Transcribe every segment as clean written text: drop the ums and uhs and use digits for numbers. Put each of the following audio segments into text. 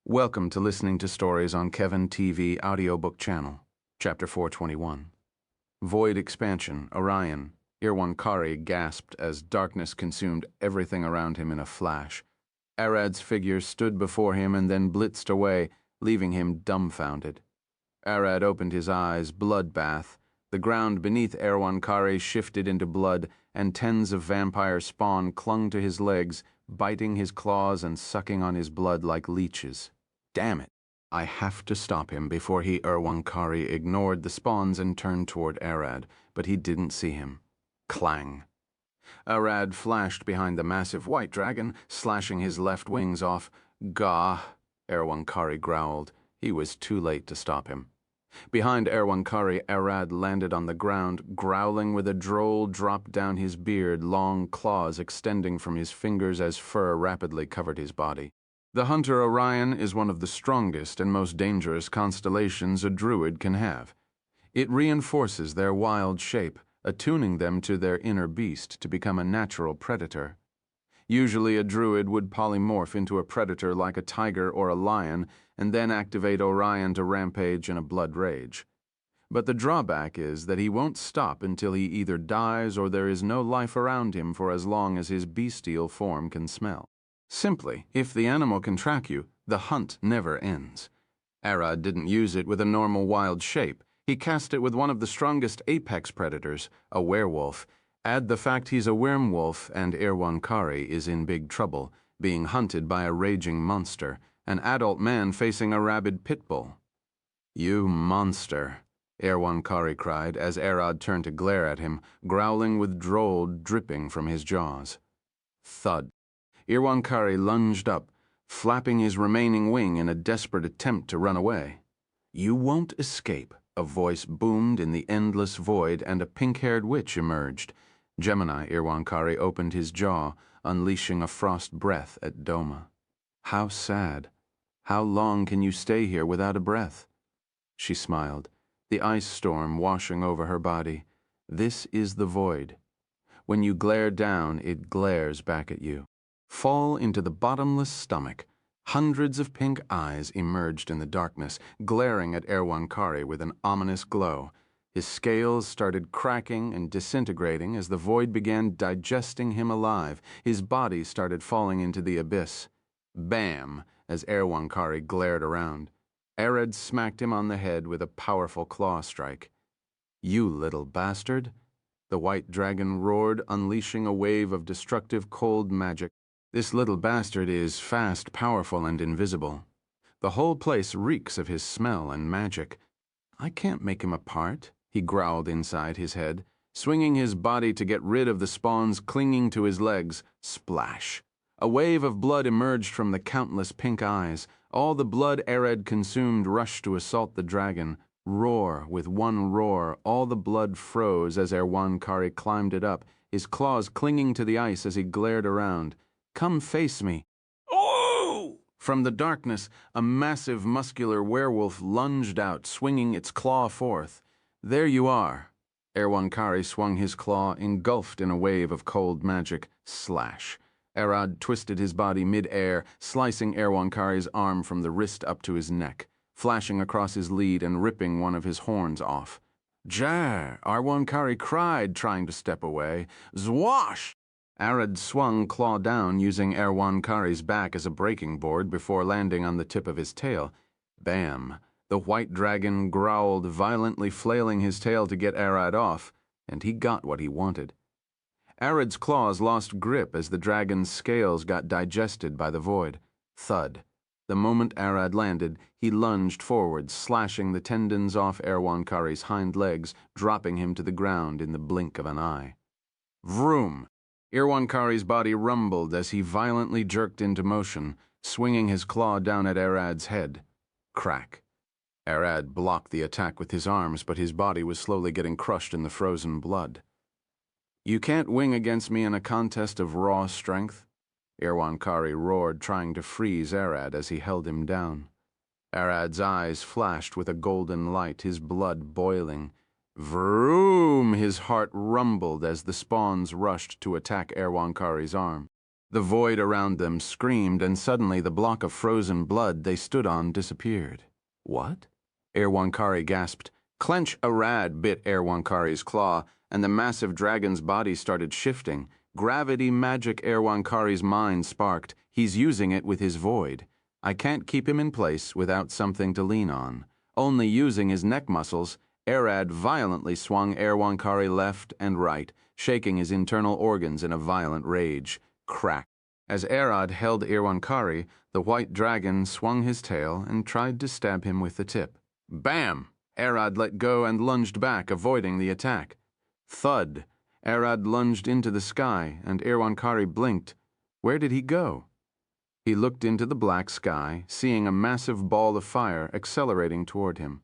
Welcome to listening to stories on Kevin TV audiobook channel, Chapter 421. Void Expansion, Orion. Irwan-Kari gasped as darkness consumed everything around him in a flash. Arad's figure stood before him and then blitzed away, leaving him dumbfounded. Arad opened his eyes, bloodbath. The ground beneath Irwan-Kari shifted into blood, and tens of vampire spawn clung to his legs, biting his claws and sucking on his blood like leeches. Damn it. I have to stop him before Irwan-Kari ignored the spawns and turned toward Arad, but he didn't see him. Clang. Arad flashed behind the massive white dragon, slashing his left wings off. Gah, Irwan-Kari growled. He was too late to stop him. Behind Irwan-Kari, Arad landed on the ground, growling with a droll drop down his beard, long claws extending from his fingers as fur rapidly covered his body. The hunter Orion is one of the strongest and most dangerous constellations a druid can have. It reinforces their wild shape, attuning them to their inner beast to become a natural predator. Usually a druid would polymorph into a predator like a tiger or a lion and then activate Orion to rampage in a blood rage. But the drawback is that he won't stop until he either dies or there is no life around him for as long as his bestial form can smell. Simply, if the animal can track you, the hunt never ends. Arad didn't use it with a normal wild shape. He cast it with one of the strongest apex predators, a werewolf. Add the fact he's a wormwolf, and Irwan-Kari is in big trouble, being hunted by a raging monster, an adult man facing a rabid pit bull. You monster, Irwan-Kari cried as Arad turned to glare at him, growling with droll dripping from his jaws. Thud. Irwan-Kari lunged up, flapping his remaining wing in a desperate attempt to run away. You won't escape, a voice boomed in the endless void, and a pink-haired witch emerged. Gemini, Irwan-Kari opened his jaw, unleashing a frost breath at Doma. How sad. How long can you stay here without a breath? She smiled, the ice storm washing over her body. This is the void. When you glare down, it glares back at you. Fall into the bottomless stomach. Hundreds of pink eyes emerged in the darkness, glaring at Irwan-Kari with an ominous glow. His scales started cracking and disintegrating as the void began digesting him alive. His body started falling into the abyss. Bam! As Irwan-Kari glared around. Arad smacked him on the head with a powerful claw strike. You little bastard! The white dragon roared, unleashing a wave of destructive cold magic. This little bastard is fast, powerful, and invisible. The whole place reeks of his smell and magic. I can't make him apart, he growled inside his head, swinging his body to get rid of the spawns clinging to his legs. Splash! A wave of blood emerged from the countless pink eyes. All the blood Arad consumed rushed to assault the dragon. Roar, with one roar, all the blood froze as Irwan-Kari climbed it up, his claws clinging to the ice as he glared around. Come face me. Oh! From the darkness, a massive muscular werewolf lunged out, swinging its claw forth. There you are. Irwan-Kari swung his claw, engulfed in a wave of cold magic. Slash. Arad twisted his body mid-air, slicing Irwan-Kari's arm from the wrist up to his neck, flashing across his lead and ripping one of his horns off. Jar! Irwan-Kari cried, trying to step away. Zwash! Arad swung claw down, using Irwan-Kari's back as a breaking board before landing on the tip of his tail. Bam! The white dragon growled, violently flailing his tail to get Arad off, and he got what he wanted. Arad's claws lost grip as the dragon's scales got digested by the void. Thud. The moment Arad landed, he lunged forward, slashing the tendons off Irwan-Kari's hind legs, dropping him to the ground in the blink of an eye. Vroom! Irwan-Kari's body rumbled as he violently jerked into motion, swinging his claw down at Arad's head. Crack. Arad blocked the attack with his arms, but his body was slowly getting crushed in the frozen blood. You can't wing against me in a contest of raw strength, Irwan-Kari roared, trying to freeze Arad as he held him down. Arad's eyes flashed with a golden light, his blood boiling. Vroom! His heart rumbled as the spawns rushed to attack Irwan-Kari's arm. The void around them screamed, and suddenly the block of frozen blood they stood on disappeared. What? Erwankari gasped. Clench Arad bit Erwankari's claw, and the massive dragon's body started shifting. Gravity magic Erwankari's mind sparked. He's using it with his void. I can't keep him in place without something to lean on. Only using his neck muscles, Arad violently swung Erwankari left and right, shaking his internal organs in a violent rage. Crack. As Arad held Erwankari, the white dragon swung his tail and tried to stab him with the tip. Bam! Arad let go and lunged back, avoiding the attack. Thud! Arad lunged into the sky, and Erwankari blinked. Where did he go? He looked into the black sky, seeing a massive ball of fire accelerating toward him.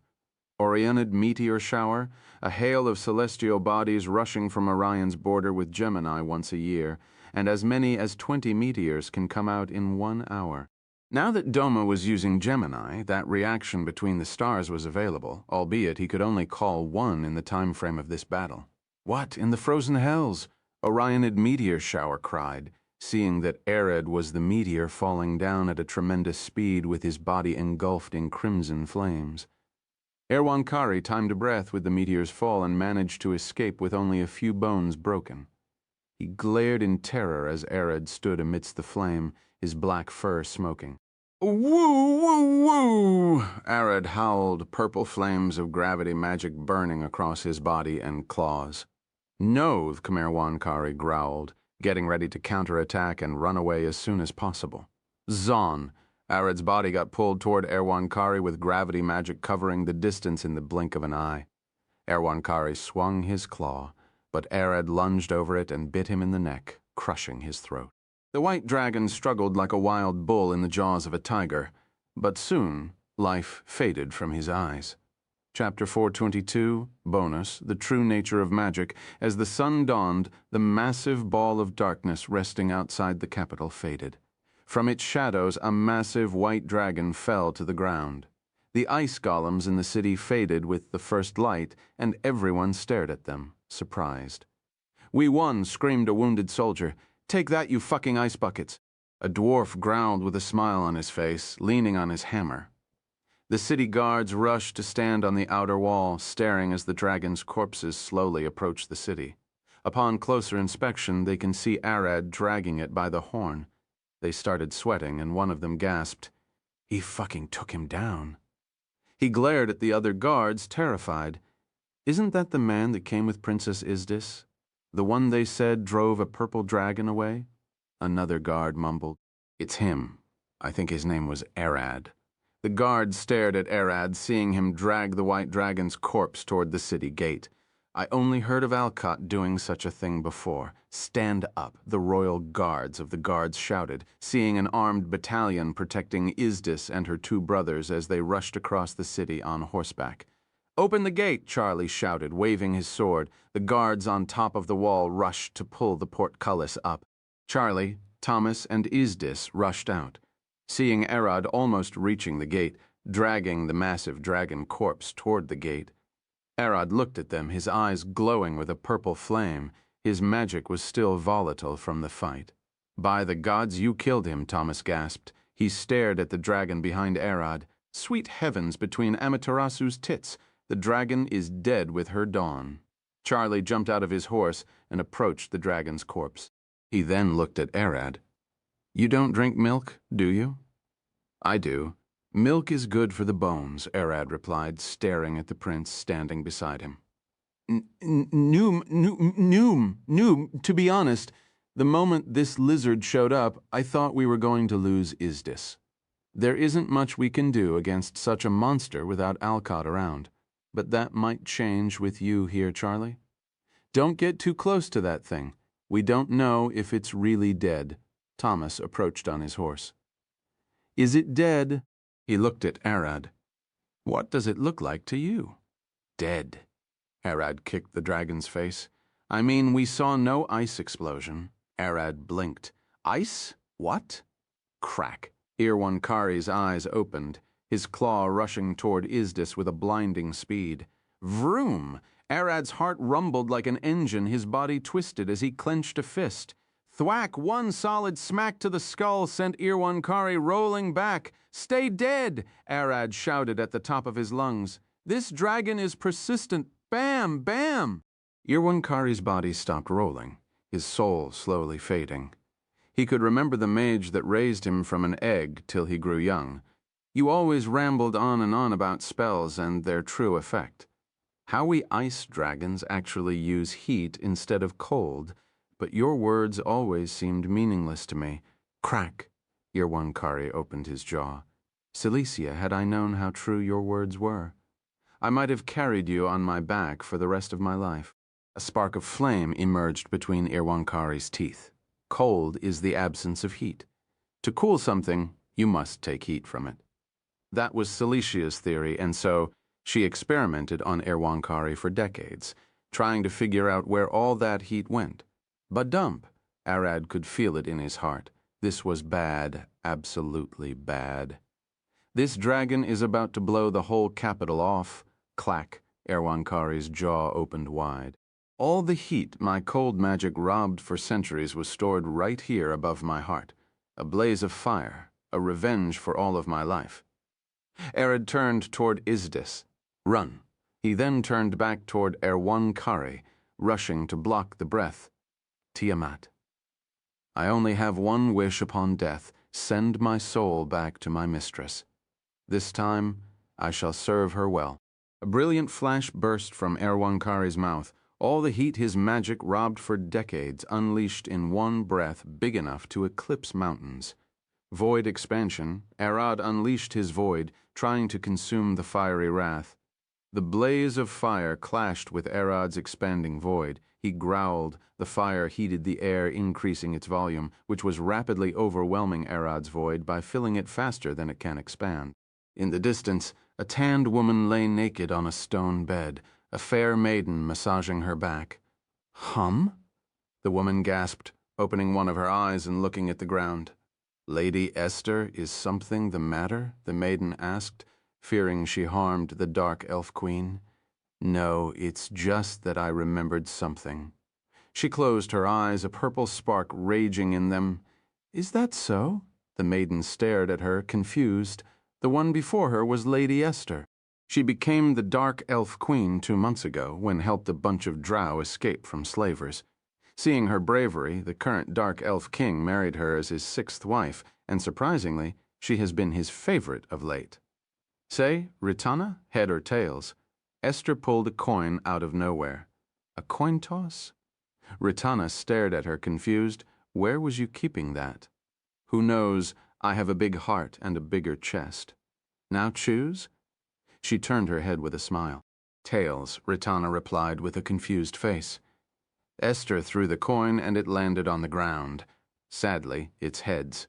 Orionid meteor shower, a hail of celestial bodies rushing from Orion's border with Gemini once a year, and as many as 20 meteors can come out in 1 hour. Now that Doma was using Gemini, that reaction between the stars was available, albeit he could only call one in the time frame of this battle. What in the frozen hells? Orionid meteor shower cried, seeing that Arad was the meteor falling down at a tremendous speed with his body engulfed in crimson flames. Erwankari timed a breath with the meteor's fall and managed to escape with only a few bones broken. He glared in terror as Arad stood amidst the flame, his black fur smoking. Woo, woo, woo! Arad howled, purple flames of gravity magic burning across his body and claws. No, Erwankari growled, getting ready to counterattack and run away as soon as possible. Zon! Arad's body got pulled toward Erwankari with gravity magic covering the distance in the blink of an eye. Erwankari swung his claw, but Arad lunged over it and bit him in the neck, crushing his throat. The white dragon struggled like a wild bull in the jaws of a tiger, but soon life faded from his eyes. Chapter 422, bonus, The True Nature of Magic. As the sun dawned, the massive ball of darkness resting outside the capital faded. From its shadows, a massive white dragon fell to the ground. The ice golems in the city faded with the first light, and everyone stared at them, surprised. We won, screamed a wounded soldier. Take that, you fucking ice buckets. A dwarf growled with a smile on his face, leaning on his hammer. The city guards rushed to stand on the outer wall, staring as the dragon's corpses slowly approached the city. Upon closer inspection, they can see Arad dragging it by the horn. They started sweating, and one of them gasped, "He fucking took him down." He glared at the other guards, terrified. Isn't that the man that came with Princess Izdis? The one they said drove a purple dragon away? Another guard mumbled, "It's him. I think his name was Arad." The guard stared at Arad, seeing him drag the white dragon's corpse toward the city gate. I only heard of Alcott doing such a thing before. Stand up, the royal guards of the guards shouted, seeing an armed battalion protecting Izdis and her 2 brothers as they rushed across the city on horseback. Open the gate, Charlie shouted, waving his sword. The guards on top of the wall rushed to pull the portcullis up. Charlie, Thomas, and Izdis rushed out. Seeing Arad almost reaching the gate, dragging the massive dragon corpse toward the gate, Arad looked at them, his eyes glowing with a purple flame. His magic was still volatile from the fight. "By the gods, you killed him," Thomas gasped. He stared at the dragon behind Arad. Sweet heavens, between Amaterasu's tits, the dragon is dead with her dawn. Charlie jumped out of his horse and approached the dragon's corpse. He then looked at Arad. "You don't drink milk, do you?" "I do. Milk is good for the bones," Arad replied, staring at the prince standing beside him. Noom. To be honest, the moment this lizard showed up, I thought we were going to lose Izdis. There isn't much we can do against such a monster without Alcott around, but that might change with you here, Charlie. Don't get too close to that thing. We don't know if it's really dead." Thomas approached on his horse. "Is it dead?" He looked at Arad. "What does it look like to you?" "Dead." Arad kicked the dragon's face. "I mean, we saw no ice explosion." Arad blinked. "Ice? What?" Crack. Erwankari's eyes opened, his claw rushing toward Izdis with a blinding speed. Vroom! Arad's heart rumbled like an engine, his body twisted as he clenched a fist. Thwack, one solid smack to the skull sent Irwan-Kari rolling back. "Stay dead!" Arad shouted at the top of his lungs. "This dragon is persistent. Bam! Bam!" Irwan-Kari's body stopped rolling, his soul slowly fading. He could remember the mage that raised him from an egg till he grew young. You always rambled on and on about spells and their true effect. How we ice dragons actually use heat instead of cold, but your words always seemed meaningless to me. Crack! Irwan-Kari opened his jaw. Cilicia, had I known how true your words were, I might have carried you on my back for the rest of my life. A spark of flame emerged between Irwan-Kari's teeth. Cold is the absence of heat. To cool something, you must take heat from it. That was Cilicia's theory, and so she experimented on Irwan-Kari for decades, trying to figure out where all that heat went. Badump! Arad could feel it in his heart. This was bad, absolutely bad. This dragon is about to blow the whole capital off. Clack! Irwan-Kari's jaw opened wide. All the heat my cold magic robbed for centuries was stored right here above my heart. A blaze of fire, a revenge for all of my life. Arad turned toward Izdis. Run. He then turned back toward Irwan-Kari, rushing to block the breath. Tiamat. I only have one wish upon death. Send my soul back to my mistress. This time, I shall serve her well. A brilliant flash burst from Irwan-Kari's mouth. All the heat his magic robbed for decades unleashed in one breath big enough to eclipse mountains. Void expansion, Arad unleashed his void, trying to consume the fiery wrath. The blaze of fire clashed with Arad's expanding void. He growled. The fire heated the air, increasing its volume, which was rapidly overwhelming Arad's void by filling it faster than it can expand. In the distance, a tanned woman lay naked on a stone bed, a fair maiden massaging her back. "Hum?" The woman gasped, opening one of her eyes and looking at the ground. "Lady Esther, is something the matter?" the maiden asked, fearing she harmed the dark elf queen. "No, it's just that I remembered something." She closed her eyes, a purple spark raging in them. "Is that so?" The maiden stared at her, confused. The one before her was Lady Esther. She became the dark elf queen 2 months ago when helped a bunch of drow escape from slavers. Seeing her bravery, the current dark elf king married her as his 6th wife, and surprisingly, she has been his favorite of late. Say, Ritana, head or tails? Esther pulled a coin out of nowhere. A coin toss? Ritana stared at her, confused. Where was you keeping that? Who knows, I have a big heart and a bigger chest. Now choose? She turned her head with a smile. Tails, Ritana replied with a confused face. Esther threw the coin and it landed on the ground. Sadly, it's heads.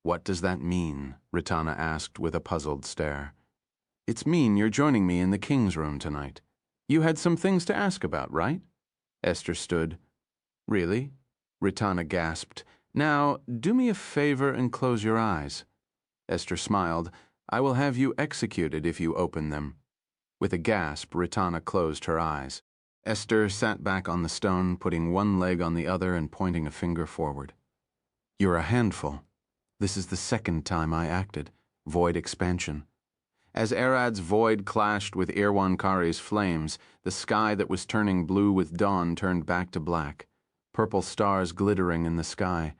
What does that mean? Ritana asked with a puzzled stare. It's mean you're joining me in the king's room tonight. You had some things to ask about, right? Esther stood. Really? Ritana gasped. Now, do me a favor and close your eyes. Esther smiled. I will have you executed if you open them. With a gasp, Ritana closed her eyes. Esther sat back on the stone, putting one leg on the other and pointing a finger forward. You're a handful. This is the 2nd time I acted. Void expansion. As Arad's void clashed with Irwan-Kari's flames, the sky that was turning blue with dawn turned back to black, purple stars glittering in the sky.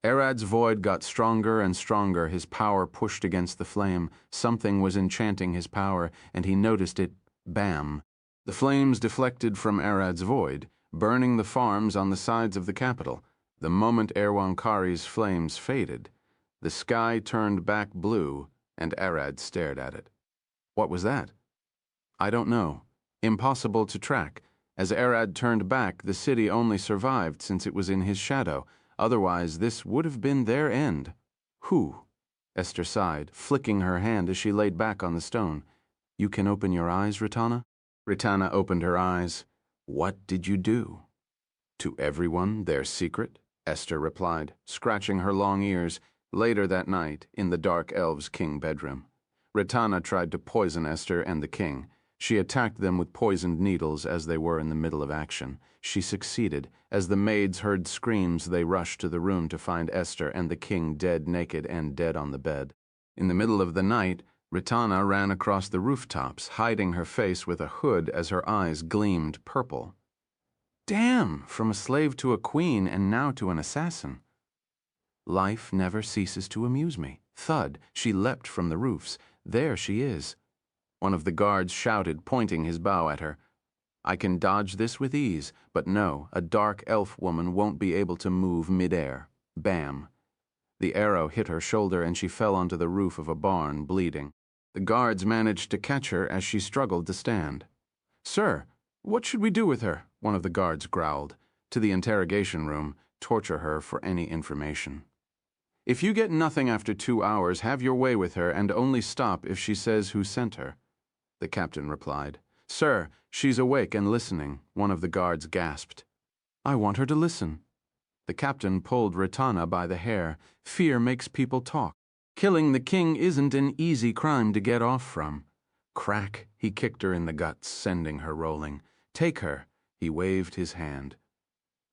Arad's void got stronger and stronger, his power pushed against the flame. Something was enchanting his power, and he noticed it. Bam! The flames deflected from Arad's void, burning the farms on the sides of the capital. The moment Irwan-Kari's flames faded, the sky turned back blue, and Arad stared at it. What was that? I don't know. Impossible to track. As Arad turned back, the city only survived since it was in his shadow. Otherwise, this would have been their end. Who? Esther sighed, flicking her hand as she laid back on the stone. You can open your eyes, Ritana? Ritana opened her eyes. What did you do? To everyone their secret? Esther replied, scratching her long ears. Later that night, in the dark elves' king bedroom, Ritana tried to poison Esther and the king. She attacked them with poisoned needles as they were in the middle of action. She succeeded. As the maids heard screams, they rushed to the room to find Esther and the king dead naked and dead on the bed. In the middle of the night, Ritana ran across the rooftops, hiding her face with a hood as her eyes gleamed purple. Damn! From a slave to a queen and now to an assassin. Life never ceases to amuse me. Thud! She leapt from the roofs. There she is. One of the guards shouted, pointing his bow at her. I can dodge this with ease, but no, a dark elf woman won't be able to move midair. Bam! The arrow hit her shoulder and she fell onto the roof of a barn, bleeding. The guards managed to catch her as she struggled to stand. Sir, what should we do with her? One of the guards growled. To the interrogation room, torture her for any information. If you get nothing after 2 hours, have your way with her and only stop if she says who sent her. The captain replied. Sir, she's awake and listening, one of the guards gasped. I want her to listen. The captain pulled Ritana by the hair. Fear makes people talk. Killing the king isn't an easy crime to get off from. Crack, he kicked her in the guts, sending her rolling. Take her, he waved his hand.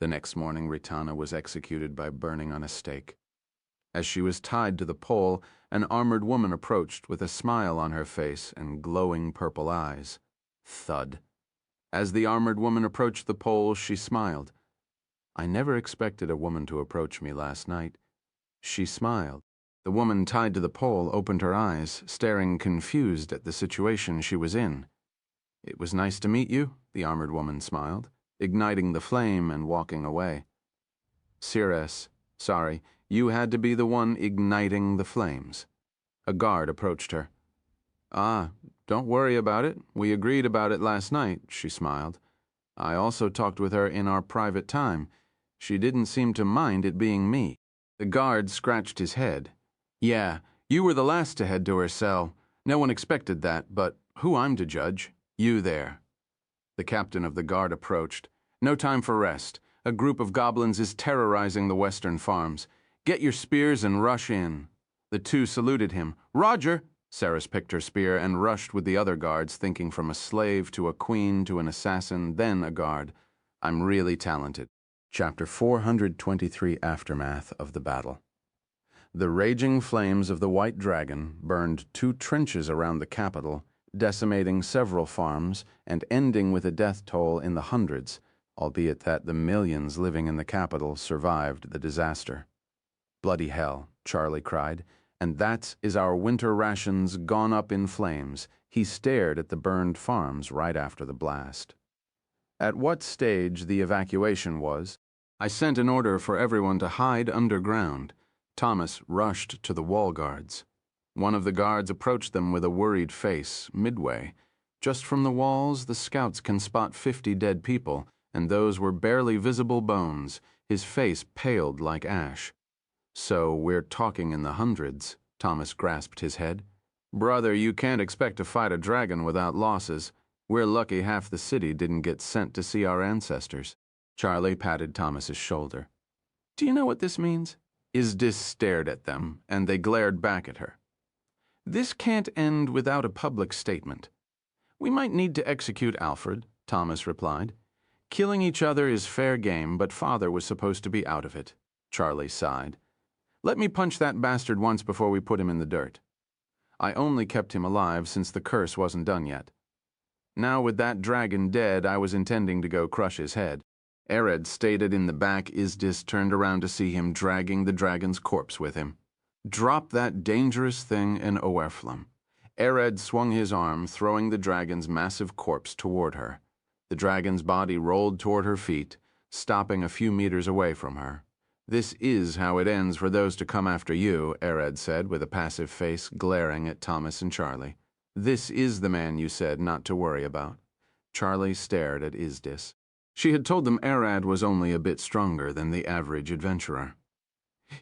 The next morning, Ritana was executed by burning on a stake. As she was tied to the pole, an armored woman approached with a smile on her face and glowing purple eyes. Thud. As the armored woman approached the pole, she smiled. I never expected a woman to approach me last night. She smiled. The woman tied to the pole opened her eyes, staring confused at the situation she was in. It was nice to meet you, the armored woman smiled, igniting the flame and walking away. Circe, sorry, you had to be the one igniting the flames. A guard approached her. Ah, don't worry about it. We agreed about it last night, she smiled. I also talked with her in our private time. She didn't seem to mind it being me. The guard scratched his head. Yeah, you were the last to head to her cell. No one expected that, but who I'm to judge? You there. The captain of the guard approached. No time for rest. A group of goblins is terrorizing the western farms. Get your spears and rush in. The two saluted him. Roger! Saris picked her spear and rushed with the other guards, thinking from a slave to a queen to an assassin, then a guard. I'm really talented. Chapter 423 Aftermath of the Battle. The raging flames of the White Dragon burned 2 trenches around the capital, decimating several farms and ending with a death toll in the hundreds, albeit that the millions living in the capital survived the disaster. Bloody hell, Charlie cried, and that is our winter rations gone up in flames. He stared at the burned farms right after the blast. At what stage the evacuation was, I sent an order for everyone to hide underground. Thomas rushed to the wall guards. One of the guards approached them with a worried face, midway. Just from the walls, the scouts can spot 50 dead people, and those were barely visible bones. His face paled like ash. So we're talking in the hundreds. Thomas grasped his head. Brother, you can't expect to fight a dragon without losses. We're lucky half the city didn't get sent to see our ancestors. Charlie patted Thomas's shoulder. Do you know what this means? Isdis stared at them, and they glared back at her. This can't end without a public statement. We might need to execute Alfred, Thomas replied. Killing each other is fair game, but father was supposed to be out of it. Charlie sighed. Let me punch that bastard once before we put him in the dirt. I only kept him alive since the curse wasn't done yet. Now with that dragon dead, I was intending to go crush his head. Ered stated in the back. Isdis turned around to see him dragging the dragon's corpse with him. Drop that dangerous thing in Oerflum. Ered swung his arm, throwing the dragon's massive corpse toward her. The dragon's body rolled toward her feet, stopping a few meters away from her. This is how it ends for those to come after you, Ered said with a passive face, glaring at Thomas and Charlie. This is the man you said not to worry about. Charlie stared at Isdis. She had told them Ered was only a bit stronger than the average adventurer.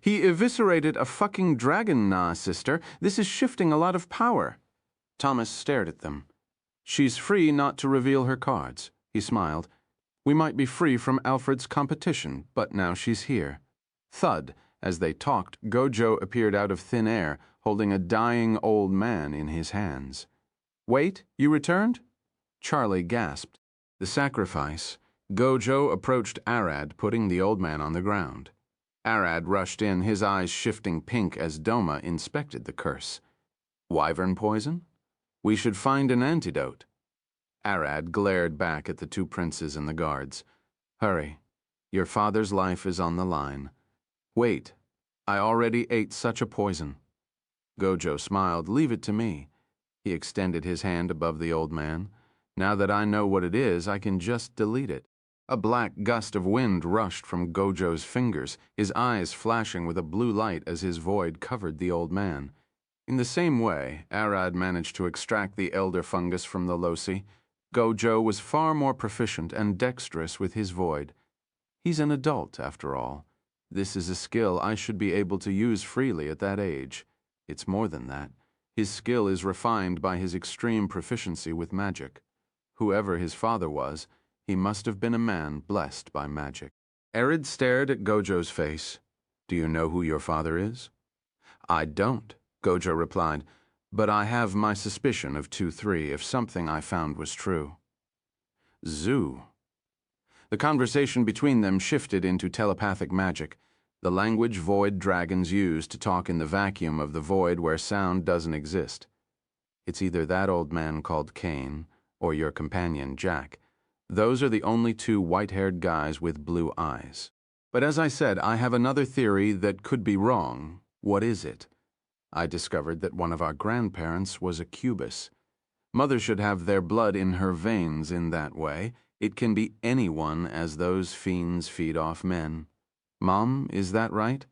He eviscerated a fucking dragon, nah, sister. This is shifting a lot of power. Thomas stared at them. She's free not to reveal her cards. He smiled. We might be free from Alfred's competition, but now she's here. Thud. As they talked, Gojo appeared out of thin air, holding a dying old man in his hands. Wait, you returned? Charlie gasped. The sacrifice. Gojo approached Arad, putting the old man on the ground. Arad rushed in, his eyes shifting pink as Doma inspected the curse. Wyvern poison? We should find an antidote. Arad glared back at the two princes and the guards. Hurry. Your father's life is on the line. Wait. I already ate such a poison. Gojo smiled. Leave it to me. He extended his hand above the old man. Now that I know what it is, I can just delete it. A black gust of wind rushed from Gojo's fingers, his eyes flashing with a blue light as his void covered the old man. In the same way, Arad managed to extract the elder fungus from the loci. Gojo was far more proficient and dexterous with his void. He's an adult, after all. This is a skill I should be able to use freely at that age. It's more than that. His skill is refined by his extreme proficiency with magic. Whoever his father was, he must have been a man blessed by magic. Arad stared at Gojo's face. Do you know who your father is? I don't, Gojo replied, but I have my suspicion of 2-3 if something I found was true. Zoo. The conversation between them shifted into telepathic magic, the language void dragons use to talk in the vacuum of the void where sound doesn't exist. It's either that old man called Cain or your companion, Jack. Those are the only two white-haired guys with blue eyes. But as I said, I have another theory that could be wrong. What is it? I discovered that one of our grandparents was a Cubus. Mother should have their blood in her veins in that way. It can be anyone, as those fiends feed off men. Mom, is that right?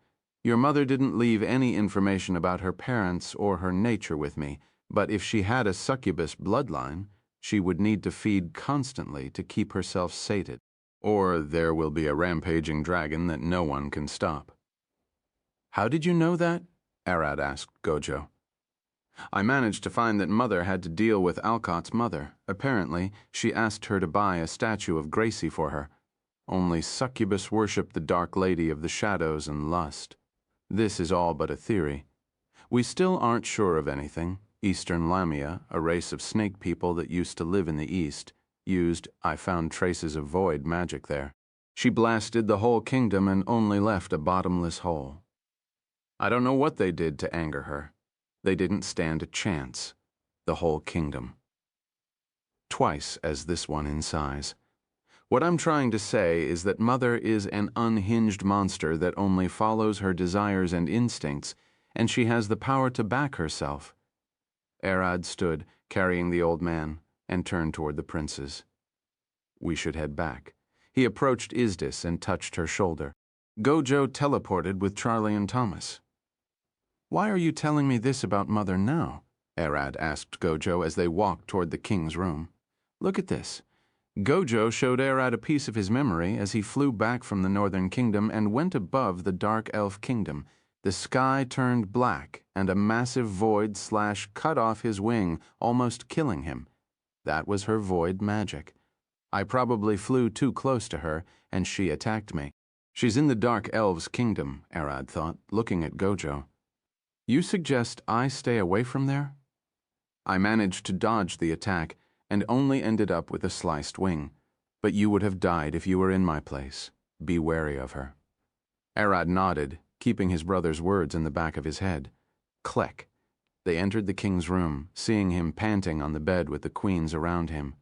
Your mother didn't leave any information about her parents or her nature with me, but if she had a succubus bloodline, she would need to feed constantly to keep herself sated. Or there will be a rampaging dragon that no one can stop. How did you know that? Arad asked Gojo. I managed to find that Mother had to deal with Alcott's mother. Apparently, she asked her to buy a statue of Gracie for her. Only succubus worship the Dark Lady of the Shadows and lust. This is all but a theory. We still aren't sure of anything. Eastern Lamia, a race of snake people that used to live in the East, I found traces of void magic there. She blasted the whole kingdom and only left a bottomless hole. I don't know what they did to anger her. They didn't stand a chance. The whole kingdom. Twice as this one in size. What I'm trying to say is that Mother is an unhinged monster that only follows her desires and instincts, and she has the power to back herself. Arad stood, carrying the old man, and turned toward the princes. We should head back. He approached Isdis and touched her shoulder. Gojo teleported with Charlie and Thomas. Why are you telling me this about Mother now? Arad asked Gojo as they walked toward the king's room. Look at this. Gojo showed Arad a piece of his memory as he flew back from the Northern Kingdom and went above the Dark Elf Kingdom. The sky turned black, and a massive void cut off his wing, almost killing him. That was her void magic. I probably flew too close to her, and she attacked me. She's in the Dark Elves' Kingdom, Arad thought, looking at Gojo. You suggest I stay away from there? I managed to dodge the attack, and only ended up with a sliced wing. But you would have died if you were in my place. Be wary of her. Arad nodded, keeping his brother's words in the back of his head. Kleck. They entered the king's room, seeing him panting on the bed with the queens around him.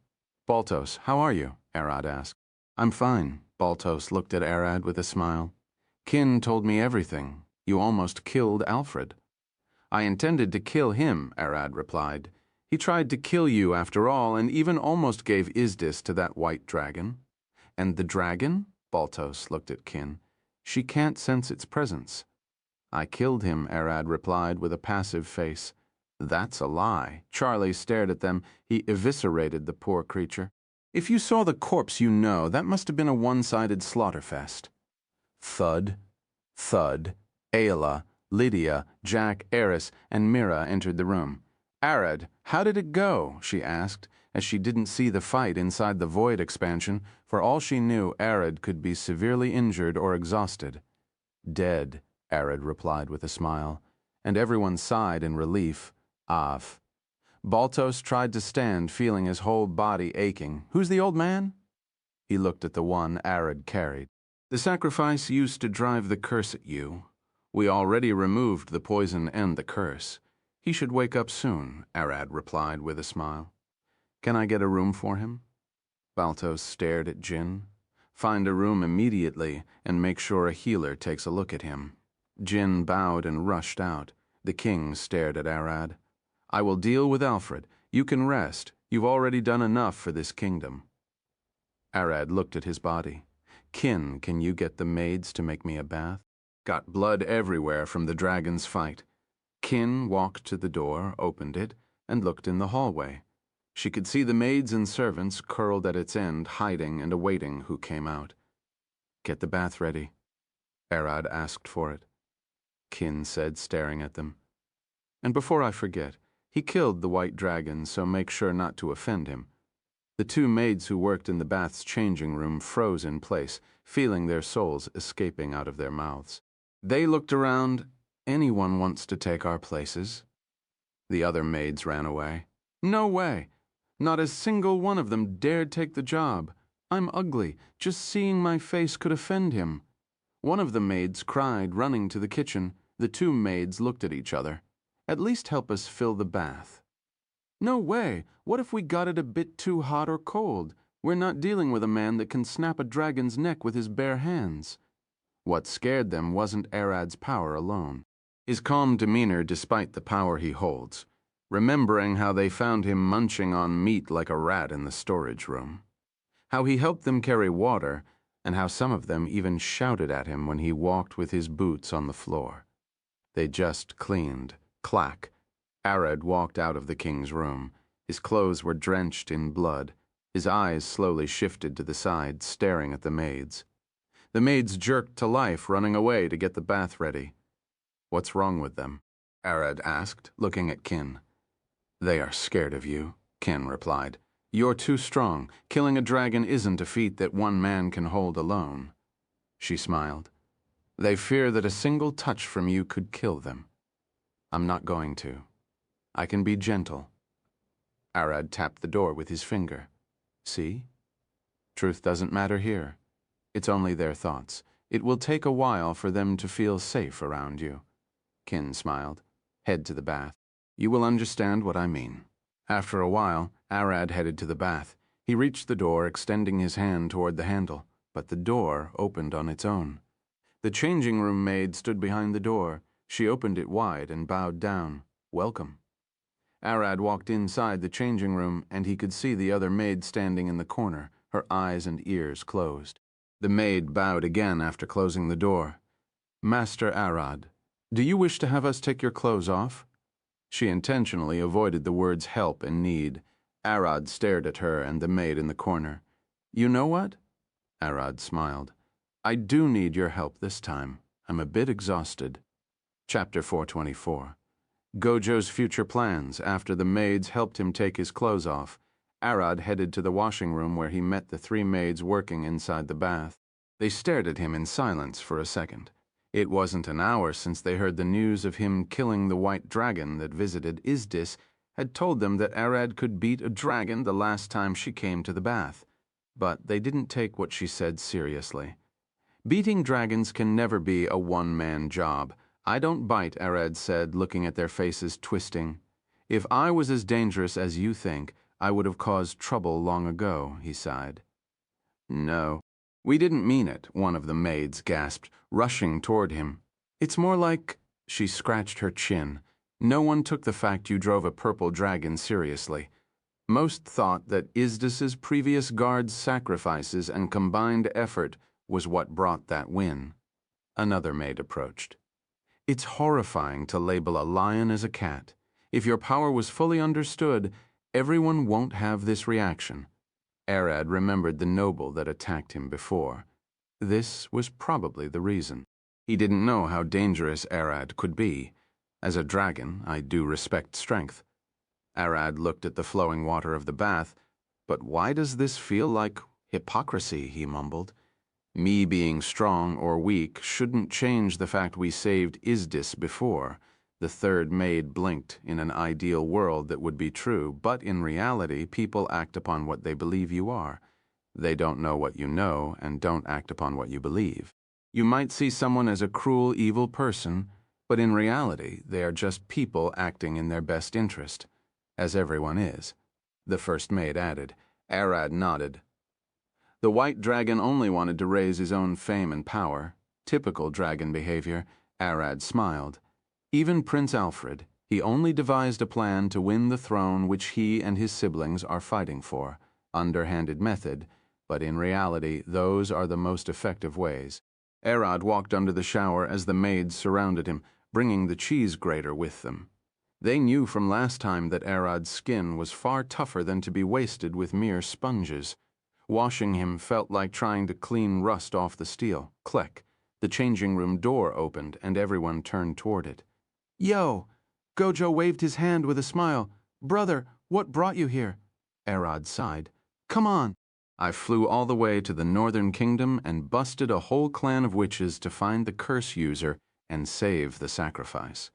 Baltos, how are you? Arad asked. I'm fine. Baltos looked at Arad with a smile. Kin told me everything. You almost killed Alfred. I intended to kill him, Arad replied. He tried to kill you after all, and even almost gave Isdis to that white dragon. And the dragon? Baltos looked at Kin. She can't sense its presence. I killed him, Arad replied with a passive face. That's a lie. Charlie stared at them. He eviscerated the poor creature. If you saw the corpse, you know that must have been a one-sided slaughterfest. Thud, thud, Ayla, Lydia, Jack, Eris, and Mira entered the room. Arad, how did it go? She asked, as she didn't see the fight inside the void expansion. For all she knew, Arad could be severely injured or exhausted. Dead, Arad replied with a smile, and everyone sighed in relief. Af. Baltos tried to stand, feeling his whole body aching. "Who's the old man?" He looked at the one Arad carried. "The sacrifice used to drive the curse at you. We already removed the poison and the curse. He should wake up soon," Arad replied with a smile. "Can I get a room for him?" Baltos stared at Jin. "Find a room immediately and make sure a healer takes a look at him." Jin bowed and rushed out. The king stared at Arad. "I will deal with Alfred. You can rest. You've already done enough for this kingdom." Arad looked at his body. "Kin, can you get the maids to make me a bath? Got blood everywhere from the dragon's fight." Kin walked to the door, opened it, and looked in the hallway. She could see the maids and servants curled at its end, hiding and awaiting who came out. "Get the bath ready." Arad asked for it. Kin said, staring at them. "And before I forget, he killed the white dragon, so make sure not to offend him." The two maids who worked in the bath's changing room froze in place, feeling their souls escaping out of their mouths. They looked around. "Anyone wants to take our places?" The other maids ran away. "No way! Not a single one of them dared take the job. I'm ugly. Just seeing my face could offend him." One of the maids cried, running to the kitchen. The two maids looked at each other. "At least help us fill the bath." "No way! What if we got it a bit too hot or cold? We're not dealing with a man that can snap a dragon's neck with his bare hands." What scared them wasn't Arad's power alone. His calm demeanor despite the power he holds, remembering how they found him munching on meat like a rat in the storage room, how he helped them carry water, and how some of them even shouted at him when he walked with his boots on the floor. They just cleaned. Clack. Arad walked out of the king's room. His clothes were drenched in blood. His eyes slowly shifted to the side, staring at the maids. The maids jerked to life, running away to get the bath ready. "What's wrong with them?" Arad asked, looking at Kin. "They are scared of you," Kin replied. "You're too strong. Killing a dragon isn't a feat that one man can hold alone." She smiled. "They fear that a single touch from you could kill them. I'm not going to. I can be gentle." Arad tapped the door with his finger. "See? Truth doesn't matter here. It's only their thoughts. It will take a while for them to feel safe around you." Kin smiled. "Head to the bath. You will understand what I mean." After a while, Arad headed to the bath. He reached the door, extending his hand toward the handle, but the door opened on its own. The changing room maid stood behind the door. She opened it wide and bowed down. "Welcome." Arad walked inside the changing room, and he could see the other maid standing in the corner, her eyes and ears closed. The maid bowed again after closing the door. "Master Arad, do you wish to have us take your clothes off?" She intentionally avoided the words help and need. Arad stared at her and the maid in the corner. "You know what?" Arad smiled. "I do need your help this time. I'm a bit exhausted." Chapter 424. Gojo's future plans. After the maids helped him take his clothes off, Arad headed to the washing room where he met the three maids working inside the bath. They stared at him in silence for a second. It wasn't an hour since they heard the news of him killing the white dragon that visited Izdis had told them that Arad could beat a dragon the last time she came to the bath. But they didn't take what she said seriously. Beating dragons can never be a one-man job. "I don't bite," Arad said, looking at their faces twisting. "If I was as dangerous as you think, I would have caused trouble long ago," he sighed. "No, we didn't mean it," one of the maids gasped, rushing toward him. "It's more like—" She scratched her chin. "No one took the fact you drove a purple dragon seriously. Most thought that Izdis's previous guards' sacrifices and combined effort was what brought that win." Another maid approached. "It's horrifying to label a lion as a cat. If your power was fully understood, everyone won't have this reaction." Arad remembered the noble that attacked him before. This was probably the reason. He didn't know how dangerous Arad could be. As a dragon, I do respect strength. Arad looked at the flowing water of the bath. "But why does this feel like hypocrisy?" he mumbled. "Me being strong or weak shouldn't change the fact we saved Izdis before. The third maid blinked. In an ideal world that would be true, but in reality, people act upon what they believe you are. They don't know what you know and don't act upon what you believe. You might see someone as a cruel, evil person, but in reality, they are just people acting in their best interest, as everyone is. The first maid added. Arad nodded. The white dragon only wanted to raise his own fame and power. Typical dragon behavior. Arad smiled. Even Prince Alfred, he only devised a plan to win the throne which he and his siblings are fighting for. Underhanded method, but in reality, those are the most effective ways. Arad walked under the shower as the maids surrounded him, bringing the cheese grater with them. They knew from last time that Arad's skin was far tougher than to be wasted with mere sponges. Washing him felt like trying to clean rust off the steel. Click. The changing room door opened, and everyone turned toward it. "Yo!" Gojo waved his hand with a smile. "Brother, what brought you here?" Arad sighed. "Come on." "I flew all the way to the Northern Kingdom and busted a whole clan of witches to find the curse user and save the sacrifice.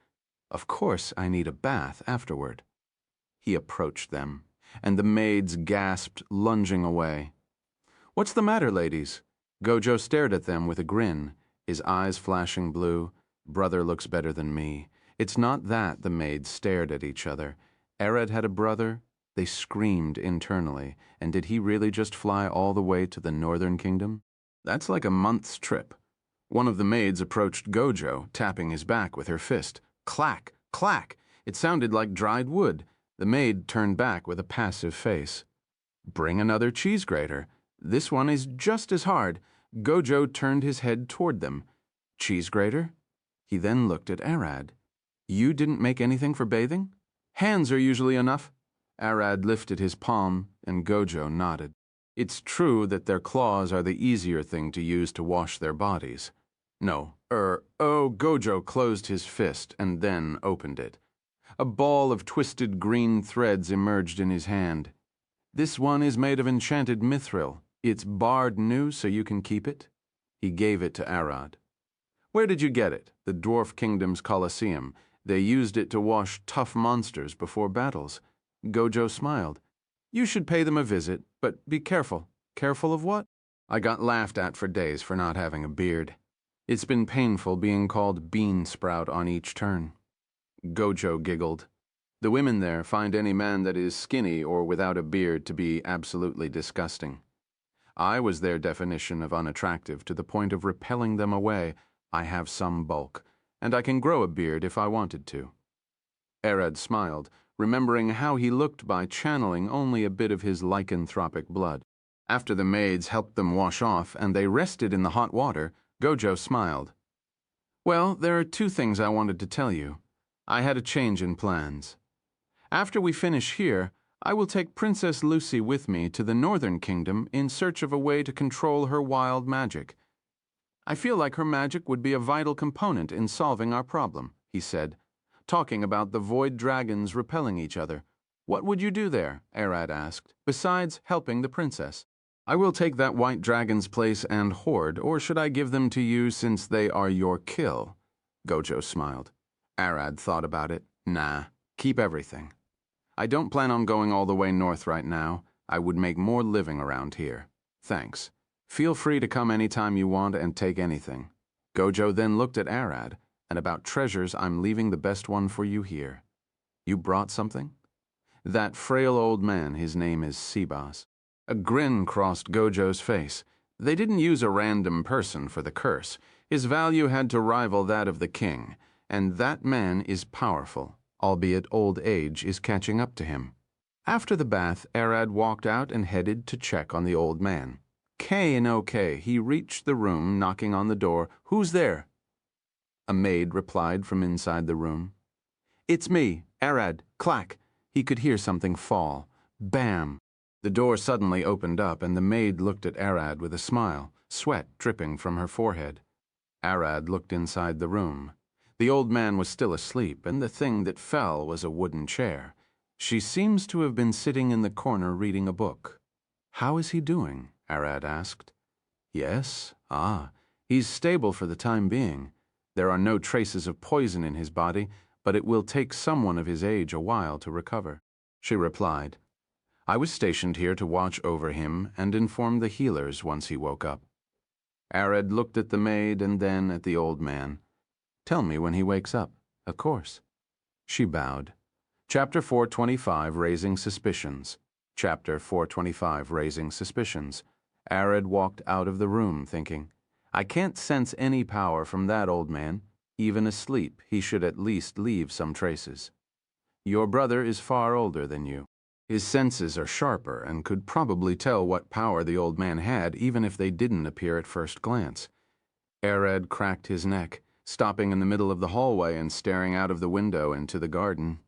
Of course, I need a bath afterward." He approached them, and the maids gasped, lunging away. "What's the matter, ladies?" Gojo stared at them with a grin, his eyes flashing blue. "Brother looks better than me." It's not that. The maids stared at each other. Arad had a brother. They screamed internally. And did he really just fly all the way to the Northern Kingdom? That's like a month's trip. One of the maids approached Gojo, tapping his back with her fist. Clack, clack. It sounded like dried wood. The maid turned back with a passive face. "Bring another cheese grater. This one is just as hard." Gojo turned his head toward them. "Cheese grater?" He then looked at Arad. "You didn't make anything for bathing?" "Hands are usually enough." Arad lifted his palm, and Gojo nodded. It's true that their claws are the easier thing to use to wash their bodies. Gojo closed his fist and then opened it. A ball of twisted green threads emerged in his hand. "This one is made of enchanted mithril. It's barred new so you can keep it." He gave it to Arad. "Where did you get it?" "The Dwarf Kingdom's Colosseum. They used it to wash tough monsters before battles." Gojo smiled. "You should pay them a visit, but be careful." "Careful of what?" "I got laughed at for days for not having a beard. It's been painful being called Bean Sprout on each turn." Gojo giggled. "The women there find any man that is skinny or without a beard to be absolutely disgusting. I was their definition of unattractive to the point of repelling them away. I have some bulk, and I can grow a beard if I wanted to." Arad smiled, remembering how he looked by channeling only a bit of his lycanthropic blood. After the maids helped them wash off and they rested in the hot water, Gojo smiled. "Well, there are two things I wanted to tell you. I had a change in plans. After we finish here, I will take Princess Lucy with me to the Northern Kingdom in search of a way to control her wild magic. I feel like her magic would be a vital component in solving our problem," he said, talking about the void dragons repelling each other. "What would you do there?" Arad asked, "besides helping the princess?" "I will take that white dragon's place and hoard, or should I give them to you since they are your kill?" Gojo smiled. Arad thought about it. "Nah, keep everything. I don't plan on going all the way north right now. I would make more living around here. Thanks. Feel free to come anytime you want and take anything." Gojo then looked at Arad, "And about treasures, I'm leaving the best one for you here." "You brought something?" "That frail old man, his name is Sebas." A grin crossed Gojo's face. They didn't use a random person for the curse. His value had to rival that of the king, and that man is powerful, albeit old age is catching up to him. After the bath, Arad walked out and headed to check on the old man. K-and-OK, he reached the room, knocking on the door. "Who's there?" A maid replied from inside the room. "It's me, Arad." Clack. He could hear something fall. Bam. The door suddenly opened up, and the maid looked at Arad with a smile, sweat dripping from her forehead. Arad looked inside the room. The old man was still asleep, and the thing that fell was a wooden chair. "She seems to have been sitting in the corner reading a book." "How is he doing?" Arad asked. "Yes, he's stable for the time being. There are no traces of poison in his body, but it will take someone of his age a while to recover. She replied, I was stationed here to watch over him and inform the healers once he woke up. Arad looked at the maid and then at the old man. Tell me when he wakes up, of course. She bowed. Chapter 425, Raising Suspicions. Chapter 425, Raising Suspicions. Arad walked out of the room thinking, I can't sense any power from that old man. Even asleep, he should at least leave some traces. Your brother is far older than you. His senses are sharper and could probably tell what power the old man had even if they didn't appear at first glance. Arad cracked his neck, stopping in the middle of the hallway and staring out of the window into the garden.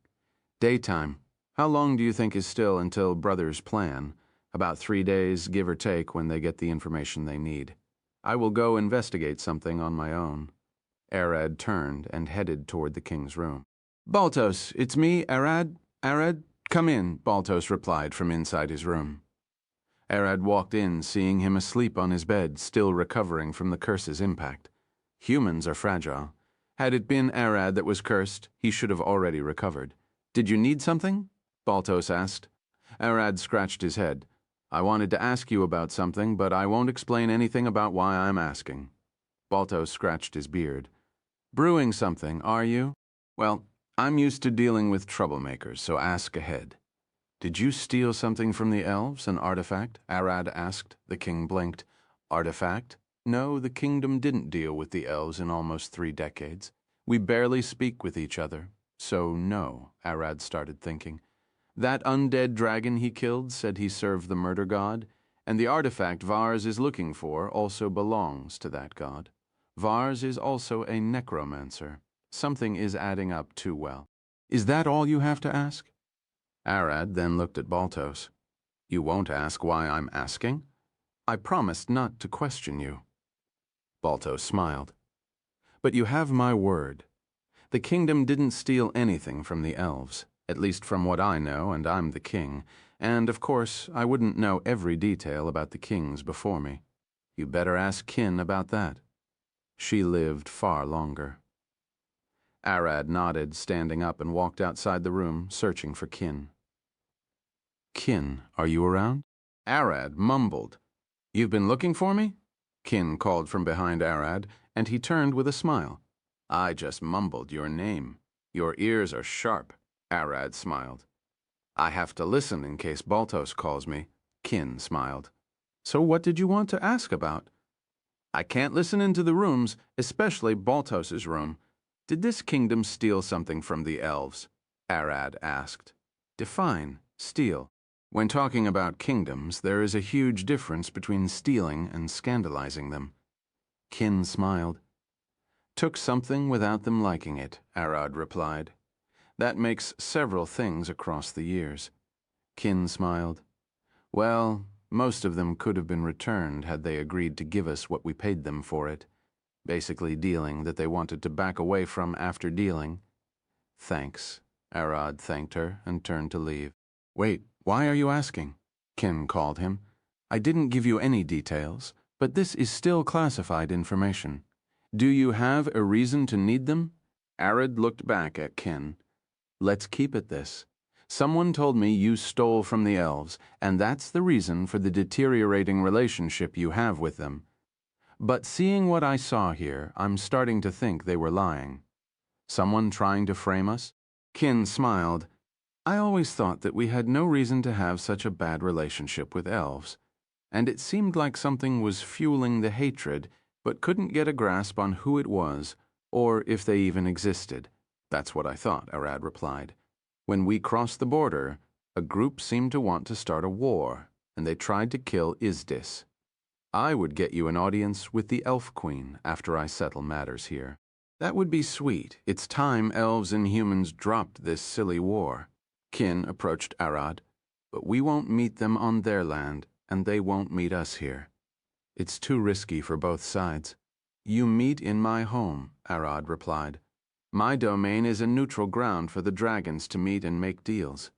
Daytime. How long do you think is still until brothers plan? About 3 days, give or take, when they get the information they need. I will go investigate something on my own. Arad turned and headed toward the king's room. Baltos, it's me, Arad. Arad, come in, Baltos replied from inside his room. Arad walked in, seeing him asleep on his bed, still recovering from the curse's impact. Humans are fragile. Had it been Arad that was cursed, he should have already recovered. Did you need something? Baltos asked. Arad scratched his head. I wanted to ask you about something, but I won't explain anything about why I'm asking. Baltos scratched his beard. Brewing something, are you? Well, I'm used to dealing with troublemakers, so ask ahead. Did you steal something from the elves, an artifact? Arad asked. The king blinked. Artifact? No, the kingdom didn't deal with the elves in almost 3 decades. We barely speak with each other. So no, Arad started thinking. That undead dragon he killed said he served the murder god, and the artifact Vars is looking for also belongs to that god. Vars is also a necromancer. Something is adding up too well. Is that all you have to ask? Arad then looked at Baltos. You won't ask why I'm asking? I promised not to question you. Baltos smiled. But you have my word. The kingdom didn't steal anything from the elves, at least from what I know, and I'm the king, and, of course, I wouldn't know every detail about the kings before me. You better ask Kin about that. She lived far longer. Arad nodded, standing up, and walked outside the room, searching for Kin. Kin, are you around? Arad mumbled. You've been looking for me? Kin called from behind Arad, and he turned with a smile. I just mumbled your name. Your ears are sharp, Arad smiled. I have to listen in case Baltos calls me, Kin smiled. So what did you want to ask about? I can't listen into the rooms, especially Baltos's room. Did this kingdom steal something from the elves? Arad asked. Define steal. When talking about kingdoms, there is a huge difference between stealing and scandalizing them. Kin smiled. Took something without them liking it, Arad replied. That makes several things across the years. Kin smiled. Well, most of them could have been returned had they agreed to give us what we paid them for it. Basically dealing that they wanted to back away from after dealing. Thanks, Arad thanked her and turned to leave. Wait, why are you asking? Kin called him. I didn't give you any details, but this is still classified information. Do you have a reason to need them? Arad looked back at Kin. Let's keep it this. Someone told me you stole from the elves, and that's the reason for the deteriorating relationship you have with them. But seeing what I saw here, I'm starting to think they were lying. Someone trying to frame us? Kin smiled. I always thought that we had no reason to have such a bad relationship with elves, and it seemed like something was fueling the hatred, but couldn't get a grasp on who it was, or if they even existed. That's what I thought, Arad replied. When we crossed the border, a group seemed to want to start a war, and they tried to kill Izdis. I would get you an audience with the Elf Queen after I settle matters here. That would be sweet. It's time elves and humans dropped this silly war. Kin approached Arad, but we won't meet them on their land, and they won't meet us here. It's too risky for both sides. You meet in my home, Arad replied. My domain is a neutral ground for the dragons to meet and make deals.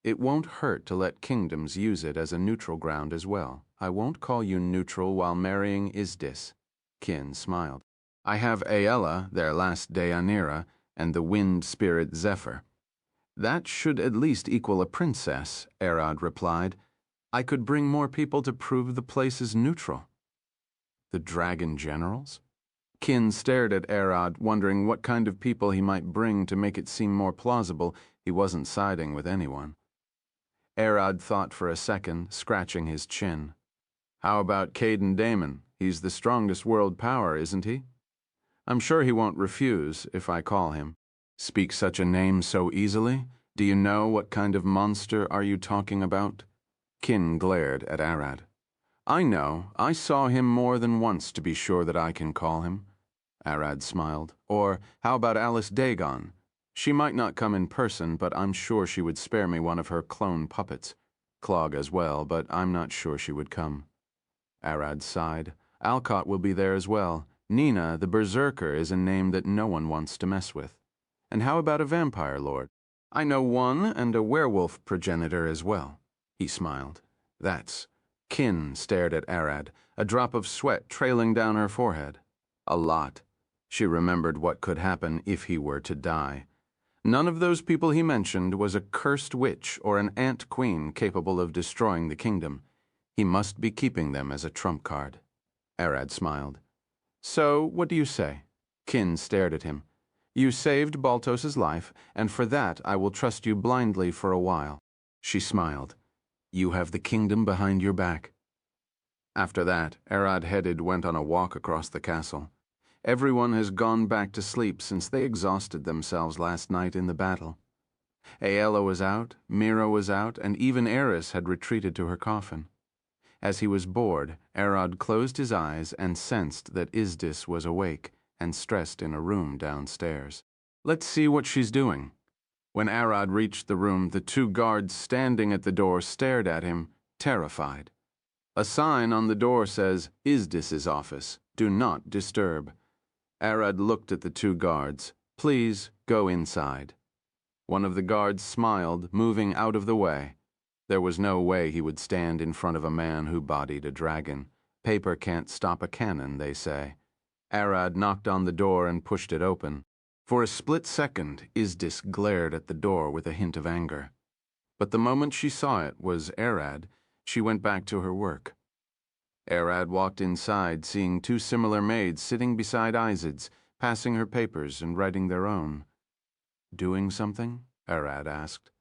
It won't hurt to let kingdoms use it as a neutral ground as well. I won't call you neutral while marrying Izdis. Kin smiled. I have Aella, their last Deianira, and the wind spirit Zephyr. That should at least equal a princess, Arad replied. I could bring more people to prove the place is neutral. The dragon generals? Kin stared at Arad, wondering what kind of people he might bring to make it seem more plausible he wasn't siding with anyone. Arad thought for a second, scratching his chin. How about Caden Damon? He's the strongest world power, isn't he? I'm sure he won't refuse if I call him. Speak such a name so easily? Do you know what kind of monster are you talking about? Kin glared at Arad. I know. I saw him more than once to be sure that I can call him. Arad smiled. Or how about Alice Dagon? She might not come in person, but I'm sure she would spare me one of her clone puppets. Clog as well, but I'm not sure she would come. Arad sighed. Alcott will be there as well. Nina, the Berserker, is a name that no one wants to mess with. And how about a vampire lord? I know one, and a werewolf progenitor as well. He smiled. That's... Kin stared at Arad, a drop of sweat trailing down her forehead. A lot. She remembered what could happen if he were to die. None of those people he mentioned was a cursed witch or an ant queen capable of destroying the kingdom. He must be keeping them as a trump card. Arad smiled. So, what do you say? Kin stared at him. You saved Baltos's life, and for that I will trust you blindly for a while. She smiled. You have the kingdom behind your back. After that, Arad went on a walk across the castle. Everyone has gone back to sleep since they exhausted themselves last night in the battle. Aella was out, Mira was out, and even Eris had retreated to her coffin. As he was bored, Arad closed his eyes and sensed that Izdis was awake and stressed in a room downstairs. Let's see what she's doing. When Arad reached the room, the two guards standing at the door stared at him, terrified. A sign on the door says, Izdis's office. Do not disturb. Arad looked at the two guards. Please, go inside. One of the guards smiled, moving out of the way. There was no way he would stand in front of a man who bodied a dragon. Paper can't stop a cannon, they say. Arad knocked on the door and pushed it open. For a split second, Izdis glared at the door with a hint of anger. But the moment she saw it was Arad, she went back to her work. Arad walked inside, seeing two similar maids sitting beside Izid's, passing her papers and writing their own. Doing something? Arad asked.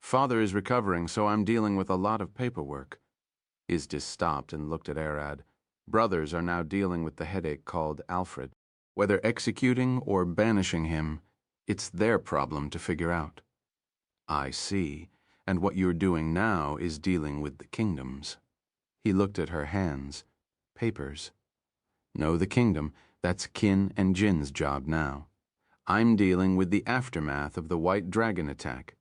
Father is recovering, so I'm dealing with a lot of paperwork. Izdis stopped and looked at Arad. Brothers are now dealing with the headache called Alfred. Whether executing or banishing him, it's their problem to figure out. I see, and what you're doing now is dealing with the kingdoms. He looked at her hands. Papers. No, the kingdom, that's Kin and Jin's job now. I'm dealing with the aftermath of the White Dragon attack.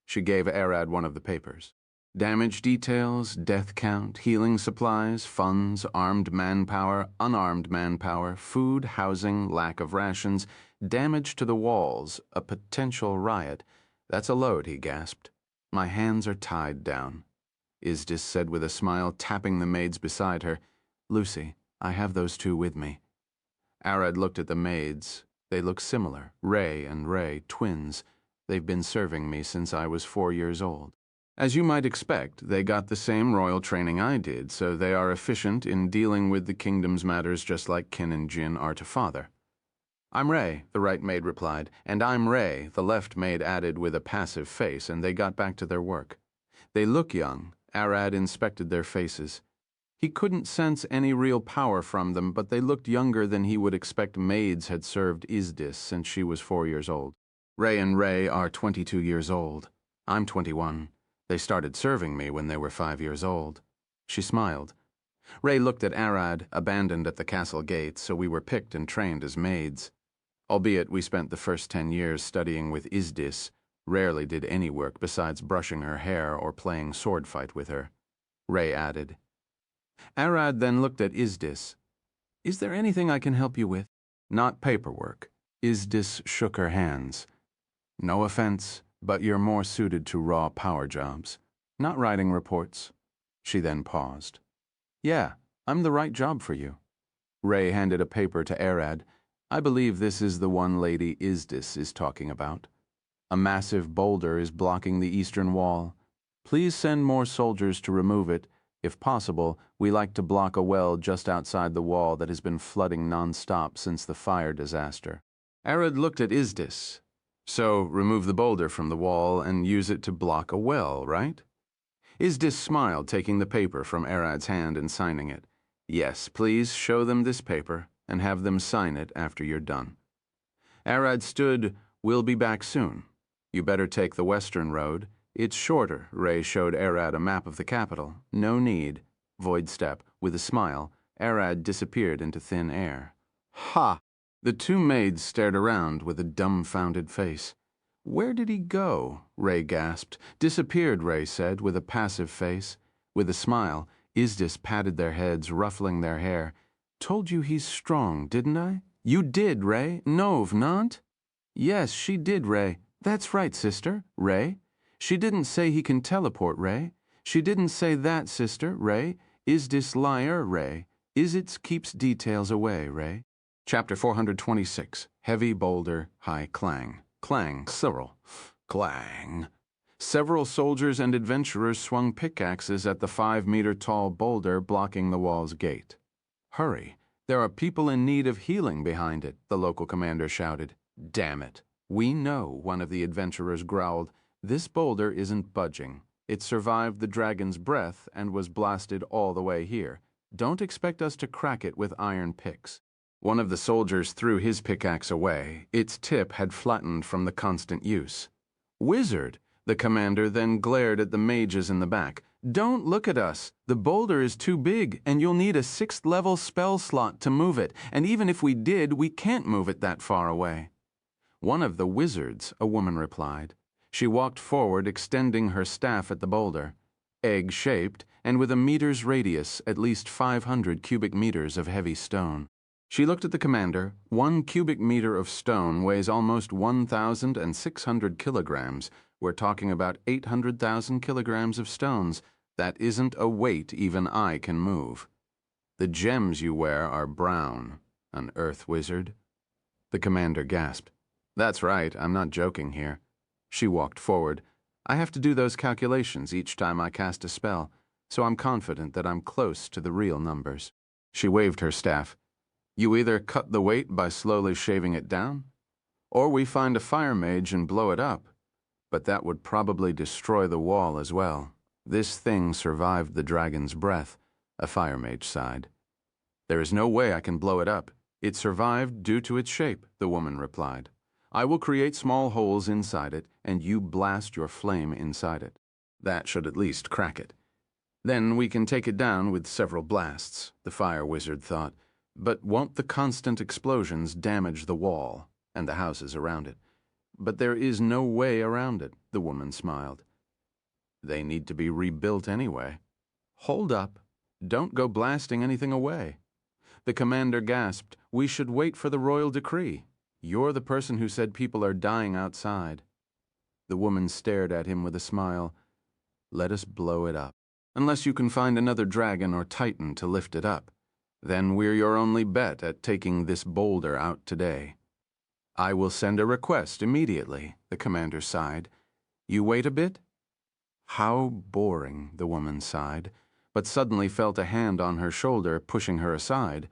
She gave Arad one of the papers. Damage details, death count, healing supplies, funds, armed manpower, unarmed manpower, food, housing, lack of rations, damage to the walls, a potential riot. That's a load, he gasped. My hands are tied down. Izdis said with a smile, tapping the maids beside her. Lucy, I have those two with me. Arad looked at the maids. They look similar. Ray and Ray, twins. They've been serving me since I was 4 years old. As you might expect, they got the same royal training I did, so they are efficient in dealing with the kingdom's matters just like Kin and Jin are to father. I'm Ray, the right maid replied, and I'm Ray, the left maid added with a passive face, and they got back to their work. They look young. Arad inspected their faces. He couldn't sense any real power from them, but they looked younger than he would expect maids had served Izdis since she was 4 years old. Ray and Ray are 22 years old. I'm 21. They started serving me when they were 5 years old. She smiled. Ray looked at Arad, abandoned at the castle gate, so we were picked and trained as maids. Albeit we spent the first 10 years studying with Izdis, rarely did any work besides brushing her hair or playing sword fight with her. Ray added. Arad then looked at Izdis. Is there anything I can help you with? Not paperwork. Izdis shook her hands. No offense, but you're more suited to raw power jobs. Not writing reports. She then paused. Yeah, I'm the right job for you. Ray handed a paper to Arad. I believe this is the one Lady Isdis is talking about. A massive boulder is blocking the eastern wall. Please send more soldiers to remove it. If possible, we like to block a well just outside the wall that has been flooding non-stop since the fire disaster. Arad looked at Isdis. So, remove the boulder from the wall and use it to block a well, right? Isdis smiled, taking the paper from Arad's hand and signing it. Yes, please show them this paper and have them sign it after you're done. Arad stood. We'll be back soon. You better take the western road. It's shorter. Ray showed Arad a map of the capital. No need. Void step. With a smile, Arad disappeared into thin air. Ha! The two maids stared around with a dumbfounded face. Where did he go? Ray gasped. Disappeared, Ray said, with a passive face. With a smile, Isdis patted their heads, ruffling their hair. Told you he's strong, didn't I? You did, Ray. Nov, not? Yes, she did, Ray. That's right, sister, Ray. She didn't say he can teleport, Ray. She didn't say that, sister, Ray. Isdis liar, Ray. Isits keeps details away, Ray. Chapter 426. Heavy boulder, high clang. Clang, several. Clang. Several soldiers and adventurers swung pickaxes at the 5-meter-tall boulder blocking the wall's gate. Hurry. There are people in need of healing behind it, the local commander shouted. Damn it. We know, one of the adventurers growled. This boulder isn't budging. It survived the dragon's breath and was blasted all the way here. Don't expect us to crack it with iron picks. One of the soldiers threw his pickaxe away. Its tip had flattened from the constant use. Wizard! The commander then glared at the mages in the back. Don't look at us. The boulder is too big, and you'll need a 6th-level spell slot to move it, and even if we did, we can't move it that far away. One of the wizards, a woman replied. She walked forward, extending her staff at the boulder. Egg-shaped, and with a meter's radius, at least 500 cubic meters of heavy stone. She looked at the commander. 1 cubic meter of stone weighs almost 1,600 kilograms. We're talking about 800,000 kilograms of stones. That isn't a weight even I can move. The gems you wear are brown. An earth wizard? The commander gasped. That's right, I'm not joking here. She walked forward. I have to do those calculations each time I cast a spell, so I'm confident that I'm close to the real numbers. She waved her staff. You either cut the weight by slowly shaving it down, or we find a fire mage and blow it up. But that would probably destroy the wall as well. This thing survived the dragon's breath, a fire mage sighed. There is no way I can blow it up. It survived due to its shape, the woman replied. I will create small holes inside it, and you blast your flame inside it. That should at least crack it. Then we can take it down with several blasts, the fire wizard thought. But won't the constant explosions damage the wall and the houses around it? But there is no way around it, the woman smiled. They need to be rebuilt anyway. Hold up. Don't go blasting anything away. The commander gasped. We should wait for the royal decree. You're the person who said people are dying outside. The woman stared at him with a smile. Let us blow it up. Unless you can find another dragon or titan to lift it up. Then we're your only bet at taking this boulder out today. I will send a request immediately, the commander sighed. You wait a bit? How boring, the woman sighed, but suddenly felt a hand on her shoulder pushing her aside.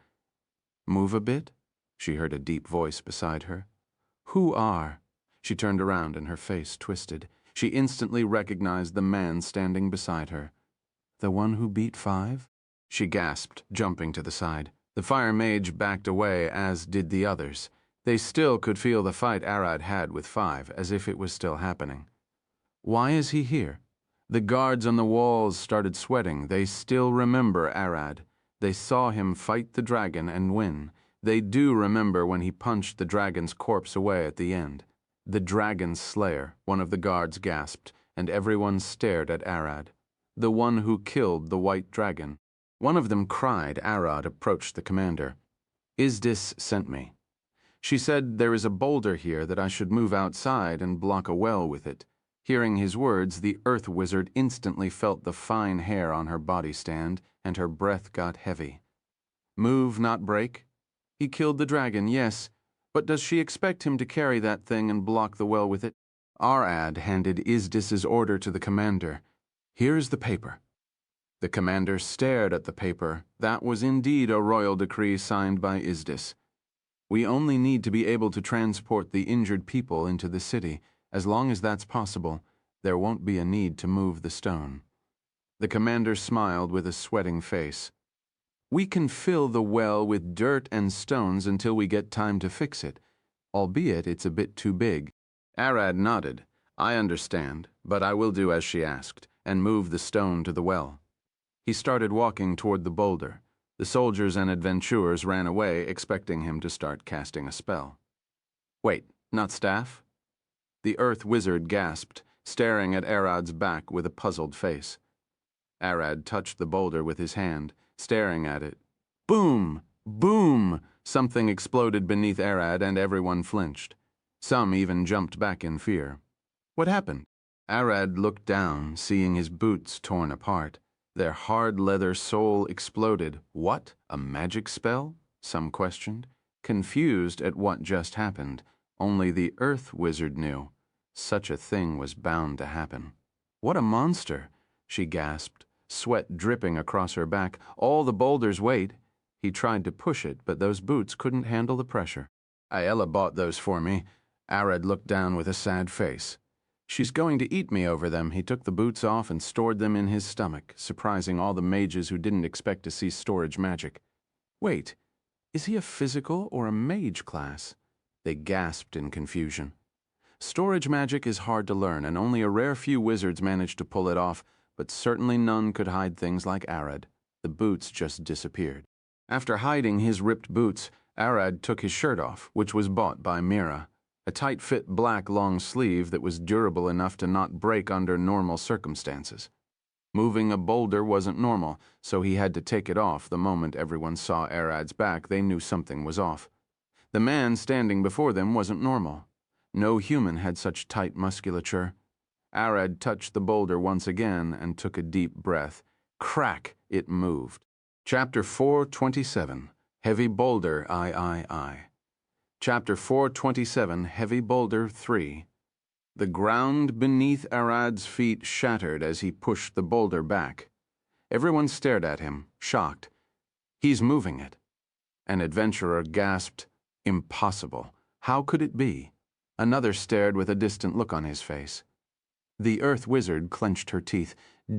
Move a bit? She heard a deep voice beside her. Who are? She turned around and her face twisted. She instantly recognized the man standing beside her. The one who beat 5? She gasped, jumping to the side. The fire mage backed away, as did the others. They still could feel the fight Arad had with 5, as if it was still happening. Why is he here? The guards on the walls started sweating. They still remember Arad. They saw him fight the dragon and win. They do remember when he punched the dragon's corpse away at the end. The dragon's slayer, one of the guards gasped, and everyone stared at Arad. The one who killed the white dragon. One of them cried. Arad approached the commander. Isdis sent me. She said there is a boulder here that I should move outside and block a well with it. Hearing his words, the earth wizard instantly felt the fine hair on her body stand, and her breath got heavy. Move, not break? He killed the dragon, yes, But does she expect him to carry that thing and block the well with it? Arad handed Izdis's order to the commander. Here's the paper. The commander stared at the paper. That was indeed a royal decree signed by Izdis. We only need to be able to transport the injured people into the city. As long as that's possible, there won't be a need to move the stone. The commander smiled with a sweating face. We can fill the well with dirt and stones until we get time to fix it, albeit it's a bit too big. Arad nodded. I understand, but I will do as she asked, and move the stone to the well. He started walking toward the boulder. The soldiers and adventurers ran away, expecting him to start casting a spell. Wait, not staff? The earth wizard gasped, staring at Arad's back with a puzzled face. Arad touched the boulder with his hand, staring at it. Boom! Boom! Something exploded beneath Arad and everyone flinched. Some even jumped back in fear. What happened? Arad looked down, seeing his boots torn apart. Their hard leather sole exploded. What? A magic spell? Some questioned, confused at what just happened. Only the earth wizard knew. Such a thing was bound to happen. What a monster! She gasped, sweat dripping across her back. All the boulder's weight. He tried to push it, but those boots couldn't handle the pressure. Ayala bought those for me. Arad looked down with a sad face. She's going to eat me over them. He took the boots off and stored them in his stomach, surprising all the mages who didn't expect to see storage magic. Wait, is he a physical or a mage class? They gasped in confusion. Storage magic is hard to learn, and only a rare few wizards managed to pull it off, but certainly none could hide things like Arad. The boots just disappeared. After hiding his ripped boots, Arad took his shirt off, which was bought by Mira. A tight-fit black long sleeve that was durable enough to not break under normal circumstances. Moving a boulder wasn't normal, so he had to take it off the moment everyone saw Arad's back. They knew something was off. The man standing before them wasn't normal. No human had such tight musculature. Arad touched the boulder once again and took a deep breath. Crack! It moved. Chapter 427. Heavy Boulder I. Chapter 427, Heavy Boulder 3. The ground beneath Arad's feet shattered as he pushed the boulder back. Everyone stared at him, shocked. He's moving it. An adventurer gasped, Impossible. How could it be? Another stared with a distant look on his face. The earth wizard clenched her teeth.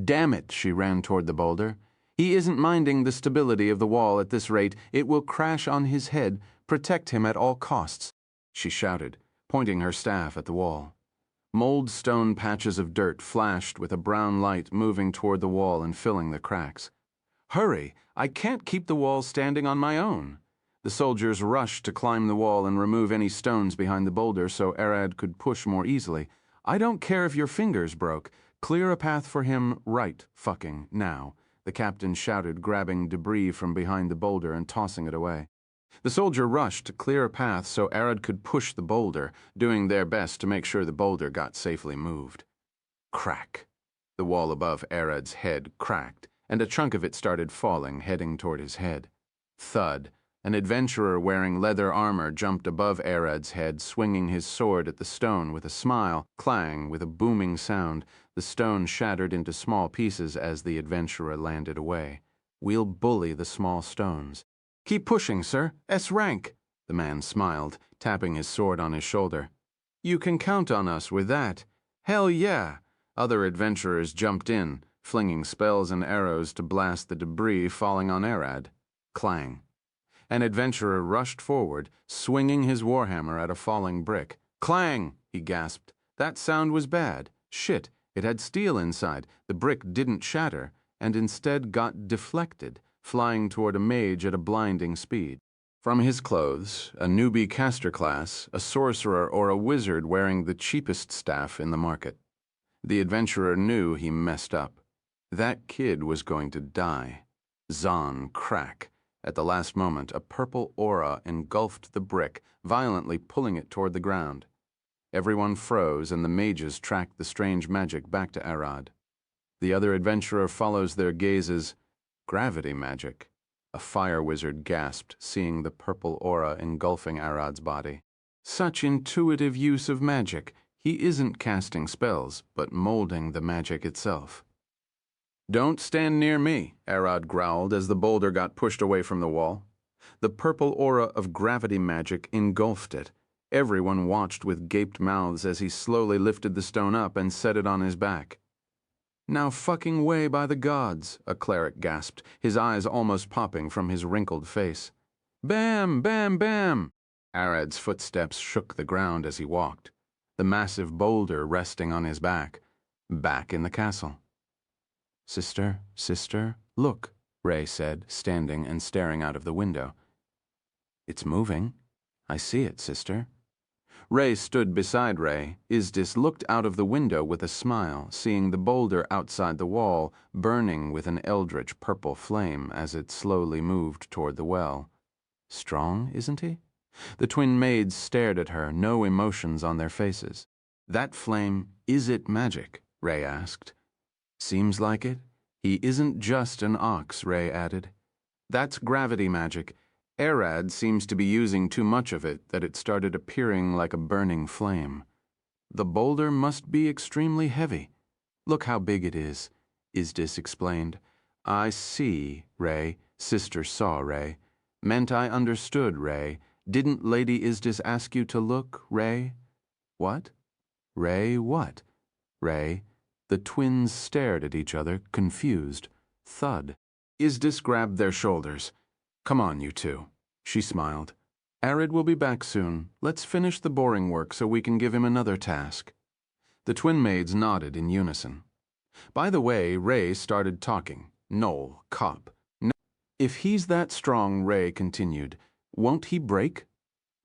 Damn it, she ran toward the boulder. He isn't minding the stability of the wall at this rate. It will crash on his head. Protect him at all costs, she shouted, pointing her staff at the wall. Mold stone patches of dirt flashed with a brown light moving toward the wall and filling the cracks. Hurry! I can't keep the wall standing on my own. The soldiers rushed to climb the wall and remove any stones behind the boulder so Arad could push more easily. I don't care if your fingers broke. Clear a path for him right fucking now, the captain shouted, grabbing debris from behind the boulder and tossing it away. The soldier rushed to clear a path so Arad could push the boulder, doing their best to make sure the boulder got safely moved. Crack. The wall above Arad's head cracked, and a chunk of it started falling, heading toward his head. Thud. An adventurer wearing leather armor jumped above Arad's head, swinging his sword at the stone with a smile. Clang, with a booming sound, the stone shattered into small pieces as the adventurer landed away. We'll bully the small stones. Keep pushing, sir. S rank. The man smiled, tapping his sword on his shoulder. You can count on us with that. Hell yeah. Other adventurers jumped in, flinging spells and arrows to blast the debris falling on Arad. Clang. An adventurer rushed forward, swinging his warhammer at a falling brick. Clang! He gasped. That sound was bad. Shit, it had steel inside. The brick didn't shatter, and instead got deflected, flying toward a mage at a blinding speed. From his clothes, a newbie caster class, a sorcerer, or a wizard wearing the cheapest staff in the market. The adventurer knew he messed up. That kid was going to die. Zahn crack. At the last moment, a purple aura engulfed the brick, violently pulling it toward the ground. Everyone froze, and the mages tracked the strange magic back to Arad. The other adventurer follows their gazes. Gravity magic. A fire wizard gasped, seeing the purple aura engulfing Arad's body. Such intuitive use of magic. He isn't casting spells, but molding the magic itself. "Don't stand near me," Arad growled as the boulder got pushed away from the wall. The purple aura of gravity magic engulfed it. Everyone watched with gaped mouths as he slowly lifted the stone up and set it on his back. "Now fucking way by the gods," a cleric gasped, his eyes almost popping from his wrinkled face. "Bam, bam, bam!" Arad's footsteps shook the ground as he walked, the massive boulder resting on his back in the castle. "Sister, sister, look," Ray said, standing and staring out of the window. "It's moving. I see it, sister." Ray stood beside Ray. Isdis looked out of the window with a smile, seeing the boulder outside the wall burning with an eldritch purple flame as it slowly moved toward the well. "Strong, isn't he?" The twin maids stared at her, no emotions on their faces. "That flame, is it magic?" Ray asked. "Seems like it. He isn't just an ox," Ray added. "That's gravity magic. Arad seems to be using too much of it, that it started appearing like a burning flame. The boulder must be extremely heavy. Look how big it is," Isdis explained. "I see, Ray." Sister saw Ray. "Meant I understood, Ray. Didn't Lady Isdis ask you to look, Ray?" "What? Ray, what?" "Ray." The twins stared at each other, confused. Thud. Isdis grabbed their shoulders. "Come on, you two." She smiled. "Arad will be back soon. Let's finish the boring work so we can give him another task." The twin maids nodded in unison. By the way, Ray started talking. Noel, cop. "If he's that strong," Ray continued, "won't he break?"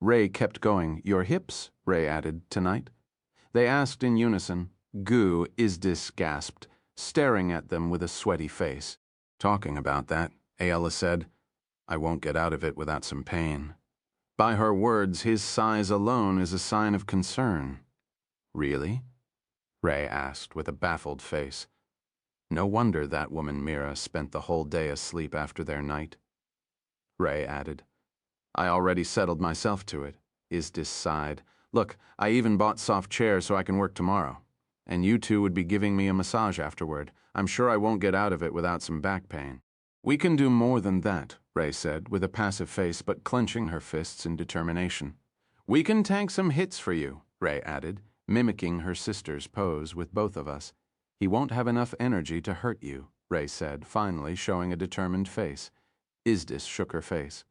Ray kept going. "Your hips," Ray added, "tonight." They asked in unison. "Goo," Isdis gasped, staring at them with a sweaty face. "Talking about that," Aella said, "I won't get out of it without some pain." By her words, his size alone is a sign of concern. "Really?" Ray asked with a baffled face. "No wonder that woman Mira spent the whole day asleep after their night." Ray added. "I already settled myself to it." Isdis sighed. "Look, I even bought soft chairs so I can work tomorrow. And you two would be giving me a massage afterward. I'm sure I won't get out of it without some back pain." "We can do more than that," Ray said, with a passive face but clenching her fists in determination. "We can tank some hits for you," Ray added, mimicking her sister's pose with both of us. "He won't have enough energy to hurt you," Ray said, finally showing a determined face. Isdis shook her face.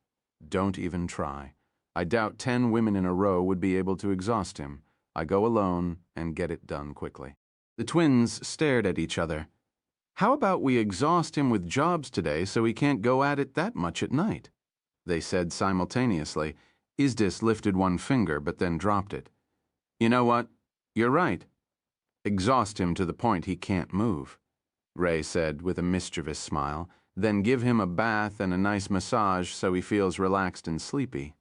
"Don't even try. I doubt 10 women in a row would be able to exhaust him. I go alone and get it done quickly." The twins stared at each other. "How about we exhaust him with jobs today so he can't go at it that much at night?" they said simultaneously. Isdis lifted one finger but then dropped it. "You know what? You're right. Exhaust him to the point he can't move," Ray said with a mischievous smile. "Then give him a bath and a nice massage so he feels relaxed and sleepy."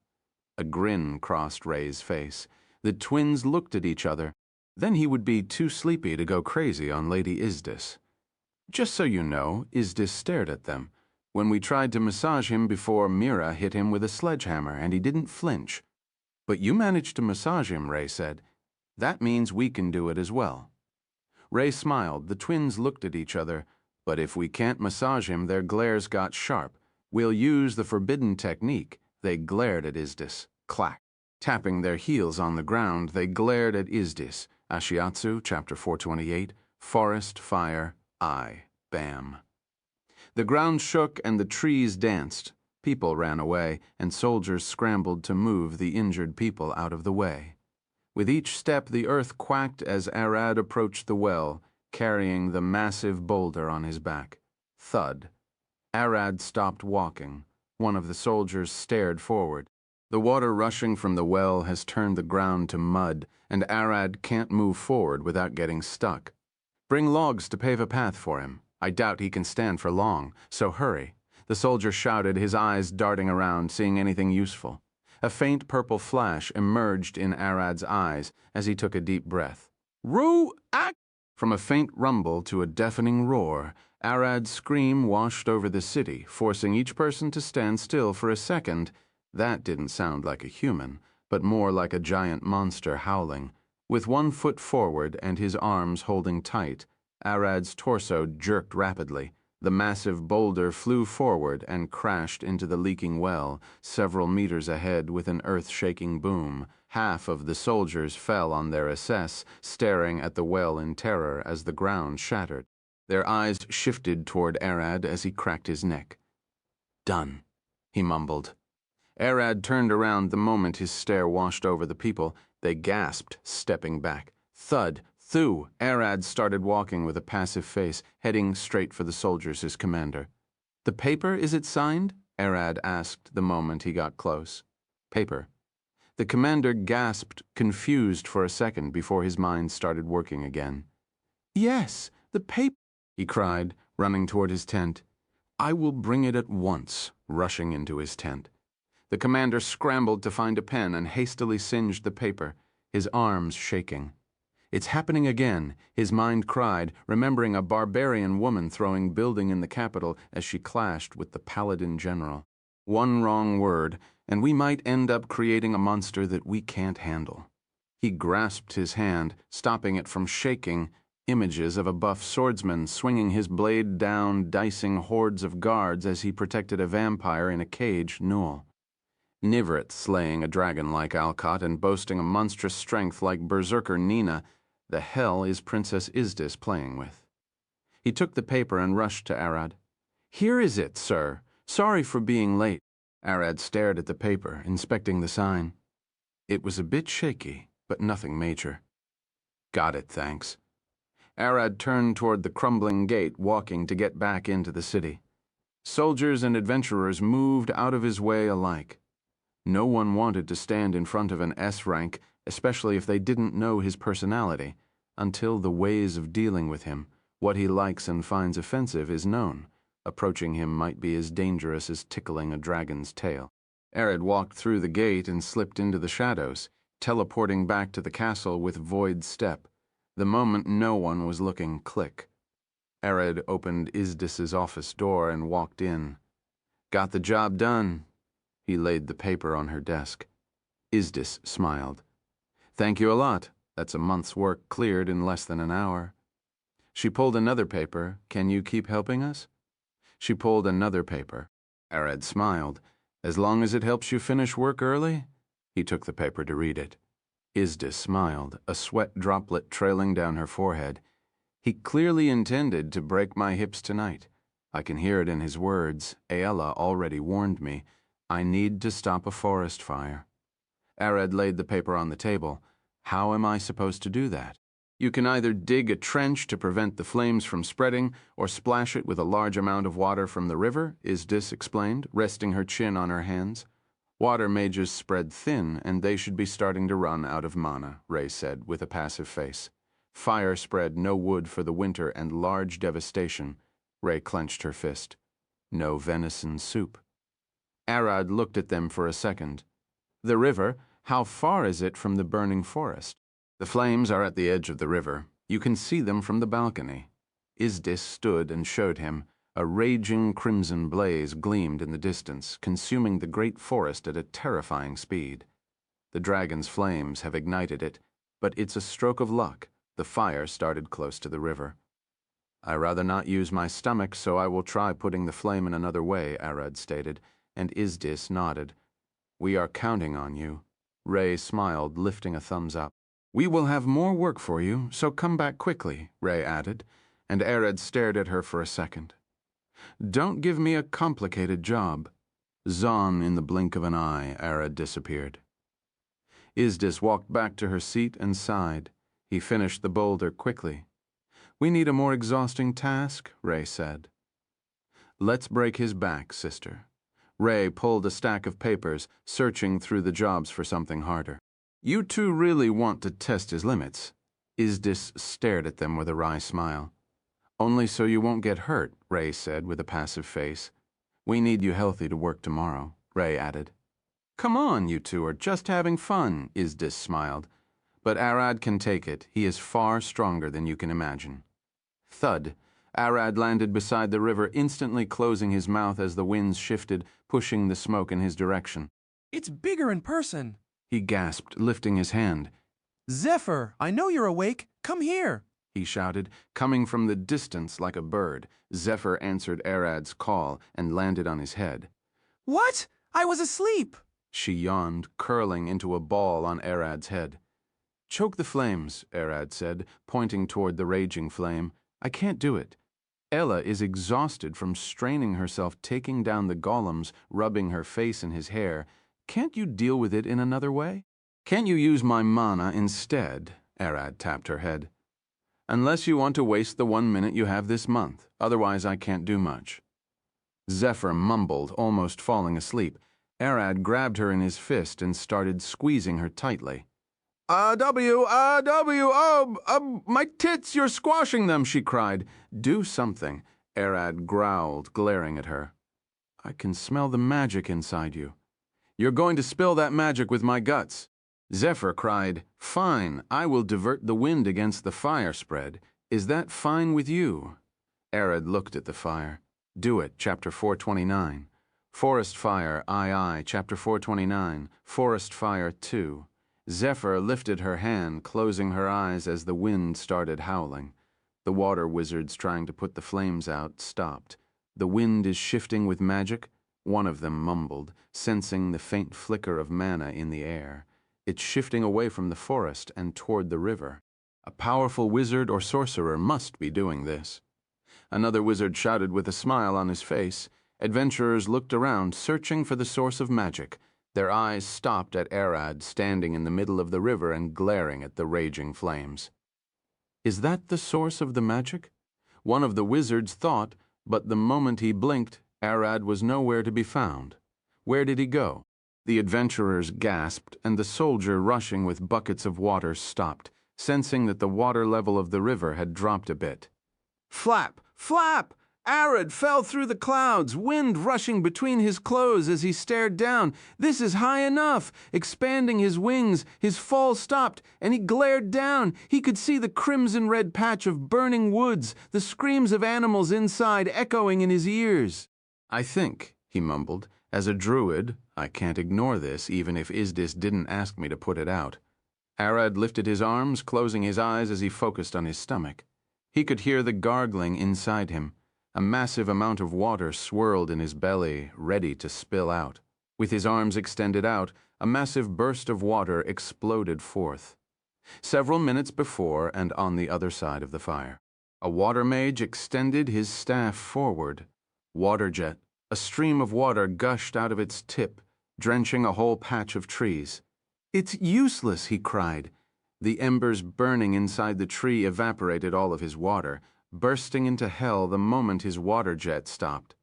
A grin crossed Ray's face. The twins looked at each other. Then he would be too sleepy to go crazy on Lady Isdis. "Just so you know," Isdis stared at them, "when we tried to massage him before, Mira hit him with a sledgehammer and he didn't flinch." "But you managed to massage him," Ray said. "That means we can do it as well." Ray smiled. The twins looked at each other. "But if we can't massage him," their glares got sharp. "We'll use the forbidden technique." They glared at Isdis. Clack. Tapping their heels on the ground, they glared at Isdis. Ashiatsu, chapter 428, Forest, Fire, Eye, Bam. The ground shook and the trees danced. People ran away, and soldiers scrambled to move the injured people out of the way. With each step, the earth quacked as Arad approached the well, carrying the massive boulder on his back. Thud. Arad stopped walking. One of the soldiers stared forward. "The water rushing from the well has turned the ground to mud, and Arad can't move forward without getting stuck. Bring logs to pave a path for him. I doubt he can stand for long, so hurry." The soldier shouted, his eyes darting around, seeing anything useful. A faint purple flash emerged in Arad's eyes as he took a deep breath. "Ru-ak!" From a faint rumble to a deafening roar, Arad's scream washed over the city, forcing each person to stand still for a second. That didn't sound like a human, but more like a giant monster howling. With one foot forward and his arms holding tight, Arad's torso jerked rapidly. The massive boulder flew forward and crashed into the leaking well several meters ahead with an earth-shaking boom. Half of the soldiers fell on their assess, staring at the well in terror as the ground shattered. Their eyes shifted toward Arad as he cracked his neck. "Done," he mumbled. Arad turned around the moment his stare washed over the people. They gasped, stepping back. Thud, thud, Arad started walking with a passive face, heading straight for the soldiers, his commander. "The paper, is it signed?" Arad asked the moment he got close. "Paper." The commander gasped, confused for a second before his mind started working again. "Yes, the paper," he cried, running toward his tent. "I will bring it at once," rushing into his tent. The commander scrambled to find a pen and hastily singed the paper, his arms shaking. "It's happening again," his mind cried, remembering a barbarian woman throwing building in the capital as she clashed with the paladin general. One wrong word, and we might end up creating a monster that we can't handle. He grasped his hand, stopping it from shaking. Images of a buff swordsman swinging his blade down, dicing hordes of guards as he protected a vampire in a cage, Newell. Nivrit slaying a dragon like Alcott and boasting a monstrous strength like Berserker Nina. The hell is Princess Isdis playing with? He took the paper and rushed to Arad. "Here is it, sir. Sorry for being late." Arad stared at the paper, inspecting the sign. It was a bit shaky, but nothing major. "Got it, thanks." Arad turned toward the crumbling gate, walking to get back into the city. Soldiers and adventurers moved out of his way alike. No one wanted to stand in front of an S-rank, especially if they didn't know his personality, until the ways of dealing with him, what he likes and finds offensive, is known. Approaching him might be as dangerous as tickling a dragon's tail. Arad walked through the gate and slipped into the shadows, teleporting back to the castle with void step. The moment no one was looking, click. Arad opened Isdis's office door and walked in. "Got the job done." He laid the paper on her desk. Isdis smiled. "Thank you a lot. That's a month's work cleared in less than an hour." She pulled another paper. "Can you keep helping us?" She pulled another paper. Arad smiled. "As long as it helps you finish work early?" He took the paper to read it. Isdis smiled, a sweat droplet trailing down her forehead. "He clearly intended to break my hips tonight. I can hear it in his words. Aella already warned me. I need to stop a forest fire." Arad laid the paper on the table. "How am I supposed to do that?" "You can either dig a trench to prevent the flames from spreading, or splash it with a large amount of water from the river," Isdis explained, resting her chin on her hands. "Water mages spread thin, and they should be starting to run out of mana," Ray said, with a passive face. "Fire spread no wood for the winter and large devastation." Ray clenched her fist. "No venison soup." Arad looked at them for a second. "The river, how far is it from the burning forest?" "The flames are at the edge of the river. You can see them from the balcony." Isdis stood and showed him. A raging crimson blaze gleamed in the distance, consuming the great forest at a terrifying speed. "The dragon's flames have ignited it, but it's a stroke of luck. The fire started close to the river." "I rather not use my stomach, so I will try putting the flame in another way," Arad stated, and Isdis nodded. "We are counting on you." Ray smiled, lifting a thumbs up. "We will have more work for you, so come back quickly," Ray added, and Arad stared at her for a second. "Don't give me a complicated job." Zon in the blink of an eye, Arad disappeared. Isdis walked back to her seat and sighed. He finished the boulder quickly. "We need a more exhausting task," Ray said. "Let's break his back, sister." Ray pulled a stack of papers, searching through the jobs for something harder. "You two really want to test his limits." Isdis stared at them with a wry smile. "Only so you won't get hurt," Ray said with a passive face. "We need you healthy to work tomorrow," Ray added. "Come on, you two are just having fun," Isdis smiled. "But Arad can take it. He is far stronger than you can imagine." Thud. Arad landed beside the river, instantly closing his mouth as the winds shifted, pushing the smoke in his direction. "It's bigger in person," he gasped, lifting his hand. Zephyr, I know you're awake. Come here, he shouted, coming from the distance like a bird. Zephyr answered Arad's call and landed on his head. What? I was asleep. She yawned, curling into a ball on Arad's head. Choke the flames, Arad said, pointing toward the raging flame. I can't do it. Ella is exhausted from straining herself taking down the golems, rubbing her face in his hair. Can't you deal with it in another way? Can't you use my mana instead? Arad tapped her head. Unless you want to waste the 1 minute you have this month. Otherwise I can't do much. Zephyr mumbled, almost falling asleep. Arad grabbed her in his fist and started squeezing her tightly. My tits, you're squashing them, she cried. Do something, Arad growled, glaring at her. I can smell the magic inside you. You're going to spill that magic with my guts. Zephyr cried, Fine, I will divert the wind against the fire spread. Is that fine with you? Arad looked at the fire. Do it, chapter 429. Forest fire, aye, chapter 429. Forest fire 2. Zephyr lifted her hand, closing her eyes as the wind started howling. The water wizards trying to put the flames out stopped. The wind is shifting with magic, one of them mumbled, sensing the faint flicker of mana in the air. It's shifting away from the forest and toward the river. A powerful wizard or sorcerer must be doing this. Another wizard shouted with a smile on his face. Adventurers looked around, searching for the source of magic. Their eyes stopped at Arad, standing in the middle of the river and glaring at the raging flames. Is that the source of the magic? One of the wizards thought, but the moment he blinked, Arad was nowhere to be found. Where did he go? The adventurers gasped, and the soldier rushing with buckets of water stopped, sensing that the water level of the river had dropped a bit. Flap! Flap! Arad fell through the clouds, wind rushing between his clothes as he stared down. This is high enough. Expanding his wings, his fall stopped, and he glared down. He could see the crimson-red patch of burning woods, the screams of animals inside echoing in his ears. I think, he mumbled, as a druid, I can't ignore this, even if Isdis didn't ask me to put it out. Arad lifted his arms, closing his eyes as he focused on his stomach. He could hear the gargling inside him. A massive amount of water swirled in his belly, ready to spill out. With his arms extended out, a massive burst of water exploded forth. Several minutes before and on the other side of the fire, a water mage extended his staff forward. Water jet, a stream of water gushed out of its tip, drenching a whole patch of trees. It's useless, he cried. The embers burning inside the tree evaporated all of his water, bursting into hell the moment his water jet stopped.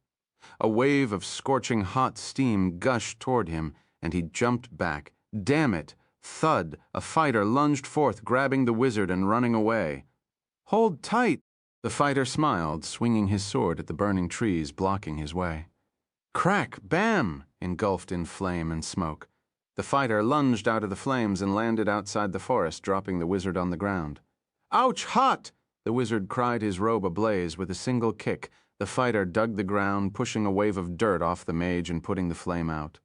A wave of scorching hot steam gushed toward him, and he jumped back. Damn it! Thud! A fighter lunged forth, grabbing the wizard and running away. Hold tight! The fighter smiled, swinging his sword at the burning trees, blocking his way. Crack! Bam! Engulfed in flame and smoke. The fighter lunged out of the flames and landed outside the forest, dropping the wizard on the ground. Ouch! Hot! The wizard cried, his robe ablaze. With a single kick, the fighter dug the ground, pushing a wave of dirt off the mage and putting the flame out.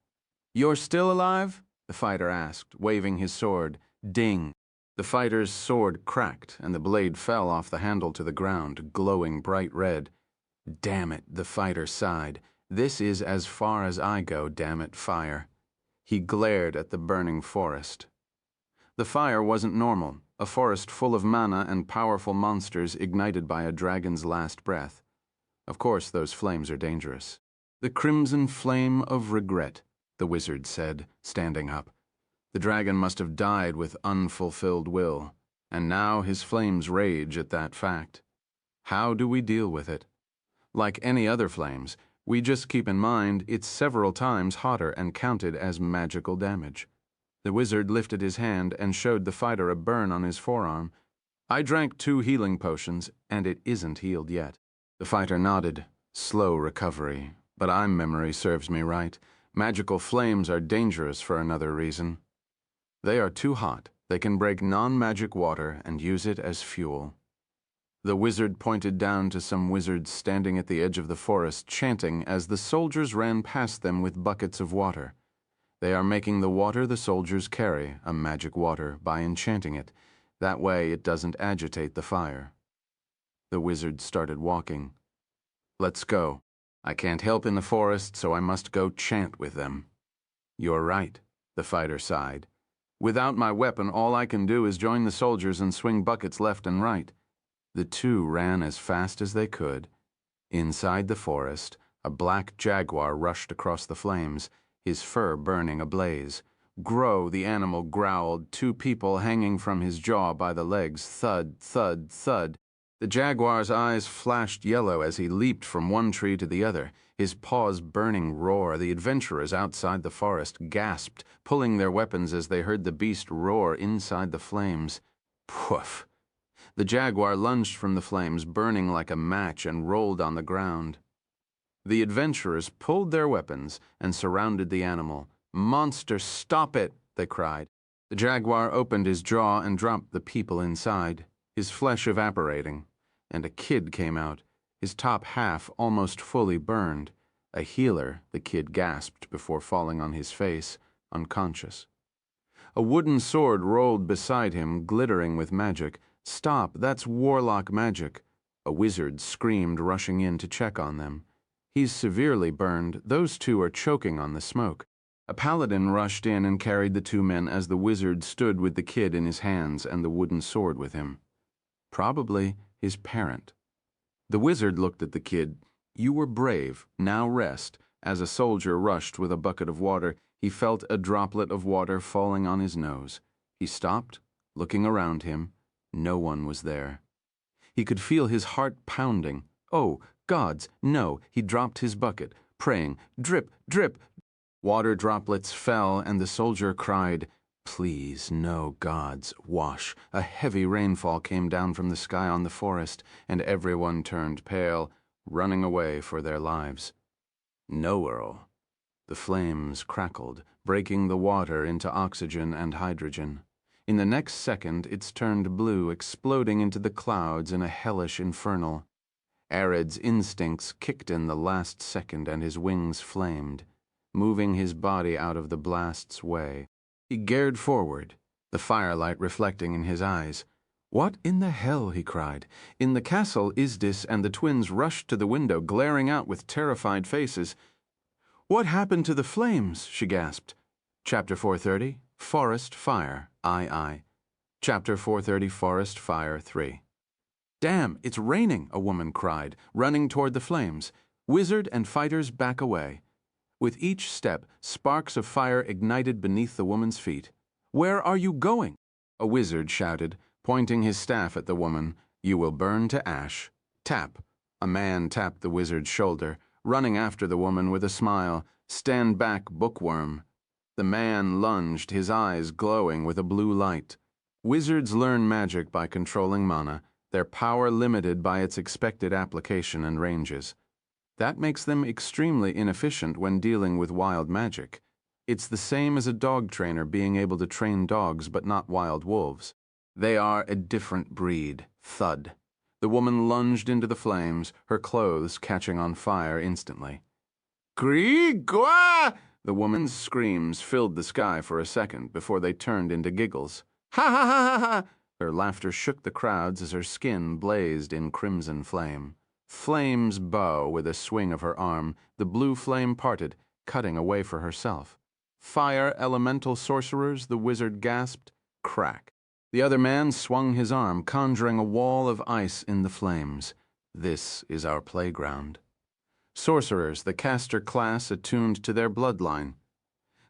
You're still alive? The fighter asked, waving his sword. Ding! The fighter's sword cracked, and the blade fell off the handle to the ground, glowing bright red. Damn it, the fighter sighed. This is as far as I go, damn it, fire. He glared at the burning forest. The fire wasn't normal. A forest full of mana and powerful monsters ignited by a dragon's last breath. Of course, those flames are dangerous. The crimson flame of regret, the wizard said, standing up. The dragon must have died with unfulfilled will, and now his flames rage at that fact. How do we deal with it? Like any other flames, we just keep in mind it's several times hotter and counted as magical damage. The wizard lifted his hand and showed the fighter a burn on his forearm. I drank 2 healing potions, and it isn't healed yet. The fighter nodded. Slow recovery. But memory serves me right. Magical flames are dangerous for another reason. They are too hot. They can break non-magic water and use it as fuel. The wizard pointed down to some wizards standing at the edge of the forest, chanting as the soldiers ran past them with buckets of water. They are making the water the soldiers carry a magic water by enchanting it. That way it doesn't agitate the fire. The wizard started walking. Let's go. I can't help in the forest, so I must go chant with them. You're right, the fighter sighed. Without my weapon, all I can do is join the soldiers and swing buckets left and right. The two ran as fast as they could. Inside the forest, a black jaguar rushed across the flames, his fur burning ablaze. Grow, the animal growled, two people hanging from his jaw by the legs, thud, thud, thud. The jaguar's eyes flashed yellow as he leaped from one tree to the other, his paws burning roar. The adventurers outside the forest gasped, pulling their weapons as they heard the beast roar inside the flames. Poof! The jaguar lunged from the flames, burning like a match, and rolled on the ground. The adventurers pulled their weapons and surrounded the animal. "Monster, stop it!" they cried. The jaguar opened his jaw and dropped the people inside, his flesh evaporating, and a kid came out, his top half almost fully burned. A healer, the kid gasped before falling on his face, unconscious. A wooden sword rolled beside him, glittering with magic. "Stop, that's warlock magic." A wizard screamed, rushing in to check on them. "He's severely burned. Those two are choking on the smoke." A paladin rushed in and carried the two men as the wizard stood with the kid in his hands and the wooden sword with him. Probably his parent. The wizard looked at the kid. "You were brave. Now rest." As a soldier rushed with a bucket of water, he felt a droplet of water falling on his nose. He stopped, looking around him. No one was there. He could feel his heart pounding. Oh, gods, no! He dropped his bucket, praying, "Drip, drip!" Water droplets fell, and the soldier cried, "Please, no, gods, wash." A heavy rainfall came down from the sky on the forest, and everyone turned pale, running away for their lives. No, Earl. The flames crackled, breaking the water into oxygen and hydrogen. In the next second, it's turned blue, exploding into the clouds in a hellish infernal. Arid's instincts kicked in the last second, and his wings flamed, moving his body out of the blast's way. He geared forward, the firelight reflecting in his eyes. "What in the hell?" he cried. In the castle, Isdis and the twins rushed to the window, glaring out with terrified faces. "What happened to the flames?" she gasped. Chapter 430, Forest Fire, I. Chapter 430, Forest Fire 3. "Damn, it's raining," a woman cried, running toward the flames. Wizard and fighters back away. With each step, sparks of fire ignited beneath the woman's feet. "Where are you going?" A wizard shouted, pointing his staff at the woman. "You will burn to ash." Tap. A man tapped the wizard's shoulder, running after the woman with a smile. "Stand back, bookworm." The man lunged, his eyes glowing with a blue light. Wizards learn magic by controlling mana, their power limited by its expected application and ranges. That makes them extremely inefficient when dealing with wild magic. It's the same as a dog trainer being able to train dogs but not wild wolves. They are a different breed. Thud. The woman lunged into the flames, her clothes catching on fire instantly. "Gris-gua!" The woman's screams filled the sky for a second before they turned into giggles. "Ha ha ha ha ha!" Her laughter shook the crowds as her skin blazed in crimson flame. Flames bow with a swing of her arm, the blue flame parted, cutting a way for herself. "Fire elemental sorcerers," the wizard gasped. Crack. The other man swung his arm, conjuring a wall of ice in the flames. This is our playground. Sorcerers, the caster class attuned to their bloodline.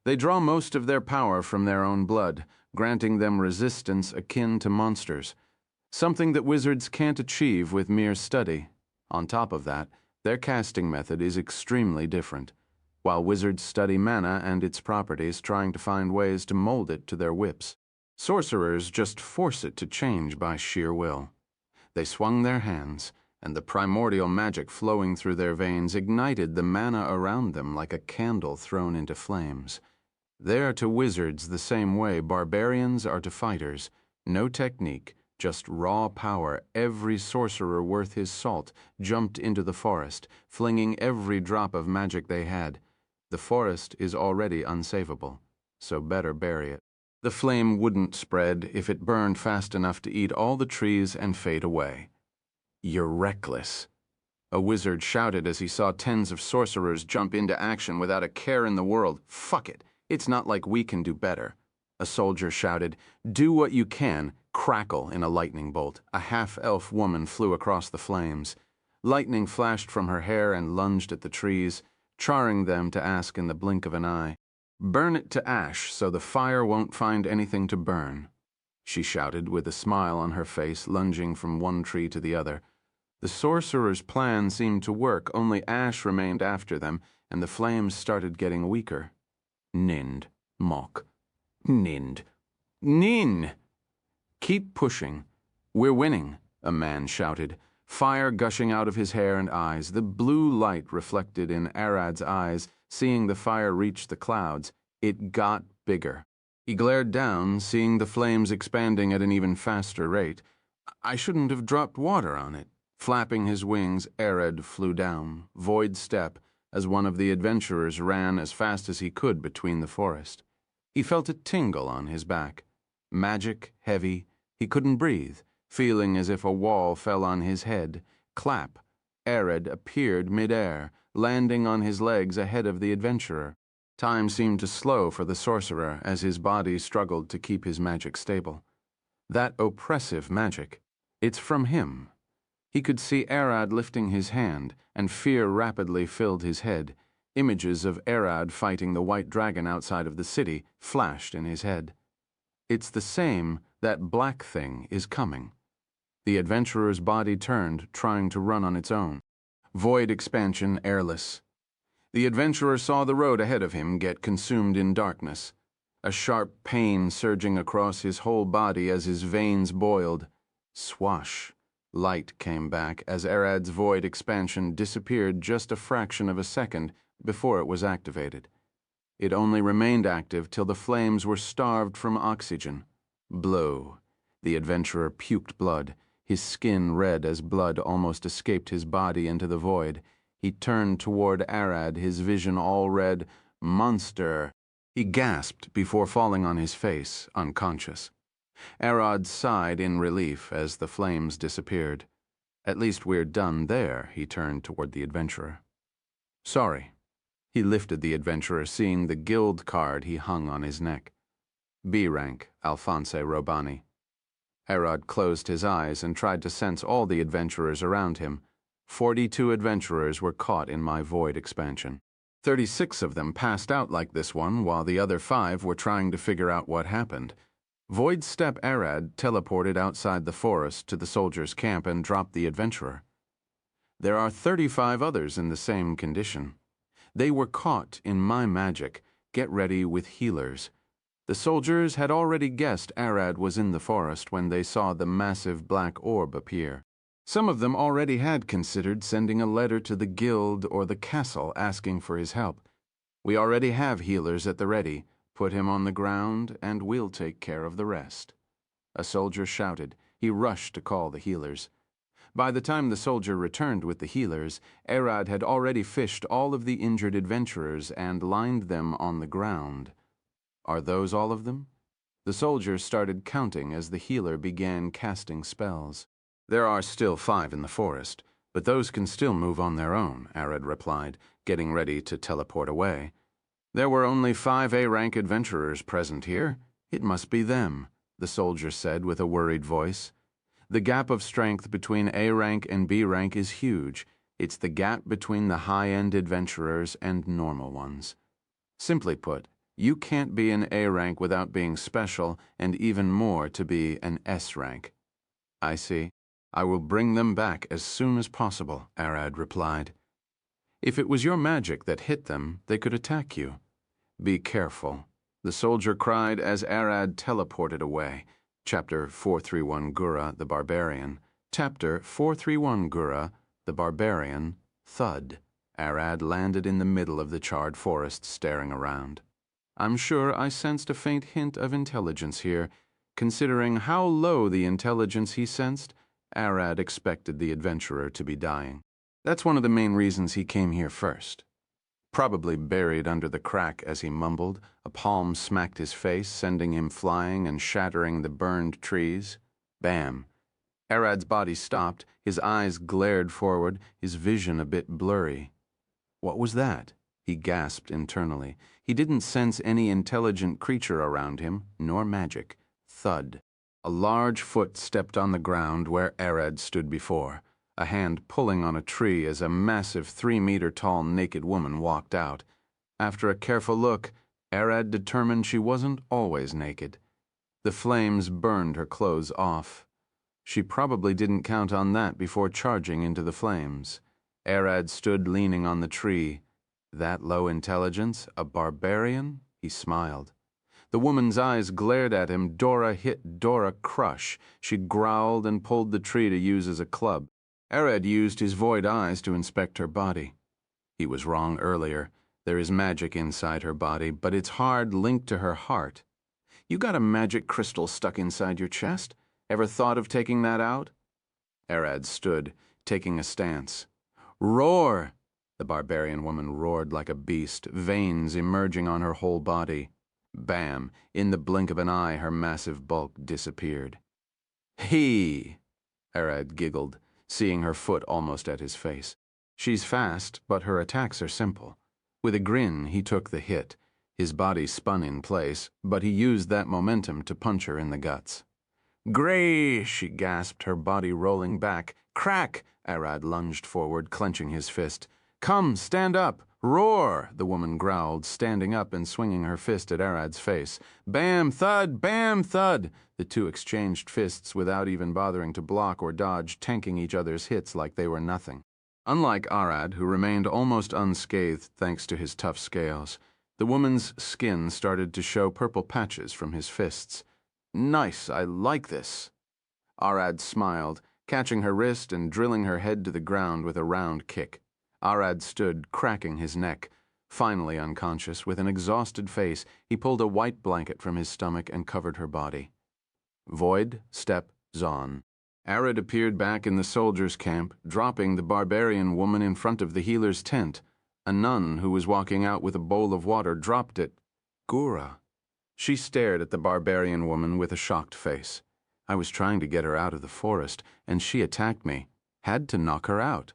They draw most of their power from their own blood, granting them resistance akin to monsters, something that wizards can't achieve with mere study. On top of that, their casting method is extremely different. While wizards study mana and its properties, trying to find ways to mold it to their whips, sorcerers just force it to change by sheer will. They swung their hands, and the primordial magic flowing through their veins ignited the mana around them like a candle thrown into flames. They're to wizards the same way barbarians are to fighters. No technique, just raw power. Every sorcerer worth his salt jumped into the forest, flinging every drop of magic they had. The forest is already unsavable. so better bury it. The flame wouldn't spread if it burned fast enough to eat all the trees and fade away. "You're reckless," a wizard shouted as he saw tens of sorcerers jump into action without a care in the world. "Fuck it. It's not like we can do better." A soldier shouted, "Do what you can." Crackle in a lightning bolt. A half-elf woman flew across the flames. Lightning flashed from her hair and lunged at the trees, charring them to ash in the blink of an eye. "Burn it to ash so the fire won't find anything to burn," she shouted with a smile on her face, lunging from one tree to the other. The sorcerer's plan seemed to work, only ash remained after them, and the flames started getting weaker. Nind. Mock. Nind. Nin! "Keep pushing. We're winning," a man shouted, fire gushing out of his hair and eyes, the blue light reflected in Arad's eyes, seeing the fire reach the clouds. It got bigger. He glared down, seeing the flames expanding at an even faster rate. "I shouldn't have dropped water on it." Flapping his wings, Arad flew down, void step, as one of the adventurers ran as fast as he could between the forest. He felt a tingle on his back. Magic, heavy, he couldn't breathe, feeling as if a wall fell on his head. Clap. Arad appeared mid-air, landing on his legs ahead of the adventurer. Time seemed to slow for the sorcerer as his body struggled to keep his magic stable. That oppressive magic. It's from him. He could see Arad lifting his hand, and fear rapidly filled his head. Images of Arad fighting the white dragon outside of the city flashed in his head. It's the same. That black thing is coming. The adventurer's body turned, trying to run on its own. Void expansion, airless. The adventurer saw the road ahead of him get consumed in darkness, a sharp pain surging across his whole body as his veins boiled. Swash. Light came back as Arad's void expansion disappeared just a fraction of a second before it was activated. It only remained active till the flames were starved from oxygen. Blow. The adventurer puked blood, his skin red as blood almost escaped his body into the void. He turned toward Arad, his vision all red. "Monster!" He gasped before falling on his face, unconscious. Arad sighed in relief as the flames disappeared. "At least we're done there," he turned toward the adventurer. "Sorry." He lifted the adventurer, seeing the guild card he hung on his neck. B rank, Alphonse Robani. Arad closed his eyes and tried to sense all the adventurers around him. 42 adventurers were caught in my void expansion. 36 of them passed out like this one, while the other 5 were trying to figure out what happened. Void Step Arad teleported outside the forest to the soldiers' camp and dropped the adventurer. There are 35 others in the same condition. They were caught in my magic. Get ready with healers. The soldiers had already guessed Arad was in the forest when they saw the massive black orb appear. Some of them already had considered sending a letter to the guild or the castle asking for his help. "We already have healers at the ready. Put him on the ground and we'll take care of the rest." A soldier shouted. He rushed to call the healers. By the time the soldier returned with the healers, Arad had already fished all of the injured adventurers and lined them on the ground. Are those all of them? The soldiers started counting as the healer began casting spells. "There are still 5 in the forest, but those can still move on their own," Arad replied, getting ready to teleport away. "There were only 5 A-rank adventurers present here. It must be them," the soldier said with a worried voice. "The gap of strength between A-rank and B-rank is huge. It's the gap between the high-end adventurers and normal ones. Simply put, you can't be an A-rank without being special, and even more to be an S-rank." "I see. I will bring them back as soon as possible," Arad replied. "If it was your magic that hit them, they could attack you. Be careful," the soldier cried as Arad teleported away. Chapter 431 Gura the Barbarian. Chapter 431 Gura the Barbarian. Thud. Arad landed in the middle of the charred forest, staring around. I'm sure I sensed a faint hint of intelligence here. Considering how low the intelligence he sensed, Arad expected the adventurer to be dying. That's one of the main reasons he came here first. probably buried under the crack as he mumbled. A palm smacked his face, sending him flying and shattering the burned trees. Bam! Arad's body stopped, his eyes glared forward, his vision a bit blurry. What was that? He gasped internally. He didn't sense any intelligent creature around him, nor magic. Thud. A large foot stepped on the ground where Arad stood before, a hand pulling on a tree as a massive 3-meter-tall naked woman walked out. After a careful look, Arad determined she wasn't always naked. The flames burned her clothes off. She probably didn't count on that before charging into the flames. Arad stood leaning on the tree. That low intelligence, a barbarian? He smiled. The woman's eyes glared at him. Dora hit Dora crush. She growled and pulled the tree to use as a club. Arad used his void eyes to inspect her body. He was wrong earlier. There is magic inside her body, but it's hard linked to her heart. You got a magic crystal stuck inside your chest? Ever thought of taking that out? Arad stood, taking a stance. Roar! The barbarian woman roared like a beast, veins emerging on her whole body. Bam! In the blink of an eye, her massive bulk disappeared. He! Arad giggled, seeing her foot almost at his face. She's fast, but her attacks are simple. With a grin, he took the hit. His body spun in place, but he used that momentum to punch her in the guts. Gray! She gasped, her body rolling back. Crack! Arad lunged forward, clenching his fist. Come, stand up! Roar! The woman growled, standing up and swinging her fist at Arad's face. Bam! Thud! Bam! Thud! The two exchanged fists without even bothering to block or dodge, tanking each other's hits like they were nothing. Unlike Arad, who remained almost unscathed thanks to his tough scales, the woman's skin started to show purple patches from his fists. Nice, I like this. Arad smiled, catching her wrist and drilling her head to the ground with a round kick. Arad stood, cracking his neck. Finally unconscious, with an exhausted face, he pulled a white blanket from his stomach and covered her body. Void, step, Zon. Arad appeared back in the soldiers' camp, dropping the barbarian woman in front of the healer's tent. A nun who was walking out with a bowl of water dropped it. Gura. She stared at the barbarian woman with a shocked face. I was trying to get her out of the forest, and she attacked me. Had to knock her out.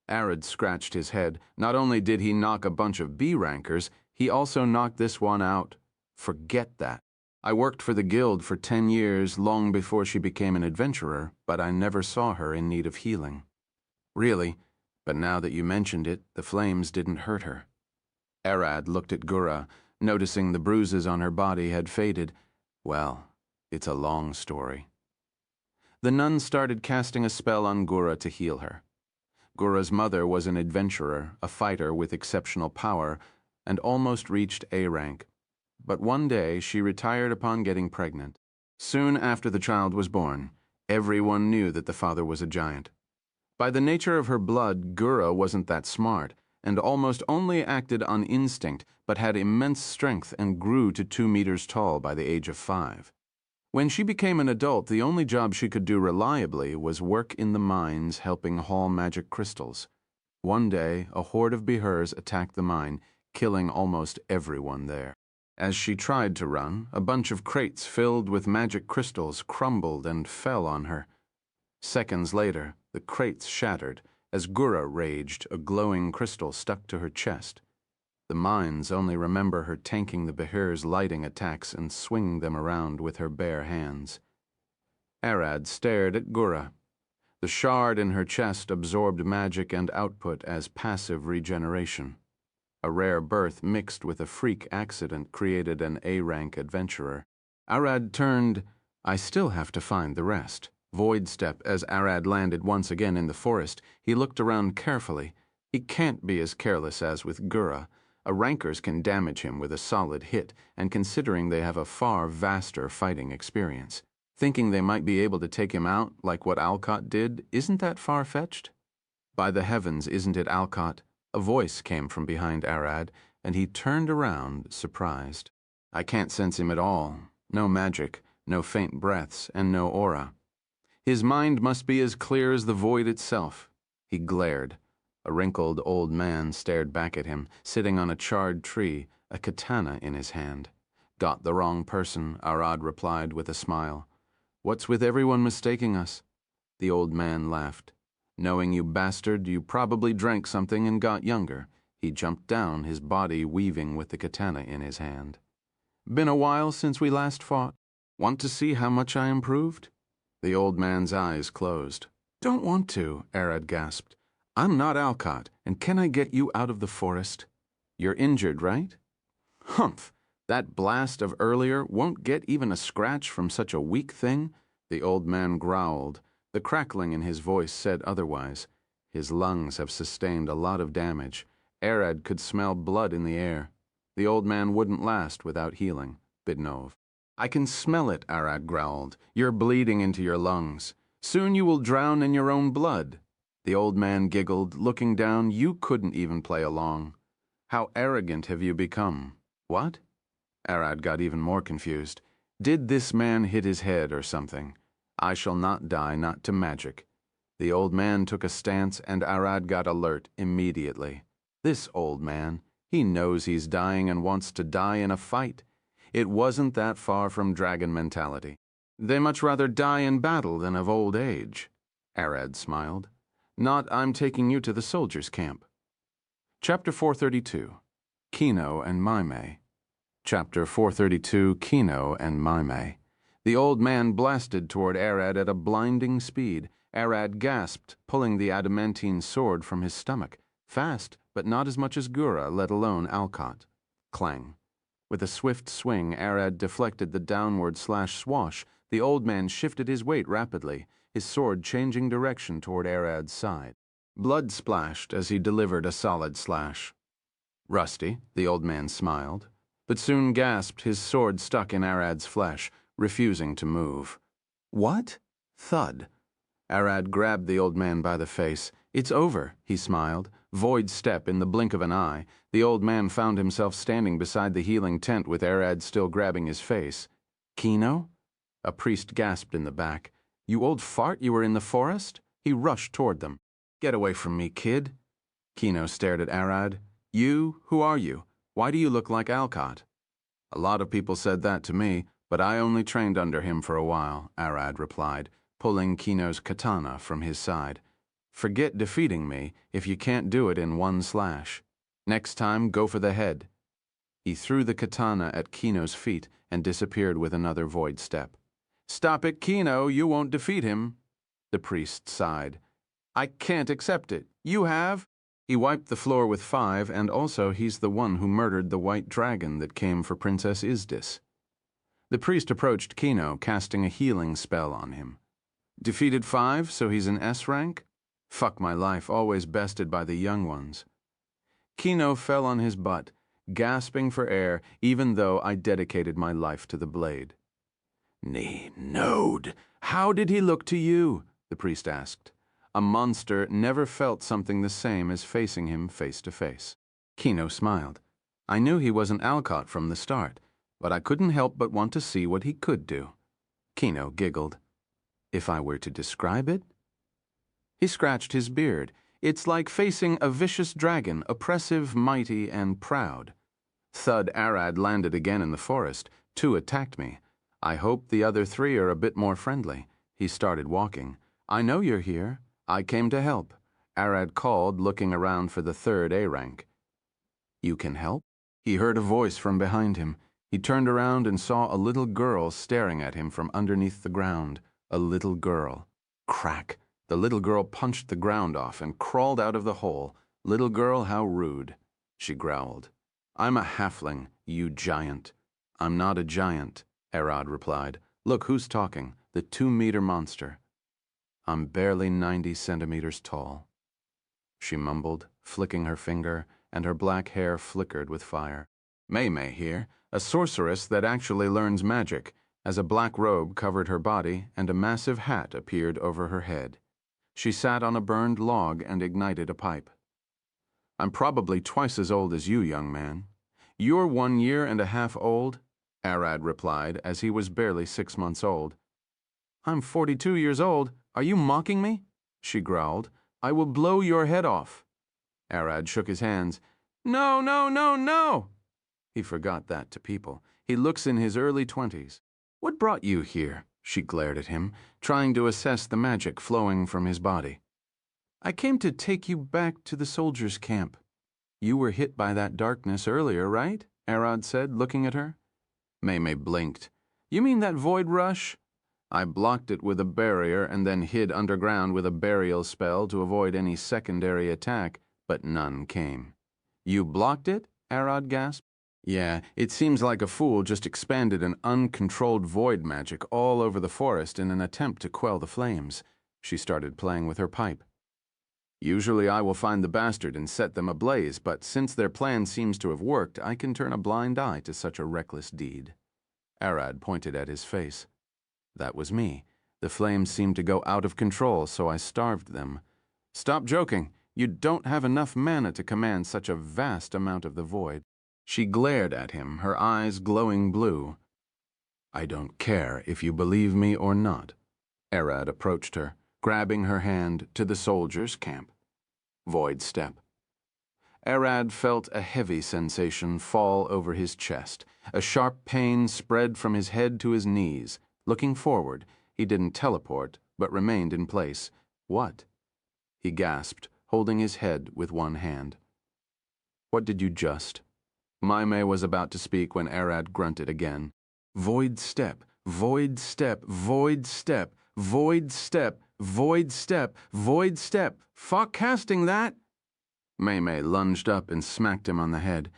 Arad scratched his head. Not only did he knock a bunch of B-rankers, he also knocked this one out. Forget that. I worked for the guild for 10 years, long before she became an adventurer, but I never saw her in need of healing. Really, but now that you mentioned it, the flames didn't hurt her. Arad looked at Gura, noticing the bruises on her body had faded. Well, it's a long story. The nun started casting a spell on Gura to heal her. Gura's mother was an adventurer, a fighter with exceptional power, and almost reached A rank. But one day she retired upon getting pregnant. Soon after the child was born, everyone knew that the father was a giant. By the nature of her blood, Gura wasn't that smart, and almost only acted on instinct, but had immense strength and grew to 2 meters tall by the age of 5. When she became an adult, the only job she could do reliably was work in the mines helping haul magic crystals. One day, a horde of Behers attacked the mine, killing almost everyone there. As she tried to run, a bunch of crates filled with magic crystals crumbled and fell on her. Seconds later, the crates shattered. As Gura raged, a glowing crystal stuck to her chest. The mines only remember her tanking the Behir's lighting attacks and swinging them around with her bare hands. Arad stared at Gura. The shard in her chest absorbed magic and output as passive regeneration. A rare birth mixed with a freak accident created an A-rank adventurer. Arad turned. I still have to find the rest. Void step as Arad landed once again in the forest. He looked around carefully. He can't be as careless as with Gura. Rankers can damage him with a solid hit, and considering they have a far vaster fighting experience. Thinking they might be able to take him out like what Alcott did, isn't that far-fetched? By the heavens, isn't it Alcott? A voice came from behind Arad, and he turned around, surprised. I can't sense him at all. No magic, no faint breaths, and no aura. His mind must be as clear as the void itself. He glared. A wrinkled old man stared back at him, sitting on a charred tree, a katana in his hand. Got the wrong person, Arad replied with a smile. What's with everyone mistaking us? The old man laughed. Knowing you bastard, you probably drank something and got younger. He jumped down, his body weaving with the katana in his hand. Been a while since we last fought. Want to see how much I improved? The old man's eyes closed. Don't want to, Arad gasped. I'm not Alcott, and can I get you out of the forest? You're injured, right? Humph! That blast of earlier won't get even a scratch from such a weak thing? The old man growled. The crackling in his voice said otherwise. His lungs have sustained a lot of damage. Arad could smell blood in the air. The old man wouldn't last without healing, Bidnov. I can smell it, Arad growled. You're bleeding into your lungs. Soon you will drown in your own blood. The old man giggled, looking down. You couldn't even play along. How arrogant have you become? What? Arad got even more confused. Did this man hit his head or something? I shall not die, not to magic. The old man took a stance, and Arad got alert immediately. This old man, he knows he's dying and wants to die in a fight. It wasn't that far from dragon mentality. They much rather die in battle than of old age. Arad smiled. Not I'm taking you to the soldiers' camp. Chapter 432. Kino and Maimei. Chapter 432, Kino and Maimei. The old man blasted toward Arad at a blinding speed. Arad gasped, pulling the adamantine sword from his stomach. Fast, but not as much as Gura, let alone Alcott. Clang. With a swift swing, Arad deflected the downward swash. The old man shifted his weight rapidly, his sword changing direction toward Arad's side. Blood splashed as he delivered a solid slash. Rusty, the old man smiled, but soon gasped, his sword stuck in Arad's flesh, refusing to move. What? Thud. Arad grabbed the old man by the face. It's over, he smiled. Void step in the blink of an eye. The old man found himself standing beside the healing tent with Arad still grabbing his face. Kino? A priest gasped in the back. You old fart, you were in the forest? He rushed toward them. Get away from me, kid. Kino stared at Arad. You? Who are you? Why do you look like Alcott? A lot of people said that to me, but I only trained under him for a while, Arad replied, pulling Kino's katana from his side. Forget defeating me if you can't do it in one slash. Next time, go for the head. He threw the katana at Kino's feet and disappeared with another void step. Stop it, Kino, you won't defeat him. The priest sighed. I can't accept it. You have? He wiped the floor with 5, and also he's the one who murdered the white dragon that came for Princess Izdis. The priest approached Kino, casting a healing spell on him. Defeated 5, so he's an S rank? Fuck my life, always bested by the young ones. Kino fell on his butt, gasping for air, even though I dedicated my life to the blade. Node, how did he look to you? The priest asked. A monster never felt something the same as facing him face to face. Kino smiled. I knew he wasn't Alcott from the start, but I couldn't help but want to see what he could do. Kino giggled. If I were to describe it? He scratched his beard. It's like facing a vicious dragon, oppressive, mighty, and proud. Thud Arad landed again in the forest. 2 attacked me. I hope the other 3 are a bit more friendly. He started walking. I know you're here. I came to help. Arad called, looking around for the 3rd A rank. You can help? He heard a voice from behind him. He turned around and saw a little girl staring at him from underneath the ground. A little girl. Crack. The little girl punched the ground off and crawled out of the hole. Little girl, how rude. She growled. I'm a halfling, you giant. I'm not a giant, Arad replied. Look who's talking, the 2-meter monster. I'm barely 90 centimeters tall. She mumbled, flicking her finger, and her black hair flickered with fire. Maimei here, a sorceress that actually learns magic, as a black robe covered her body and a massive hat appeared over her head. She sat on a burned log and ignited a pipe. I'm probably twice as old as you, young man. You're 1 year and a half old? Arad replied, as he was barely 6 months old. I'm 42 years old. Are you mocking me? She growled. I will blow your head off. Arad shook his hands. No, no, no, no! He forgot that to people. He looks in his early 20s. What brought you here? She glared at him, trying to assess the magic flowing from his body. I came to take you back to the soldiers' camp. You were hit by that darkness earlier, right? Arad said, looking at her. Maymay blinked. You mean that void rush? I blocked it with a barrier and then hid underground with a burial spell to avoid any secondary attack, but none came. You blocked it? Arad gasped. Yeah, it seems like a fool just expanded an uncontrolled void magic all over the forest in an attempt to quell the flames. She started playing with her pipe. Usually I will find the bastard and set them ablaze, but since their plan seems to have worked, I can turn a blind eye to such a reckless deed. Arad pointed at his face. That was me. The flames seemed to go out of control, so I starved them. Stop joking. You don't have enough mana to command such a vast amount of the void. She glared at him, her eyes glowing blue. I don't care if you believe me or not. Arad approached her, grabbing her hand to the soldiers' camp. Void step. Arad felt a heavy sensation fall over his chest. A sharp pain spread from his head to his knees. Looking forward, he didn't teleport, but remained in place. What? He gasped, holding his head with one hand. What did you just? Maymay was about to speak when Arad grunted again. Void step, void step, void step, void step, void step, void step. Fuck casting that! Maymay lunged up and smacked him on the head.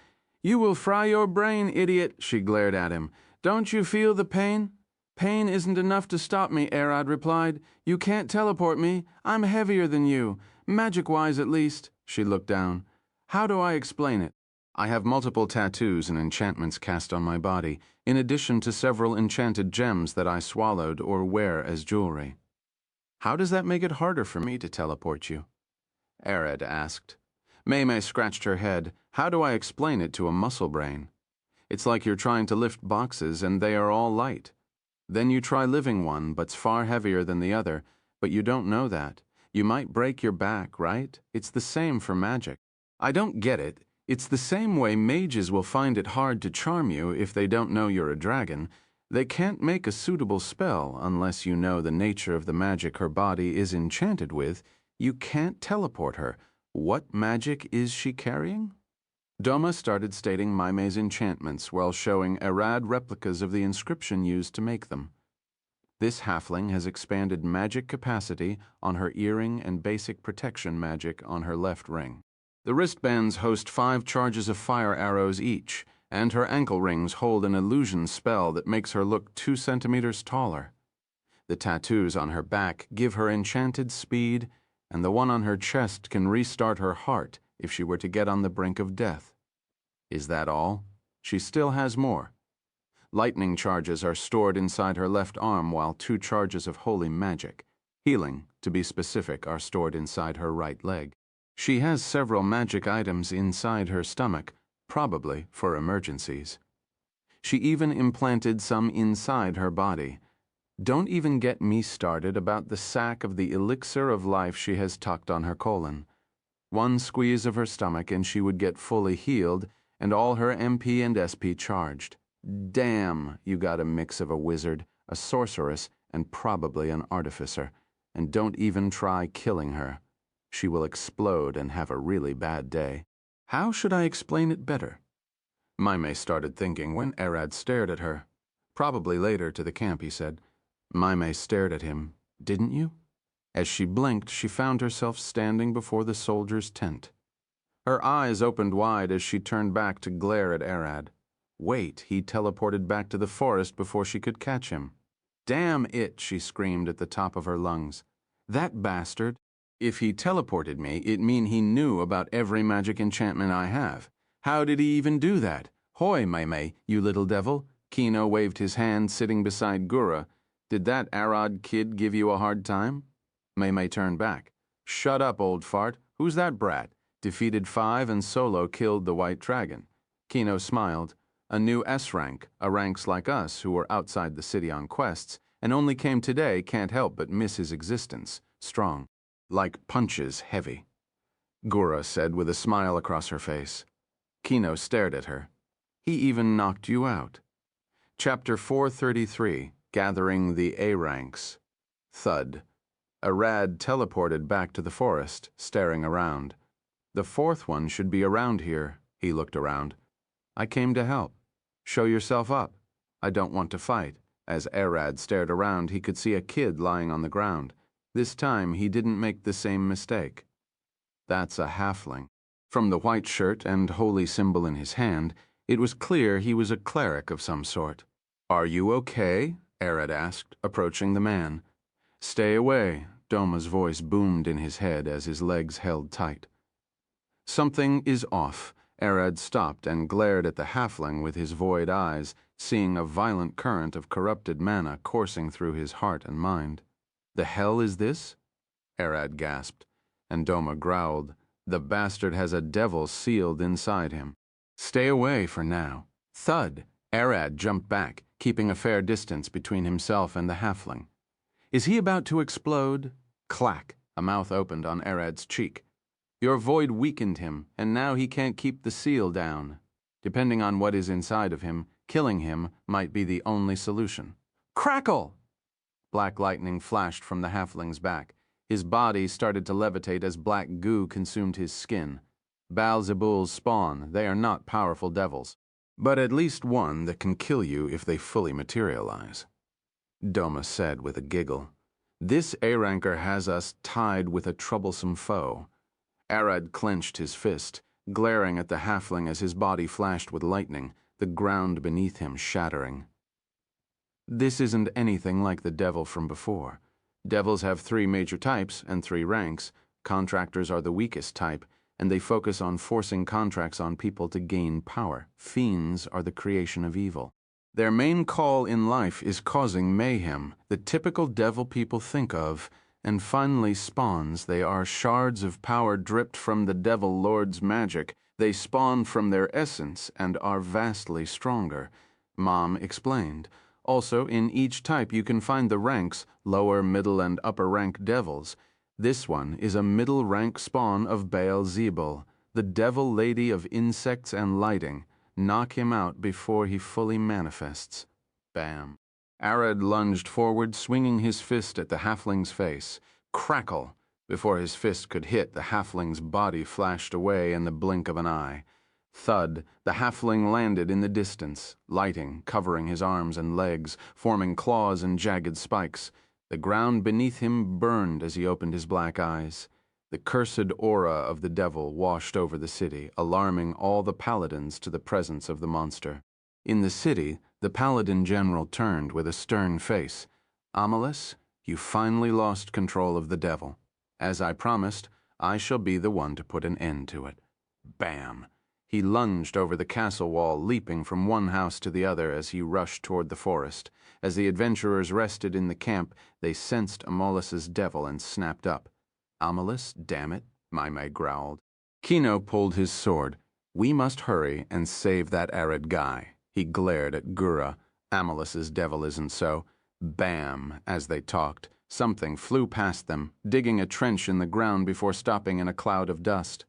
You will fry your brain, idiot, she glared at him. Don't you feel the pain? Pain isn't enough to stop me, Arad replied. You can't teleport me. I'm heavier than you. Magic-wise, at least. She looked down. How do I explain it? I have multiple tattoos and enchantments cast on my body, in addition to several enchanted gems that I swallowed or wear as jewelry. How does that make it harder for me to teleport you? Arad asked. Maymay scratched her head. How do I explain it to a muscle brain? It's like you're trying to lift boxes and they are all light. Then you try lifting one, but's far heavier than the other, but you don't know that. You might break your back, right? It's the same for magic. I don't get it. It's the same way mages will find it hard to charm you if they don't know you're a dragon. They can't make a suitable spell unless you know the nature of the magic her body is enchanted with. You can't teleport her. What magic is she carrying? Doma started stating Maymay's enchantments while showing Arad replicas of the inscription used to make them. This halfling has expanded magic capacity on her earring and basic protection magic on her left ring. The wristbands host 5 charges of fire arrows each, and her ankle rings hold an illusion spell that makes her look 2 centimeters taller. The tattoos on her back give her enchanted speed, and the one on her chest can restart her heart if she were to get on the brink of death. Is that all? She still has more. Lightning charges are stored inside her left arm, while 2 charges of holy magic, healing, to be specific, are stored inside her right leg. She has several magic items inside her stomach, probably for emergencies. She even implanted some inside her body. Don't even get me started about the sack of the elixir of life she has tucked on her colon. One squeeze of her stomach and she would get fully healed and all her MP and SP charged. Damn, you got a mix of a wizard, a sorceress, and probably an artificer. And don't even try killing her. She will explode and have a really bad day. How should I explain it better? Maymay started thinking when Arad stared at her. Probably later to the camp, he said. Maymay stared at him. Didn't you? As she blinked, she found herself standing before the soldier's tent. Her eyes opened wide as she turned back to glare at Arad. Wait, he teleported back to the forest before she could catch him. Damn it, she screamed at the top of her lungs. That bastard. If he teleported me, it mean he knew about every magic enchantment I have. How did he even do that? Hoy, Maymay, you little devil. Kino waved his hand, sitting beside Gura. Did that Arad kid give you a hard time? Maymay turned back. Shut up, old fart. Who's that brat? Defeated 5 and solo killed the white dragon. Kino smiled. A new S rank, a ranks like us who were outside the city on quests, and only came today can't help but miss his existence. Strong. Like punches heavy. Gura said with a smile across her face. Kino stared at her. He even knocked you out. Chapter 433, Gathering the A-Ranks. Thud. Arad teleported back to the forest, staring around. The fourth one should be around here. He looked around. I came to help. Show yourself up. I don't want to fight. As Arad stared around, he could see a kid lying on the ground. This time, he didn't make the same mistake. That's a halfling. From the white shirt and holy symbol in his hand, it was clear he was a cleric of some sort. Are you okay? Arad asked, approaching the man. Stay away, Doma's voice boomed in his head as his legs held tight. Something is off. Arad stopped and glared at the halfling with his void eyes, seeing a violent current of corrupted mana coursing through his heart and mind. The hell is this? Arad gasped, and Doma growled. The bastard has a devil sealed inside him. Stay away for now. Thud! Arad jumped back, keeping a fair distance between himself and the halfling. Is he about to explode? Clack! A mouth opened on Arad's cheek. Your void weakened him, and now he can't keep the seal down. Depending on what is inside of him, killing him might be the only solution. Crackle! Black lightning flashed from the halfling's back. His body started to levitate as black goo consumed his skin. Baal-Zebul's spawn, they are not powerful devils, but at least one that can kill you if they fully materialize. Doma said with a giggle. This A-ranker has us tied with a troublesome foe. Arad clenched his fist, glaring at the halfling as his body flashed with lightning, the ground beneath him shattering. This isn't anything like the devil from before. Devils have 3 major types and 3 ranks. Contractors are the weakest type, and they focus on forcing contracts on people to gain power. Fiends are the creation of evil. Their main call in life is causing mayhem, the typical devil people think of, and finally spawns. They are shards of power dripped from the devil lord's magic. They spawn from their essence and are vastly stronger. Mom explained. Also, in each type you can find the ranks, lower, middle, and upper rank devils. This one is a middle rank spawn of Baal-Zebul, the devil lady of insects and lighting. Knock him out before he fully manifests. Bam. Arad lunged forward, swinging his fist at the halfling's face. Crackle! Before his fist could hit, the halfling's body flashed away in the blink of an eye. Thud! The halfling landed in the distance, lighting, covering his arms and legs, forming claws and jagged spikes. The ground beneath him burned as he opened his black eyes. The cursed aura of the devil washed over the city, alarming all the paladins to the presence of the monster. In the city, the paladin general turned with a stern face. Amalus, you finally lost control of the devil. As I promised, I shall be the one to put an end to it. Bam! He lunged over the castle wall, leaping from one house to the other as he rushed toward the forest. As the adventurers rested in the camp, they sensed Amolus's devil and snapped up. Amalus, damn it, Maimai growled. Kino pulled his sword. We must hurry and save that arid guy. He glared at Gura. Amolus's devil isn't so. Bam! As they talked, something flew past them, digging a trench in the ground before stopping in a cloud of dust.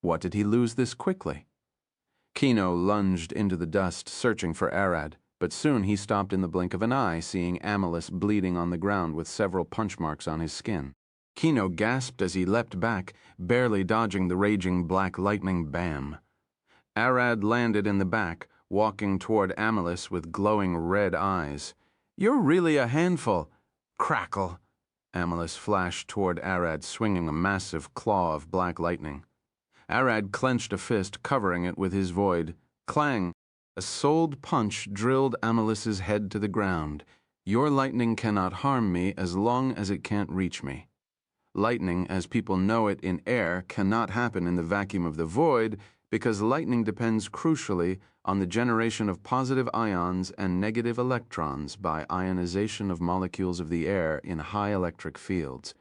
What did he lose this quickly? Kino lunged into the dust, searching for Arad, but soon he stopped in the blink of an eye, seeing Amalus bleeding on the ground with several punch marks on his skin. Kino gasped as he leapt back, barely dodging the raging black lightning. Bam! Arad landed in the back, walking toward Amalus with glowing red eyes. You're really a handful. Crackle! Amalus flashed toward Arad, swinging a massive claw of black lightning. Arad clenched a fist, covering it with his void. Clang! A souled punch drilled Amalus's head to the ground. Your lightning cannot harm me as long as it can't reach me. Lightning, as people know it in air, cannot happen in the vacuum of the void because lightning depends crucially on the generation of positive ions and negative electrons by ionization of molecules of the air in high electric fields.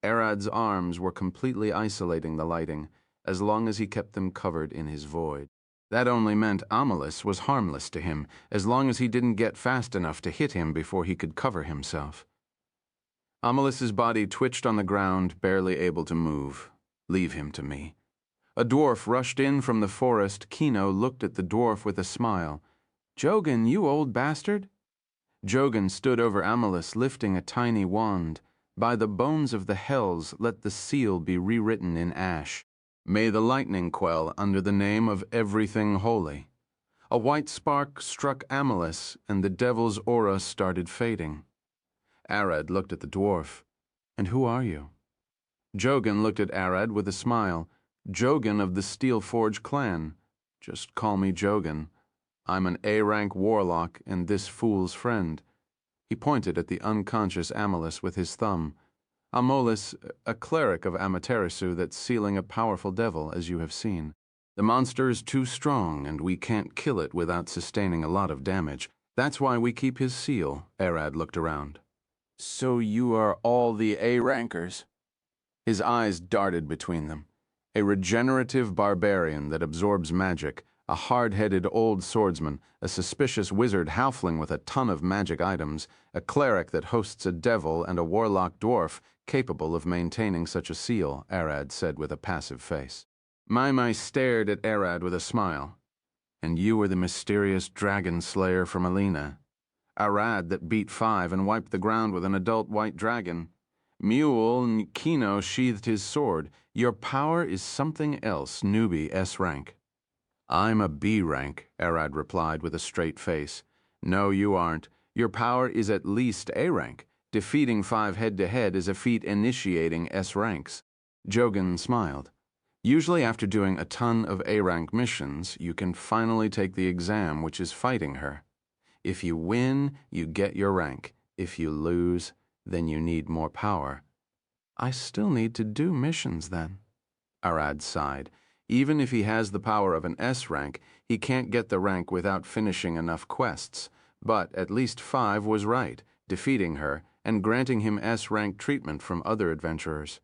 Arad's arms were completely isolating the lighting, as long as he kept them covered in his void. That only meant Amalus was harmless to him, as long as he didn't get fast enough to hit him before he could cover himself. Amalus's body twitched on the ground, barely able to move. Leave him to me. A dwarf rushed in from the forest. Kino looked at the dwarf with a smile. Jogan, you old bastard. Jogan stood over Amalus, lifting a tiny wand. By the bones of the hells, let the seal be rewritten in ash. May the lightning quell under the name of everything holy. A white spark struck Amalus, and the devil's aura started fading. Arad looked at the dwarf. And who are you? Jogan looked at Arad with a smile. Jogan of the Steelforge clan. Just call me Jogan. I'm an A-rank warlock and this fool's friend. He pointed at the unconscious Amalus with his thumb. Amolis, a cleric of Amaterasu that's sealing a powerful devil, as you have seen. The monster is too strong, and we can't kill it without sustaining a lot of damage. That's why we keep his seal. Arad looked around. So you are all the A-rankers? His eyes darted between them. A regenerative barbarian that absorbs magic, a hard-headed old swordsman, a suspicious wizard halfling with a ton of magic items, a cleric that hosts a devil, and a warlock dwarf capable of maintaining such a seal, Arad said with a passive face. Maimai stared at Arad with a smile. And you were the mysterious dragon slayer from Alina. Arad that beat 5 and wiped the ground with an adult white dragon. Mule and Kino sheathed his sword. Your power is something else, newbie S rank. I'm a B rank, Arad replied with a straight face. No, you aren't. Your power is at least A rank. Defeating 5 head-to-head is a feat initiating S ranks. Jogan smiled. Usually after doing a ton of A rank missions, you can finally take the exam, which is fighting her. If you win, you get your rank. If you lose, then you need more power. I still need to do missions then. Arad sighed. Even if he has the power of an S rank, he can't get the rank without finishing enough quests. But at least 5 was right, defeating her and granting him S rank treatment from other adventurers.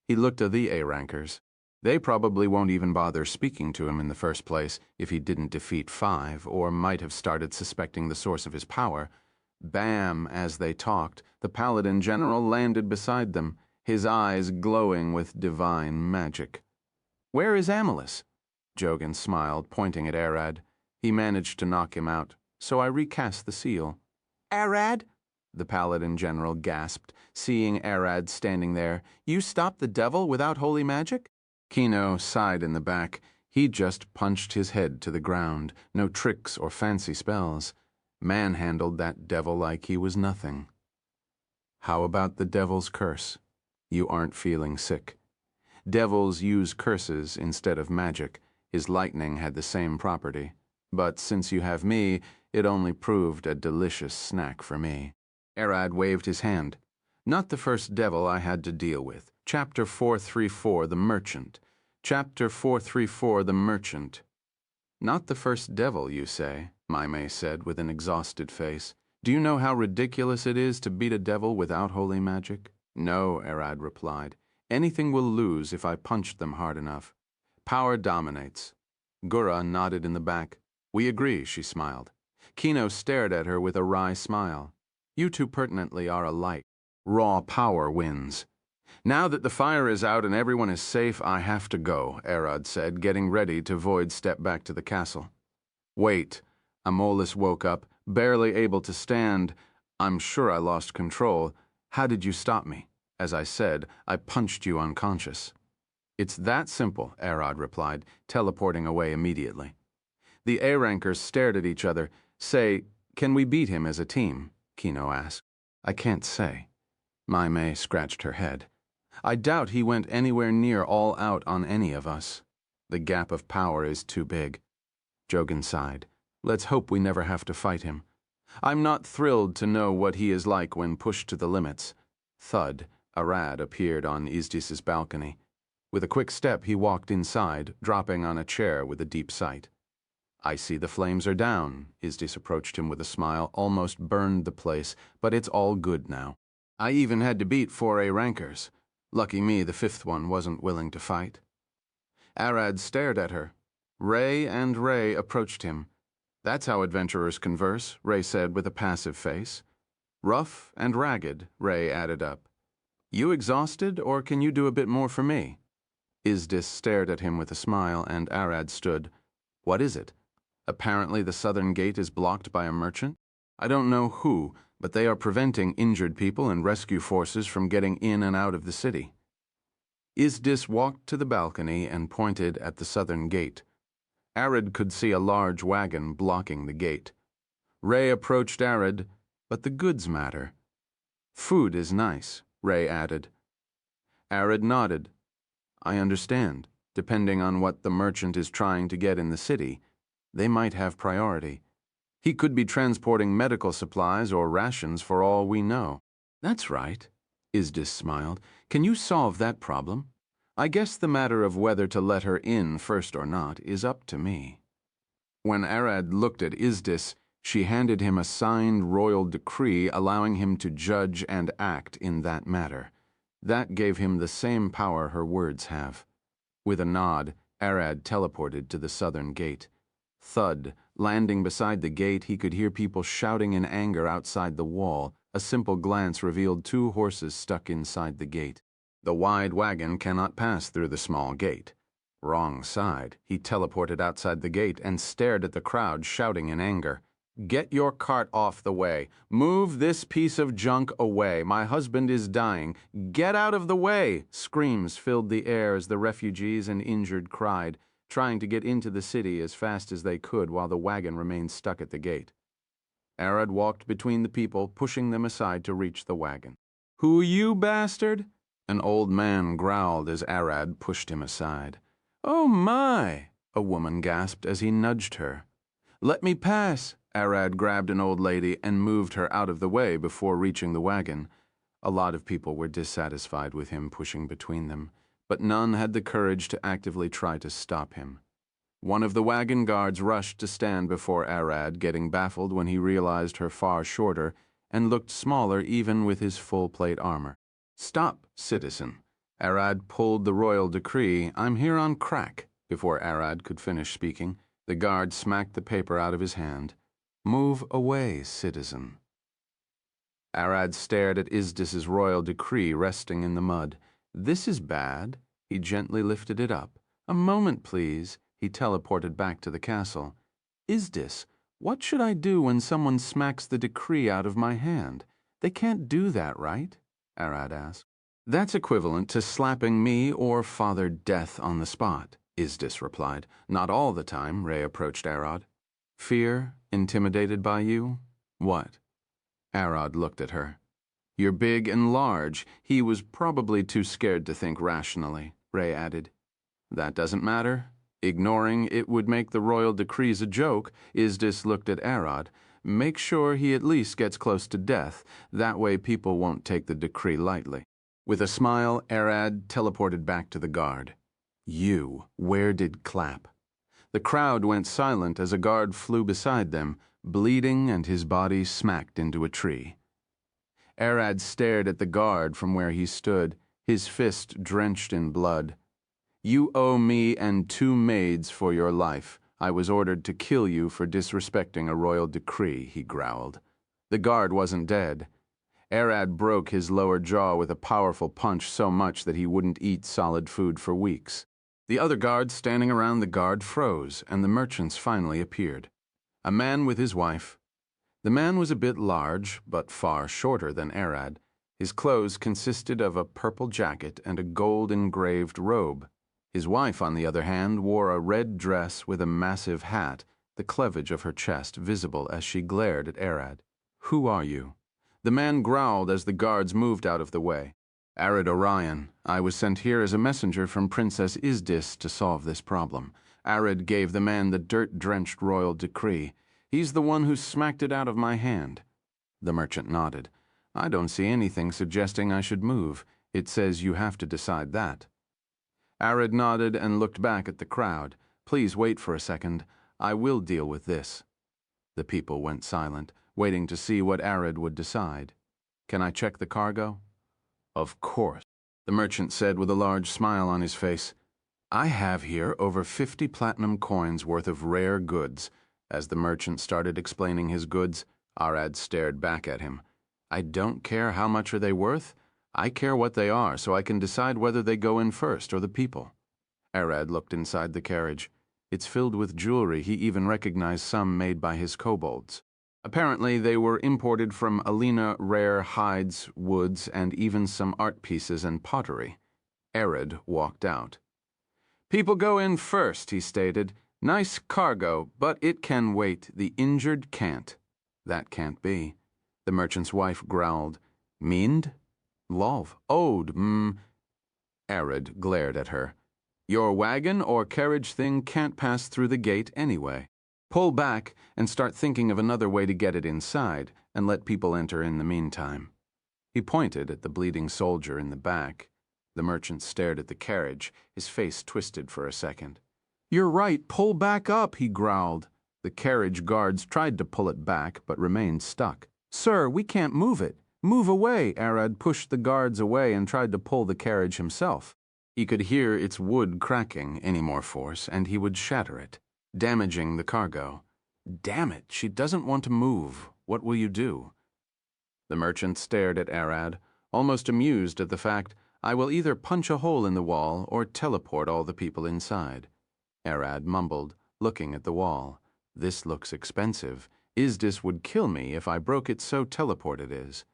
He looked at the A-rankers. They probably won't even bother speaking to him in the first place if he didn't defeat 5, or might have started suspecting the source of his power. Bam! As they talked, the paladin general landed beside them, his eyes glowing with divine magic. Where is Amalus? Jogan smiled, pointing at Arad. He managed to knock him out, so I recast the seal. Arad? The paladin general gasped, seeing Arad standing there. You stopped the devil without holy magic? Kino sighed in the back. He just punched his head to the ground. No tricks or fancy spells. Manhandled that devil like he was nothing. How about the devil's curse? You aren't feeling sick. Devils use curses instead of magic. His lightning had the same property. But since you have me, it only proved a delicious snack for me. Arad waved his hand. Not the first devil I had to deal with. Chapter 434, The Merchant. Chapter 434, The Merchant. Not the first devil, you say, Maimai said with an exhausted face. Do you know how ridiculous it is to beat a devil without holy magic? No, Arad replied. Anything will lose if I punch them hard enough. Power dominates. Gura nodded in the back. We agree, she smiled. Kino stared at her with a wry smile. You two pertinently are alike. Raw power wins. Now that the fire is out and everyone is safe, I have to go, Arad said, getting ready to void step back to the castle. Wait. Amolis woke up, barely able to stand. I'm sure I lost control. How did you stop me? As I said, I punched you unconscious. It's that simple, Arad replied, teleporting away immediately. The A-rankers stared at each other. Say, can we beat him as a team? Kino asked. I can't say. Maimai scratched her head. I doubt he went anywhere near all out on any of us. The gap of power is too big. Jogan sighed. Let's hope we never have to fight him. I'm not thrilled to know what he is like when pushed to the limits. Thud, Arad appeared on Izdis's balcony. With a quick step, he walked inside, dropping on a chair with a deep sight. I see the flames are down. Izdis approached him with a smile, almost burned the place, but it's all good now. I even had to beat 4 A-rankers. Lucky me the 5th one wasn't willing to fight. Arad stared at her. Ray approached him. That's how adventurers converse, Ray said with a passive face. Rough and ragged, Ray added up. You exhausted, or can you do a bit more for me? Izdis stared at him with a smile, and Arad stood. What is it? Apparently the southern gate is blocked by a merchant? I don't know who, but they are preventing injured people and rescue forces from getting in and out of the city. Izdis walked to the balcony and pointed at the southern gate. Arad could see a large wagon blocking the gate. Ray approached Arad, but the goods matter. Food is nice, Ray added. Arad nodded. I understand. Depending on what the merchant is trying to get in the city, they might have priority. He could be transporting medical supplies or rations for all we know. That's right, Izdis smiled. Can you solve that problem? I guess the matter of whether to let her in first or not is up to me. When Arad looked at Izdis, she handed him a signed royal decree allowing him to judge and act in that matter. That gave him the same power her words have. With a nod, Arad teleported to the southern gate. Thud. Landing beside the gate, he could hear people shouting in anger outside the wall. A simple glance revealed 2 horses stuck inside the gate. The wide wagon cannot pass through the small gate. Wrong side. He teleported outside the gate and stared at the crowd, shouting in anger. Get your cart off the way. Move this piece of junk away. My husband is dying. Get out of the way! Screams filled the air as the refugees and injured cried, trying to get into the city as fast as they could while the wagon remained stuck at the gate. Arad walked between the people, pushing them aside to reach the wagon. Who you, bastard? An old man growled as Arad pushed him aside. Oh my! A woman gasped as he nudged her. Let me pass! Arad grabbed an old lady and moved her out of the way before reaching the wagon. A lot of people were dissatisfied with him pushing between them, but none had the courage to actively try to stop him. One of the wagon guards rushed to stand before Arad, getting baffled when he realized her far shorter and looked smaller even with his full-plate armor. Stop, citizen. Arad pulled the royal decree, I'm here on crack. Before Arad could finish speaking, the guard smacked the paper out of his hand. Move away, citizen. Arad stared at Izdis's royal decree resting in the mud. This is bad. He gently lifted it up. A moment, please. He teleported back to the castle. Izdis, what should I do when someone smacks the decree out of my hand? They can't do that, right? Arad asked. That's equivalent to slapping me or Father Death on the spot, Izdis replied. Not all the time, Ray approached Arad. Fear? Intimidated by you? What? Arad looked at her. You're big and large. He was probably too scared to think rationally, Ray added. That doesn't matter. Ignoring it would make the royal decrees a joke, Izdis looked at Arad. Make sure he at least gets close to death. That way people won't take the decree lightly. With a smile, Arad teleported back to the guard. You, where did clap? The crowd went silent as a guard flew beside them, bleeding and his body smacked into a tree. Arad stared at the guard from where he stood, his fist drenched in blood. You owe me and 2 maids for your life. I was ordered to kill you for disrespecting a royal decree, he growled. The guard wasn't dead. Arad broke his lower jaw with a powerful punch so much that he wouldn't eat solid food for weeks. The other guards standing around the guard froze, and the merchants finally appeared. A man with his wife. The man was a bit large, but far shorter than Arad. His clothes consisted of a purple jacket and a gold-engraved robe. His wife, on the other hand, wore a red dress with a massive hat, the cleavage of her chest visible as she glared at Arad. Who are you? The man growled as the guards moved out of the way. Arad Orion, I was sent here as a messenger from Princess Izdis to solve this problem. Arad gave the man the dirt-drenched royal decree. He's the one who smacked it out of my hand. The merchant nodded. I don't see anything suggesting I should move. It says you have to decide that. Arad nodded and looked back at the crowd. Please wait for a second. I will deal with this. The people went silent, waiting to see what Arad would decide. Can I check the cargo? Of course, the merchant said with a large smile on his face. I have here over 50 platinum coins worth of rare goods. As the merchant started explaining his goods, Arad stared back at him. I don't care how much are they worth. I care what they are so I can decide whether they go in first or the people. Arad looked inside the carriage. It's filled with jewelry. He even recognized some made by his kobolds. Apparently, they were imported from Alina, rare hides, woods, and even some art pieces and pottery. Arad walked out. "People go in first," he stated. "Nice cargo, but it can wait. The injured can't." "That can't be." The merchant's wife growled. "Mind? Lov. Ode. Arad glared at her. "Your wagon or carriage thing can't pass through the gate anyway. Pull back and start thinking of another way to get it inside, and let people enter in the meantime." He pointed at the bleeding soldier in the back. The merchant stared at the carriage, his face twisted for a second. "You're right, pull back up," he growled. The carriage guards tried to pull it back, but remained stuck. "Sir, we can't move it. Move away." Arad pushed the guards away and tried to pull the carriage himself. He could hear its wood cracking. Any more force, and he would shatter it, damaging the cargo. "Damn it, she doesn't want to move. What will you do?" The merchant stared at Arad, almost amused at the fact, "I will either punch a hole in the wall or teleport all the people inside." Arad mumbled, looking at the wall. "This looks expensive. Izdis would kill me if I broke it, so teleport it is."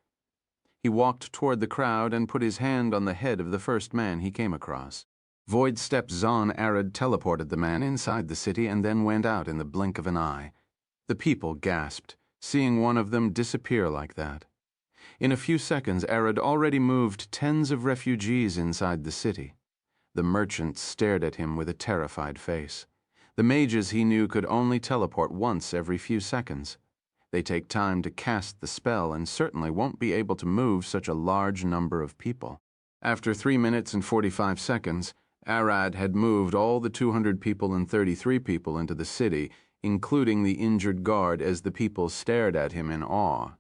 He walked toward the crowd and put his hand on the head of the first man he came across. Void steps on, Arad teleported the man inside the city and then went out in the blink of an eye. The people gasped, seeing one of them disappear like that. In a few seconds, Arad already moved tens of refugees inside the city. The merchant stared at him with a terrified face. The mages he knew could only teleport once every few seconds. They take time to cast the spell and certainly won't be able to move such a large number of people. After 3 minutes and 45 seconds, Arad had moved all the 200 people and 33 people into the city, including the injured guard, as the people stared at him in awe.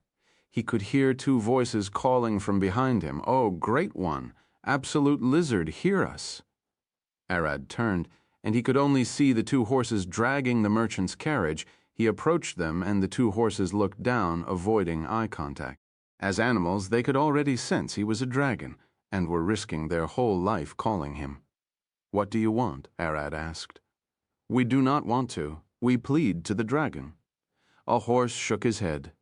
He could hear 2 voices calling from behind him, "Oh, Great One, Absolute Lizard, hear us." Arad turned, and he could only see the 2 horses dragging the merchant's carriage. He approached them, and the 2 horses looked down, avoiding eye contact. As animals, they could already sense he was a dragon, and were risking their whole life calling him. "What do you want?" Arad asked. "We do not want to. We plead to the dragon." A horse shook his head.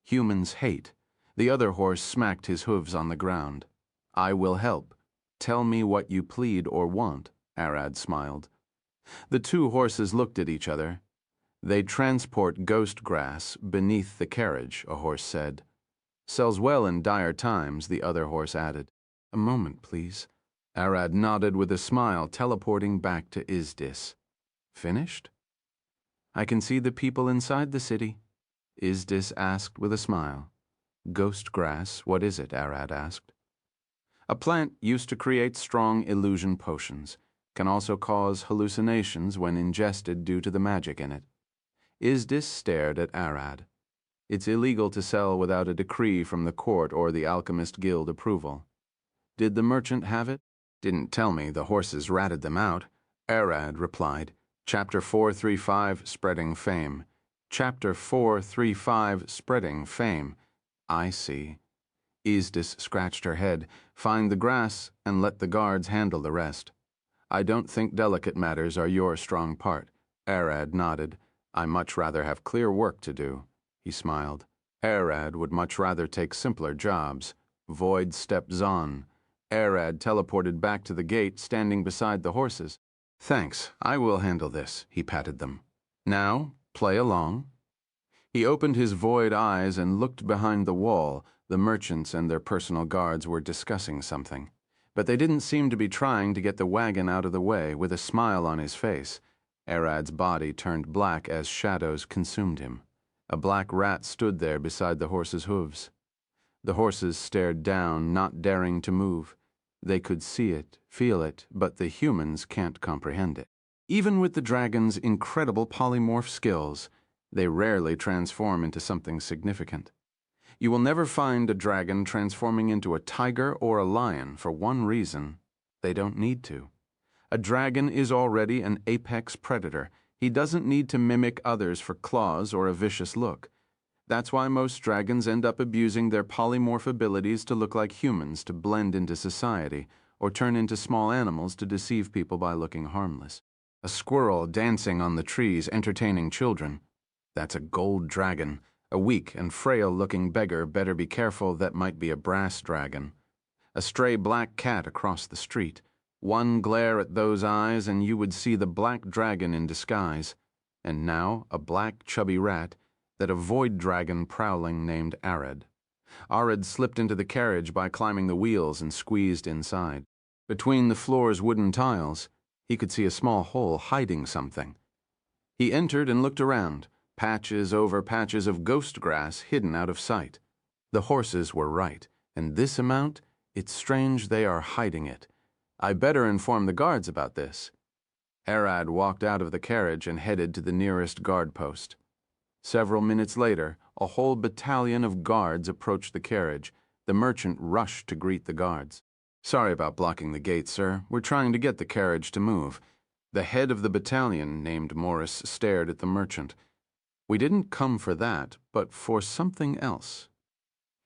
"Humans hate." The other horse smacked his hooves on the ground. "I will help. Tell me what you plead or want," Arad smiled. The 2 horses looked at each other. "They transport ghost grass beneath the carriage," a horse said. "Sells well in dire times," the other horse added. "A moment, please." Arad nodded with a smile, teleporting back to Izdis. "Finished?" "I can see the people inside the city," Izdis asked with a smile. "Ghost grass, what is it?" Arad asked. "A plant used to create strong illusion potions. Can also cause hallucinations when ingested due to the magic in it." Izdis stared at Arad. "It's illegal to sell without a decree from the court or the Alchemist Guild approval." "Did the merchant have it?" "Didn't tell me. The horses ratted them out." Arad replied, "Chapter 435, Spreading Fame." "Chapter 435, Spreading Fame. I see." Izdis scratched her head. "Find the grass and let the guards handle the rest." "I don't think delicate matters are your strong part." Arad nodded. "I much rather have clear work to do." He smiled. Arad would much rather take simpler jobs. Void stepped on. Arad teleported back to the gate, standing beside the horses. "Thanks, I will handle this," he patted them. "Now, play along." He opened his void eyes and looked behind the wall. The merchants and their personal guards were discussing something. But they didn't seem to be trying to get the wagon out of the way. With a smile on his face, Arad's body turned black as shadows consumed him. A black rat stood there beside the horse's hooves. The horses stared down, not daring to move. They could see it, feel it, but the humans can't comprehend it. Even with the dragon's incredible polymorph skills, they rarely transform into something significant. You will never find a dragon transforming into a tiger or a lion for one reason: they don't need to. A dragon is already an apex predator. He doesn't need to mimic others for claws or a vicious look. That's why most dragons end up abusing their polymorph abilities to look like humans to blend into society, or turn into small animals to deceive people by looking harmless. A squirrel dancing on the trees, entertaining children. That's a gold dragon. A weak and frail-looking beggar, better be careful, that might be a brass dragon. A stray black cat across the street. One glare at those eyes and you would see the black dragon in disguise. And now a black chubby rat, that a void dragon prowling named Arid. Arid slipped into the carriage by climbing the wheels and squeezed inside. Between the floor's wooden tiles, he could see a small hole hiding something. He entered and looked around, patches over patches of ghost grass hidden out of sight. The horses were right, and this amount, it's strange they are hiding it. I better inform the guards about this. Arad walked out of the carriage and headed to the nearest guard post. Several minutes later, a whole battalion of guards approached the carriage. The merchant rushed to greet the guards. "Sorry about blocking the gate, sir. We're trying to get the carriage to move." The head of the battalion, named Morris, stared at the merchant. "We didn't come for that, but for something else."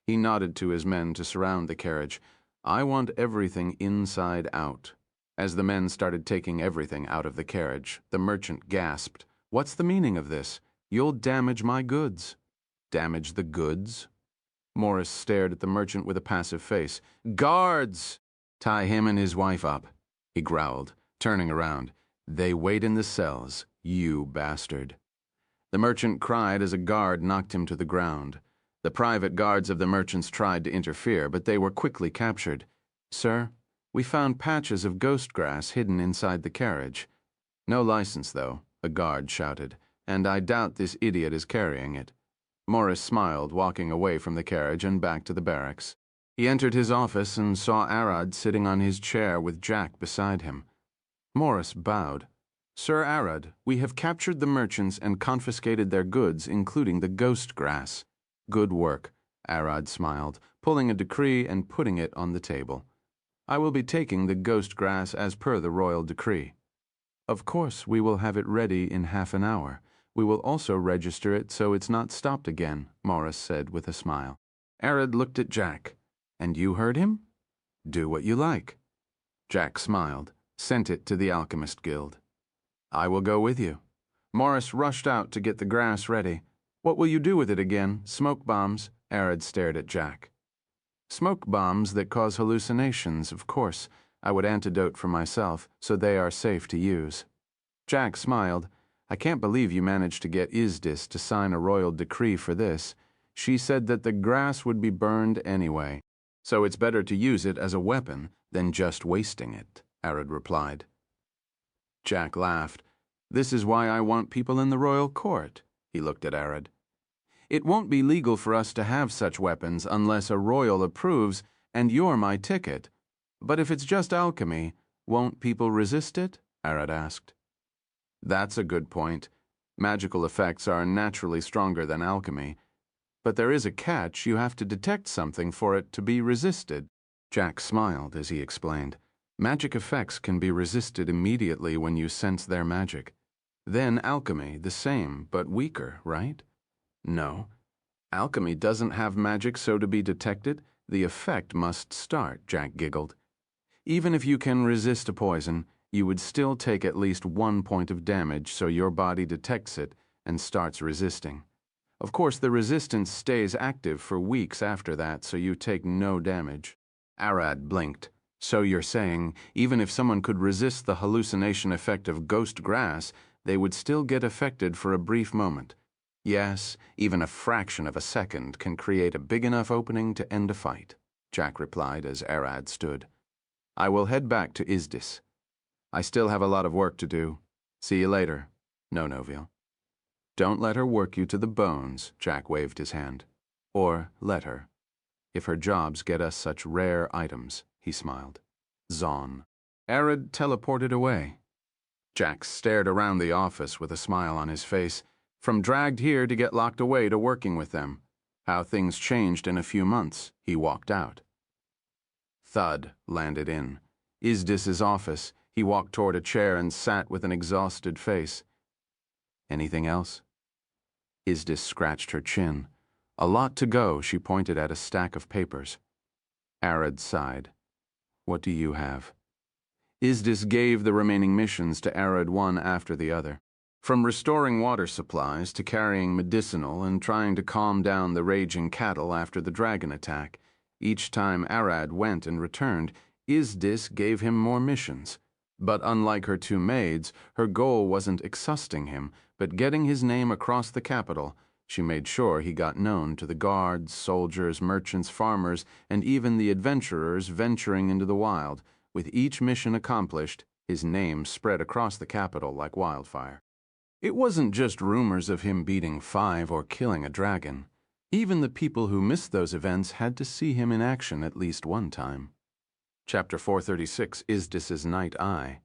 He nodded to his men to surround the carriage. "I want everything inside out." As the men started taking everything out of the carriage, the merchant gasped, "What's the meaning of this? You'll damage my goods." "Damage the goods?" Morris stared at the merchant with a passive face. "Guards! Tie him and his wife up," he growled, turning around. "They wait in the cells, you bastard." The merchant cried as a guard knocked him to the ground. The private guards of the merchants tried to interfere, but they were quickly captured. "Sir, we found patches of ghost grass hidden inside the carriage." "No license, though," a guard shouted, "and I doubt this idiot is carrying it." Morris smiled, walking away from the carriage and back to the barracks. He entered his office and saw Arad sitting on his chair with Jack beside him. Morris bowed. "Sir Arad, we have captured the merchants and confiscated their goods, including the ghost grass." "Good work," Arad smiled, pulling a decree and putting it on the table. "I will be taking the ghost grass as per the royal decree." "Of course, we will have it ready in half an hour. We will also register it so it's not stopped again," Morris said with a smile. Arad looked at Jack. "And you heard him? Do what you like." Jack smiled, sent it to the Alchemist Guild. "I will go with you." Morris rushed out to get the grass ready. "What will you do with it again? Smoke bombs?" Arad stared at Jack. "Smoke bombs that cause hallucinations, of course. I would antidote for myself, so they are safe to use." Jack smiled. "I can't believe you managed to get Izdis to sign a royal decree for this. She said that the grass would be burned anyway. So it's better to use it as a weapon than just wasting it," Arad replied. Jack laughed. "This is why I want people in the royal court." He looked at Arad. "It won't be legal for us to have such weapons unless a royal approves, and you're my ticket. But if it's just alchemy, won't people resist it?" Arad asked. "That's a good point. Magical effects are naturally stronger than alchemy. But there is a catch. You have to detect something for it to be resisted." Jack smiled as he explained. "Magic effects can be resisted immediately when you sense their magic. Then alchemy, the same, but weaker, right?" "No. Alchemy doesn't have magic, so to be detected, the effect must start," Jack giggled. "Even if you can resist a poison, you would still take at least 1 point of damage, so your body detects it and starts resisting. Of course, the resistance stays active for weeks after that, so you take no damage." Arad blinked. "So you're saying, even if someone could resist the hallucination effect of ghost grass, they would still get affected for a brief moment? Yes, even a fraction of a second can create a big enough opening to end a fight," Jack replied as Arad stood. "I will head back to Izdis. I still have a lot of work to do. See you later, Noville." "Don't let her work you to the bones," Jack waved his hand. "Or let her. If her jobs get us such rare items," he smiled. Zon. Arad teleported away. Jack stared around the office with a smile on his face. From dragged here to get locked away to working with them. How things changed in a few months. He walked out. Thud landed in. Izdis's office. He walked toward a chair and sat with an exhausted face. "Anything else?" Izdis scratched her chin. "A lot to go," she pointed at a stack of papers. Arad sighed. What do you have? Izdis gave the remaining missions to Arad one after the other. From restoring water supplies to carrying medicinal and trying to calm down the raging cattle after the dragon attack, each time Arad went and returned, Izdis gave him more missions. But unlike her two maids, her goal wasn't exhausting him, but getting his name across the capital. She made sure he got known to the guards, soldiers, merchants, farmers, and even the adventurers venturing into the wild. With each mission accomplished, his name spread across the capital like wildfire. It wasn't just rumors of him beating 5 or killing a dragon. Even the people who missed those events had to see him in action at least one time. Chapter 436, Izdis's Night Eye.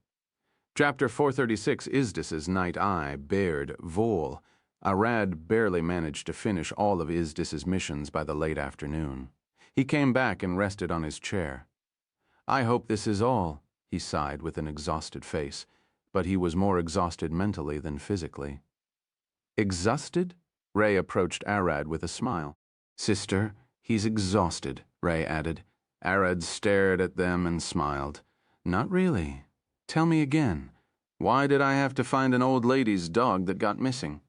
Chapter 436, Izdis's Night Eye, Baird, Vol. Arad barely managed to finish all of Izdis's missions by the late afternoon. He came back and rested on his chair. I hope this is all, he sighed with an exhausted face, but he was more exhausted mentally than physically. Exhausted? Ray approached Arad with a smile. Sister, he's exhausted, Ray added. Arad stared at them and smiled. Not really. Tell me again. Why did I have to find an old lady's dog that got missing?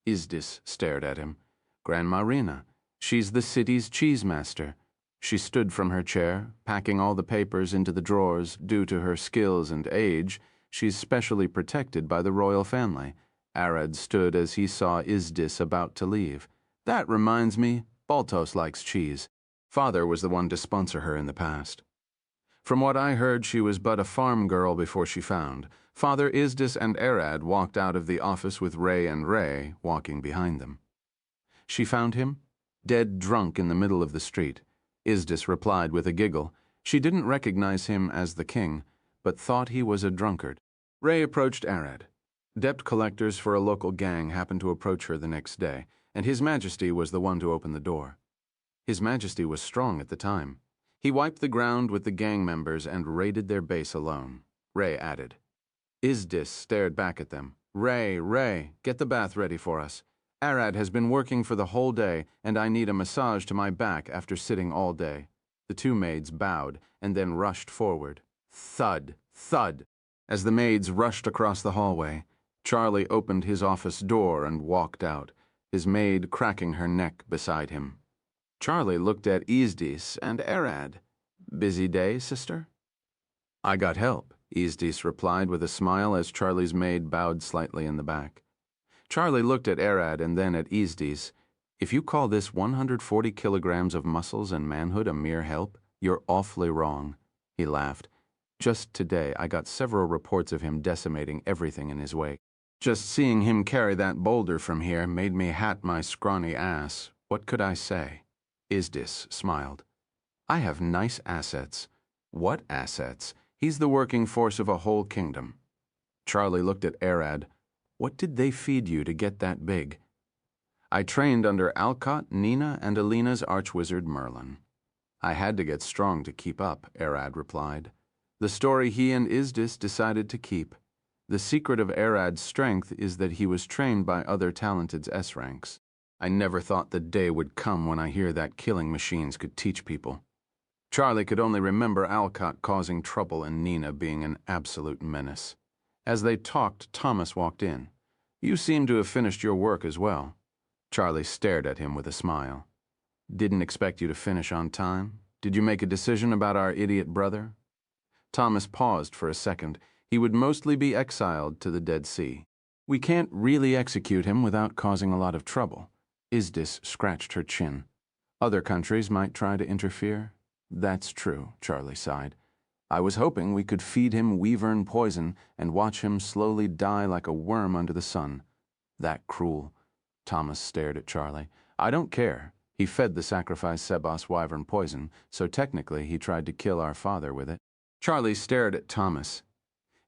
Izdis stared at him. Grandma Rena. She's the city's cheese master. She stood from her chair, packing all the papers into the drawers. Due to her skills and age, she's specially protected by the royal family. Arad stood as he saw Izdis about to leave. That reminds me, Baltos likes cheese. Father was the one to sponsor her in the past. From what I heard, she was but a farm girl before she found. Father Izdis and Arad walked out of the office with Ray and Ray walking behind them. She found him, dead drunk in the middle of the street. Izdis replied with a giggle. She didn't recognize him as the king, but thought he was a drunkard. Ray approached Arad. Debt collectors for a local gang happened to approach her the next day, and His Majesty was the one to open the door. His Majesty was strong at the time. He wiped the ground with the gang members and raided their base alone. Ray added. Izdis stared back at them. Ray, get the bath ready for us. Arad has been working for the whole day, and I need a massage to my back after sitting all day. The two maids bowed and then rushed forward. Thud, thud. As the maids rushed across the hallway, Charlie opened his office door and walked out, his maid cracking her neck beside him. Charlie looked at Izdis and Arad. Busy day, sister? I got help, Izdis replied with a smile as Charlie's maid bowed slightly in the back. Charlie looked at Arad and then at Izdis. If you call this 140 kilograms of muscles and manhood a mere help, you're awfully wrong. He laughed. Just today I got several reports of him decimating everything in his wake. Just seeing him carry that boulder from here made me hat my scrawny ass. What could I say? Izdis smiled. I have nice assets. What assets? He's the working force of a whole kingdom. Charlie looked at Arad. What did they feed you to get that big? I trained under Alcott, Nina, and Alina's archwizard Merlin. I had to get strong to keep up, Arad replied. The story he and Izdis decided to keep. The secret of Arad's strength is that he was trained by other talented S-ranks. I never thought the day would come when I hear that killing machines could teach people. Charlie could only remember Alcott causing trouble and Nina being an absolute menace. As they talked, Thomas walked in. You seem to have finished your work as well. Charlie stared at him with a smile. Didn't expect you to finish on time. Did you make a decision about our idiot brother? Thomas paused for a second. He would mostly be exiled to the Dead Sea. We can't really execute him without causing a lot of trouble. Izdis scratched her chin. Other countries might try to interfere. That's true, Charlie sighed. I was hoping we could feed him weavern poison and watch him slowly die like a worm under the sun. That cruel. Thomas stared at Charlie. I don't care. He fed the sacrificed Sebas wyvern poison, so technically he tried to kill our father with it. Charlie stared at Thomas.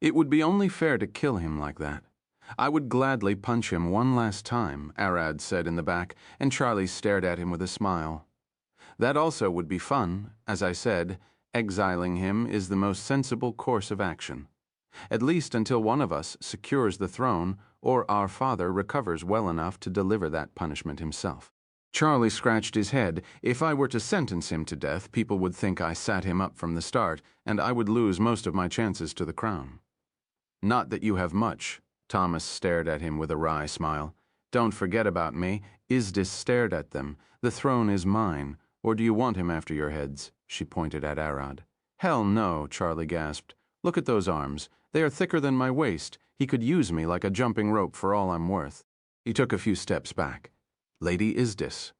It would be only fair to kill him like that. I would gladly punch him one last time, Arad said in the back, and Charlie stared at him with a smile. That also would be fun. As I said, exiling him is the most sensible course of action. At least until one of us secures the throne or our father recovers well enough to deliver that punishment himself. Charlie scratched his head. If I were to sentence him to death, people would think I sat him up from the start, and I would lose most of my chances to the crown. Not that you have much. Thomas stared at him with a wry smile. Don't forget about me. Isdis stared at them. The throne is mine. Or do you want him after your heads? She pointed at Arad. Hell no, Charlie gasped. Look at those arms. They are thicker than my waist. He could use me like a jumping rope for all I'm worth. He took a few steps back. Lady Isdis.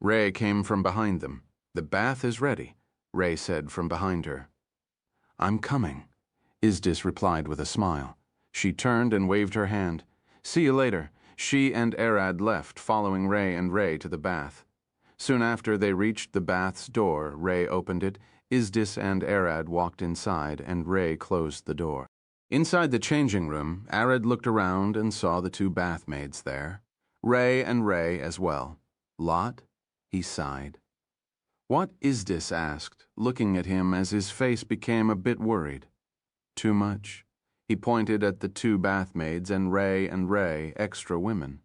Ray came from behind them. The bath is ready, Ray said from behind her. I'm coming, Isdis replied with a smile. She turned and waved her hand. See you later. She and Arad left, following Ray and Ray to the bath. Soon after they reached the bath's door, Ray opened it, Isdis and Arad walked inside, and Ray closed the door. Inside the changing room, Arad looked around and saw the two bathmaids there. Ray and Ray as well. Lot? He sighed. What Isdis asked, looking at him as his face became a bit worried. Too much? He pointed at the two bathmaids and Ray, extra women.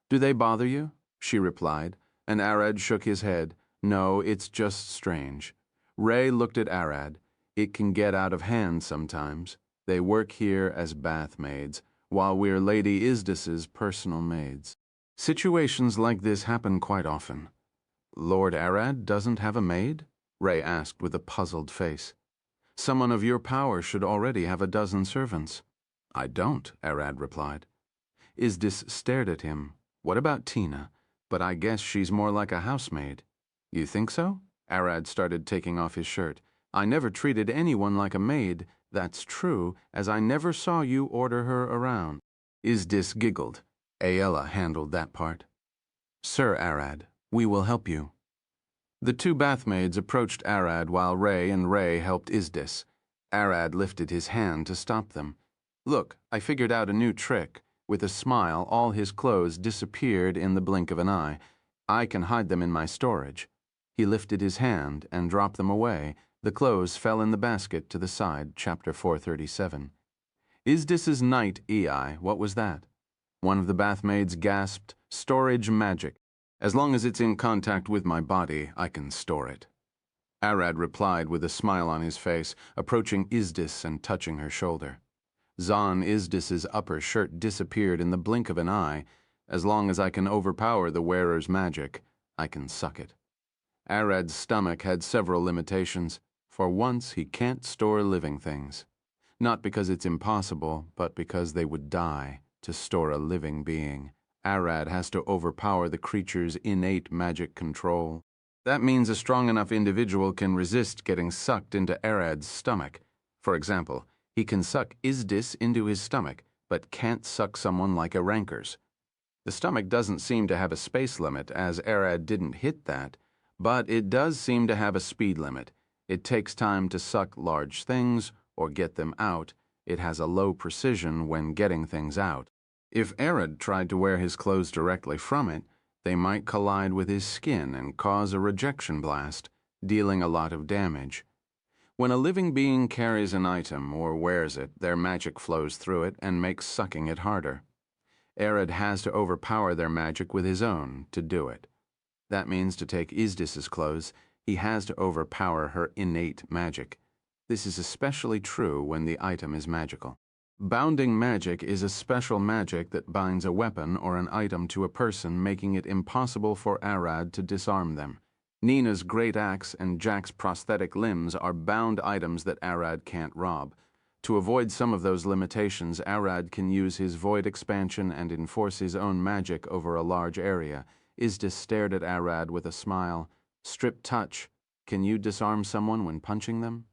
Do they bother you? She replied, and Arad shook his head. No, it's just strange. Ray looked at Arad. It can get out of hand sometimes. They work here as bathmaids, while we're Lady Isdis's personal maids. Situations like this happen quite often. Lord Arad doesn't have a maid? Ray asked with a puzzled face. Someone of your power should already have a dozen servants. I don't, Arad replied. Isdis stared at him. What about Tina? But I guess she's more like a housemaid. You think so? Arad started taking off his shirt. I never treated anyone like a maid. That's true, as I never saw you order her around. Isdis giggled. Aella handled that part. Sir Arad, we will help you. The two bathmaids approached Arad while Ray and Ray helped Isdis. Arad lifted his hand to stop them. Look, I figured out a new trick. With a smile, all his clothes disappeared in the blink of an eye. I can hide them in my storage. He lifted his hand and dropped them away. The clothes fell in the basket to the side, chapter 437. Isdis's knight, Ei, what was that? One of the bathmaids gasped, storage magic. As long as it's in contact with my body, I can store it. Arad replied with a smile on his face, approaching Isdis and touching her shoulder. Zon Isdis's upper shirt disappeared in the blink of an eye. As long as I can overpower the wearer's magic, I can suck it. Arad's stomach had several limitations. For once, he can't store living things. Not because it's impossible, but because they would die to store a living being. Arad has to overpower the creature's innate magic control. That means a strong enough individual can resist getting sucked into Arad's stomach. For example, he can suck Isdis into his stomach, but can't suck someone like a Ranker's. The stomach doesn't seem to have a space limit, as Arad didn't hit that, but it does seem to have a speed limit. It takes time to suck large things or get them out. It has a low precision when getting things out. If Arad tried to wear his clothes directly from it, they might collide with his skin and cause a rejection blast, dealing a lot of damage. When a living being carries an item or wears it, their magic flows through it and makes sucking it harder. Arad has to overpower their magic with his own to do it. That means to take Isdis's clothes, he has to overpower her innate magic. This is especially true when the item is magical. Bounding magic is a special magic that binds a weapon or an item to a person, making it impossible for Arad to disarm them. Nina's great axe and Jack's prosthetic limbs are bound items that Arad can't rob. To avoid some of those limitations, Arad can use his void expansion and enforce his own magic over a large area. Isdis stared at Arad with a smile. Strip touch. Can you disarm someone when punching them?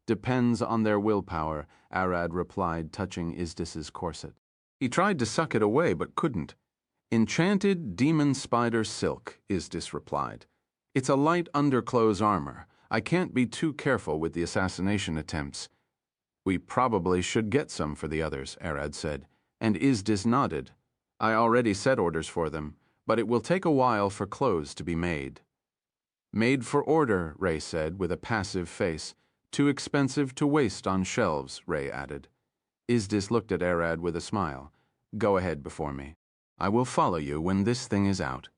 Depends on their willpower, Arad replied, touching Isdis's corset. He tried to suck it away, but couldn't. Enchanted demon spider silk, Isdis replied. It's a light underclothes armor. I can't be too careful with the assassination attempts. We probably should get some for the others, Arad said, and Isdis nodded. I already set orders for them, but it will take a while for clothes to be made. Made for order, Ray said, with a passive face. Too expensive to waste on shelves, Ray added. Isdis looked at Arad with a smile. Go ahead before me. I will follow you when this thing is out.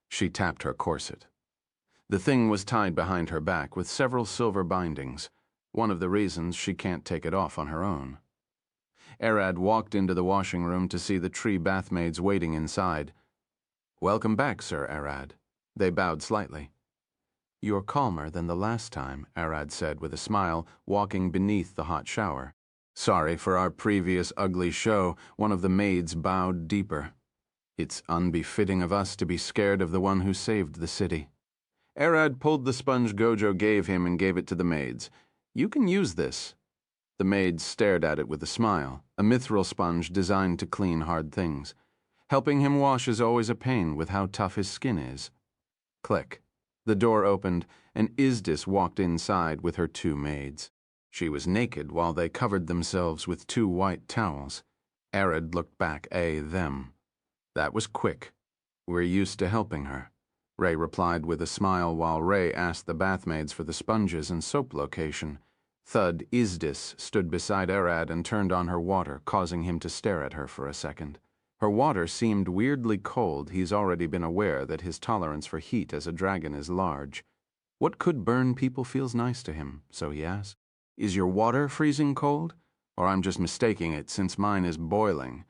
She tapped her corset. The thing was tied behind her back with several silver bindings, one of the reasons she can't take it off on her own. Arad walked into the washing room to see the tree bathmaids waiting inside. "Welcome back, Sir Arad." They bowed slightly. "You're calmer than the last time," Arad said with a smile, walking beneath the hot shower. "Sorry for our previous ugly show," one of the maids bowed deeper. "It's unbefitting of us to be scared of the one who saved the city." Arad pulled the sponge Gojo gave him and gave it to the maids. "You can use this." The maids stared at it with a smile, a mithril sponge designed to clean hard things. Helping him wash is always a pain with how tough his skin is. Click. The door opened, and Izdis walked inside with her two maids. She was naked while they covered themselves with two white towels. Arad looked back them. "That was quick. We're used to helping her," Ray replied with a smile while Ray asked the bathmaids for the sponges and soap location. Thud Izdis stood beside Arad and turned on her water, causing him to stare at her for a second. Her water seemed weirdly cold. He's already been aware that his tolerance for heat as a dragon is large. What could burn people feels nice to him, so he asked. "Is your water freezing cold? Or I'm just mistaking it since mine is boiling."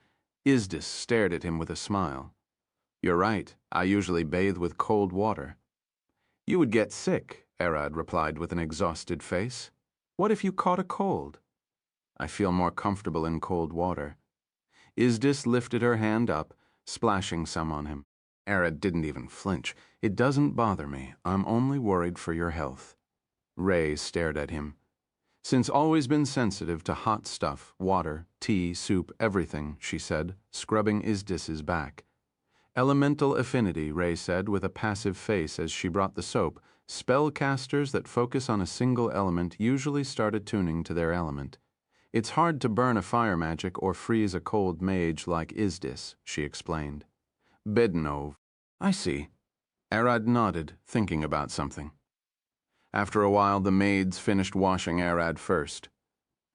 Izdis stared at him with a smile. "You're right. I usually bathe with cold water." "You would get sick," Arad replied with an exhausted face. "What if you caught a cold?" "I feel more comfortable in cold water." Izdis lifted her hand up, splashing some on him. Arad didn't even flinch. "It doesn't bother me. I'm only worried for your health." Ray stared at him. "Since always been sensitive to hot stuff, water, tea, soup, everything," she said, scrubbing Izdis's back. "Elemental affinity," Ray said with a passive face as she brought the soap. "Spellcasters that focus on a single element usually start attuning to their element. It's hard to burn a fire magic or freeze a cold mage like Izdis," she explained. "Bednov. I see." Arad nodded, thinking about something. After a while, the maids finished washing Arad first.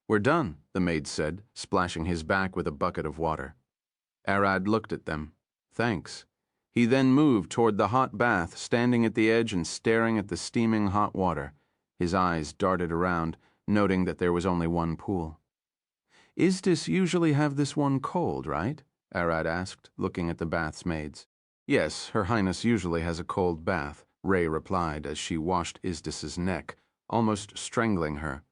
"We're done," the maid said, splashing his back with a bucket of water. Arad looked at them. "Thanks." He then moved toward the hot bath, standing at the edge and staring at the steaming hot water. His eyes darted around, noting that there was only one pool. "Izdis usually have this one cold, right?" Arad asked, looking at the bath's maids. "Yes, Her Highness usually has a cold bath," Ray replied as she washed Izdis's neck, almost strangling her.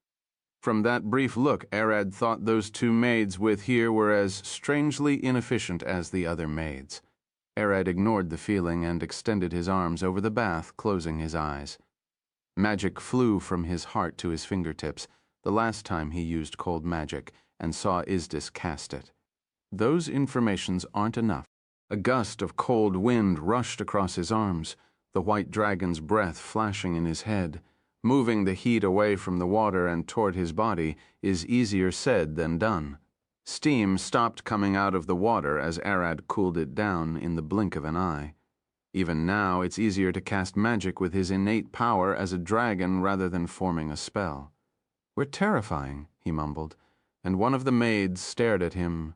From that brief look, Arad thought those two maids with here were as strangely inefficient as the other maids. Arad ignored the feeling and extended his arms over the bath, closing his eyes. Magic flew from his heart to his fingertips, the last time he used cold magic, and saw Izdis cast it. Those informations aren't enough. A gust of cold wind rushed across his arms, the white dragon's breath flashing in his head. Moving the heat away from the water and toward his body is easier said than done. Steam stopped coming out of the water as Arad cooled it down in the blink of an eye. Even now, it's easier to cast magic with his innate power as a dragon rather than forming a spell. "We're terrifying," he mumbled, and one of the maids stared at him.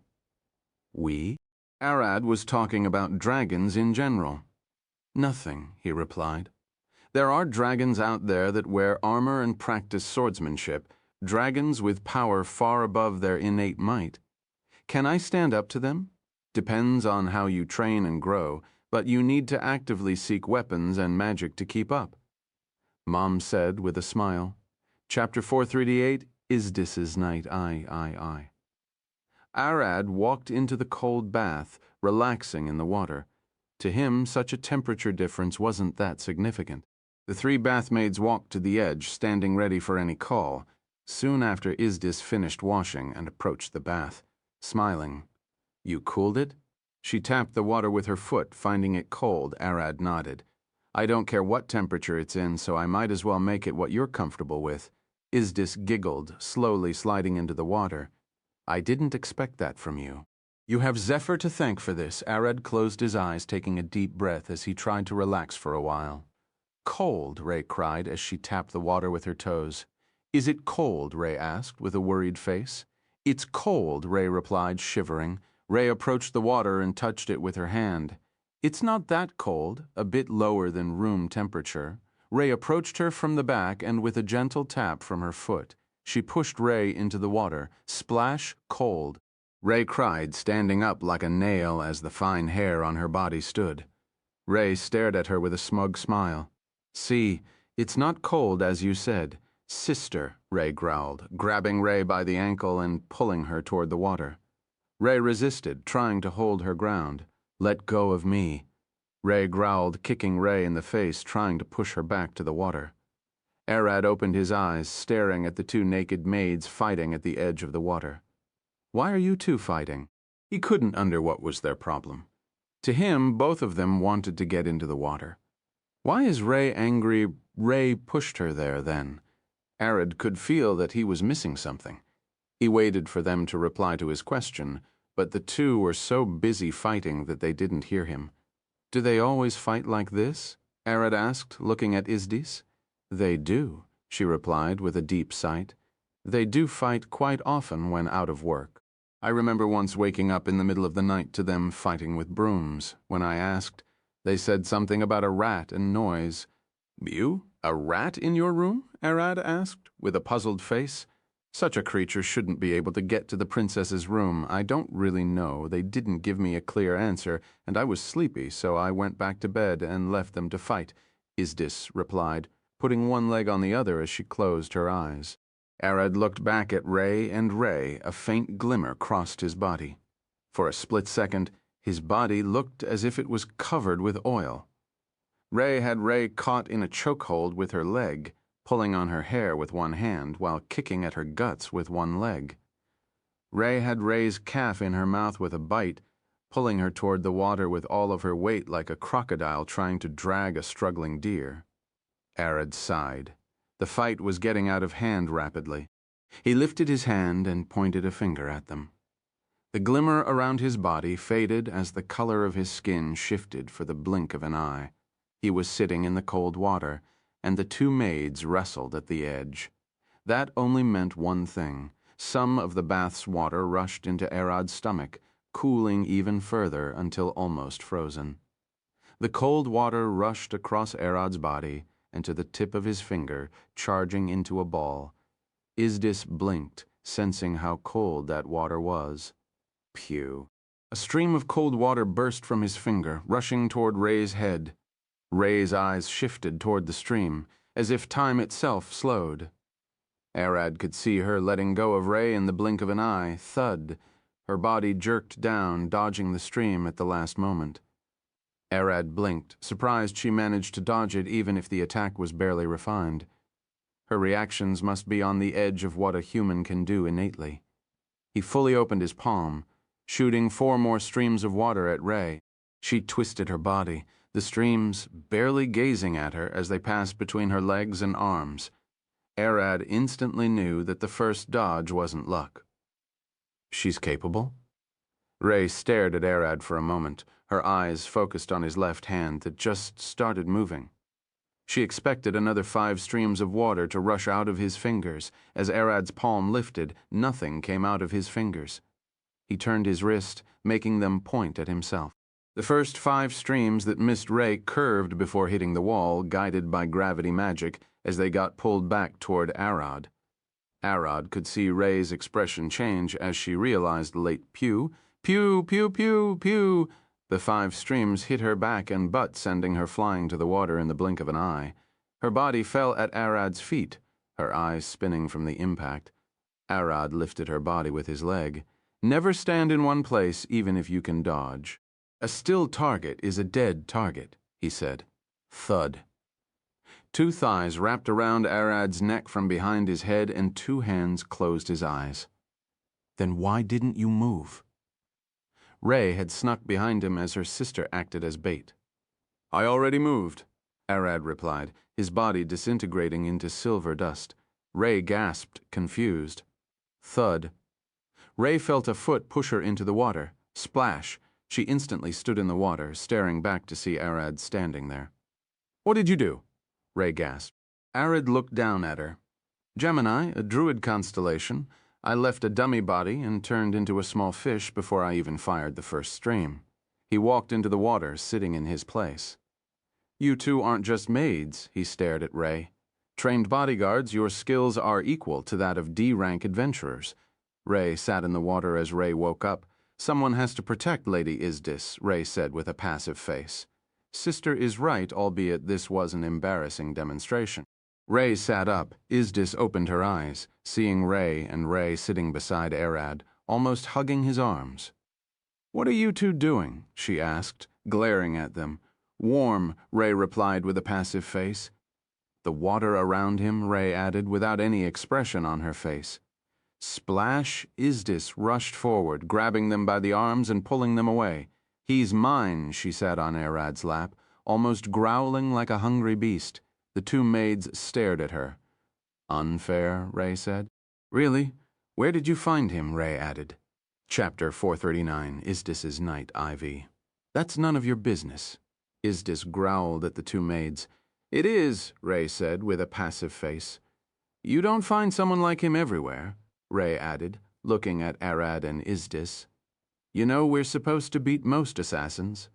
"We?" Arad was talking about dragons in general. "Nothing," he replied. "There are dragons out there that wear armor and practice swordsmanship, dragons with power far above their innate might. Can I stand up to them? Depends on how you train and grow, but you need to actively seek weapons and magic to keep up." Mom said with a smile. Chapter 438, Izdis's Night, I. Arad walked into the cold bath, relaxing in the water. To him, such a temperature difference wasn't that significant. The three bathmaids walked to the edge, standing ready for any call. Soon after, Izdis finished washing and approached the bath, smiling. "You cooled it?" She tapped the water with her foot, finding it cold. Arad nodded. "I don't care what temperature it's in, so I might as well make it what you're comfortable with." Izdis giggled, slowly sliding into the water. "I didn't expect that from you." "You have Zephyr to thank for this." Arad closed his eyes, taking a deep breath as he tried to relax for a while. "Cold," Ray cried as she tapped the water with her toes. "Is it cold?" Ray asked with a worried face. "It's cold," Ray replied, shivering. Ray approached the water and touched it with her hand. It's not that cold, a bit lower than room temperature. Ray approached her from the back, and with a gentle tap from her foot, she pushed Ray into the water. Splash, cold. Ray cried, standing up like a nail as the fine hair on her body stood. Ray stared at her with a smug smile. See, it's not cold as you said. Sister, Ray growled, grabbing Ray by the ankle and pulling her toward the water. Ray resisted, trying to hold her ground. Let go of me. Ray growled, kicking Ray in the face, trying to push her back to the water. Arad opened his eyes, staring at the two naked maids fighting at the edge of the water. Why are you two fighting? He couldn't under what was their problem. To him, both of them wanted to get into the water. Why is Ray angry? Ray pushed her there then. Arad could feel that he was missing something. He waited for them to reply to his question, but the two were so busy fighting that they didn't hear him. Do they always fight like this? Arad asked, looking at Isdis. They do, she replied with a deep sigh. They do fight quite often when out of work. I remember once waking up in the middle of the night to them fighting with brooms. When I asked, they said something about a rat and noise. You? A rat in your room? Arad asked, with a puzzled face. Such a creature shouldn't be able to get to the princess's room. I don't really know. They didn't give me a clear answer, and I was sleepy, so I went back to bed and left them to fight, Isdis replied, putting one leg on the other as she closed her eyes. Arad looked back at Ray, and Ray, a faint glimmer crossed his body. For a split second, his body looked as if it was covered with oil. Ray had Ray caught in a chokehold with her leg, pulling on her hair with one hand while kicking at her guts with one leg. Ray had Ray's calf in her mouth with a bite, pulling her toward the water with all of her weight like a crocodile trying to drag a struggling deer. Arad sighed. The fight was getting out of hand rapidly. He lifted his hand and pointed a finger at them. The glimmer around his body faded as the color of his skin shifted for the blink of an eye. He was sitting in the cold water, and the two maids wrestled at the edge. That only meant one thing. Some of the bath's water rushed into Arad's stomach, cooling even further until almost frozen. The cold water rushed across Arad's body and to the tip of his finger, charging into a ball. Isdis blinked, sensing how cold that water was. Phew. A stream of cold water burst from his finger, rushing toward Ray's head. Ray's eyes shifted toward the stream, as if time itself slowed. Arad could see her letting go of Ray in the blink of an eye. Thud. Her body jerked down, dodging the stream at the last moment. Arad blinked, surprised she managed to dodge it even if the attack was barely refined. Her reactions must be on the edge of what a human can do innately. He fully opened his palm, shooting 4 more streams of water at Ray. She twisted her body, the streams barely gazing at her as they passed between her legs and arms. Arad instantly knew that the first dodge wasn't luck. She's capable? Ray stared at Arad for a moment, her eyes focused on his left hand that just started moving. She expected another 5 streams of water to rush out of his fingers. As Arad's palm lifted, nothing came out of his fingers. He turned his wrist, making them point at himself. The first 5 streams that missed Ray curved before hitting the wall, guided by gravity magic, as they got pulled back toward Arad. Arad could see Ray's expression change as she realized late pew, pew, pew, pew, pew. The 5 streams hit her back and butt, sending her flying to the water in the blink of an eye. Her body fell at Arad's feet, her eyes spinning from the impact. Arad lifted her body with his leg. Never stand in one place, even if you can dodge. A still target is a dead target, he said. Thud. 2 thighs wrapped around Arad's neck from behind his head, and 2 hands closed his eyes. Then why didn't you move? Ray had snuck behind him as her sister acted as bait. I already moved, Arad replied, his body disintegrating into silver dust. Ray gasped, confused. Thud. Ray felt a foot push her into the water. Splash. She instantly stood in the water, staring back to see Arad standing there. What did you do? Ray gasped. Arad looked down at her. Gemini, a druid constellation. I left a dummy body and turned into a small fish before I even fired the first stream. He walked into the water, sitting in his place. You two aren't just maids, he stared at Ray. Trained bodyguards, your skills are equal to that of D-rank adventurers. Ray sat in the water as Ray woke up. Someone has to protect Lady Isdis, Ray said with a passive face. Sister is right, albeit this was an embarrassing demonstration. Ray sat up. Isdis opened her eyes, seeing Ray and Ray sitting beside Arad, almost hugging his arms. What are you two doing? She asked, glaring at them. Warm, Ray replied with a passive face. The water around him, Ray added, without any expression on her face. Splash, Isdis rushed forward, grabbing them by the arms and pulling them away. He's mine, she sat on Arad's lap, almost growling like a hungry beast. The two maids stared at her. Unfair, Ray said. Really? Where did you find him? Ray added. Chapter 439, Isdis's Night IV. That's none of your business. Isdis growled at the two maids. It is, Ray said with a passive face. You don't find someone like him everywhere, Ray added, looking at Arad and Isdis. You know we're supposed to beat most assassins.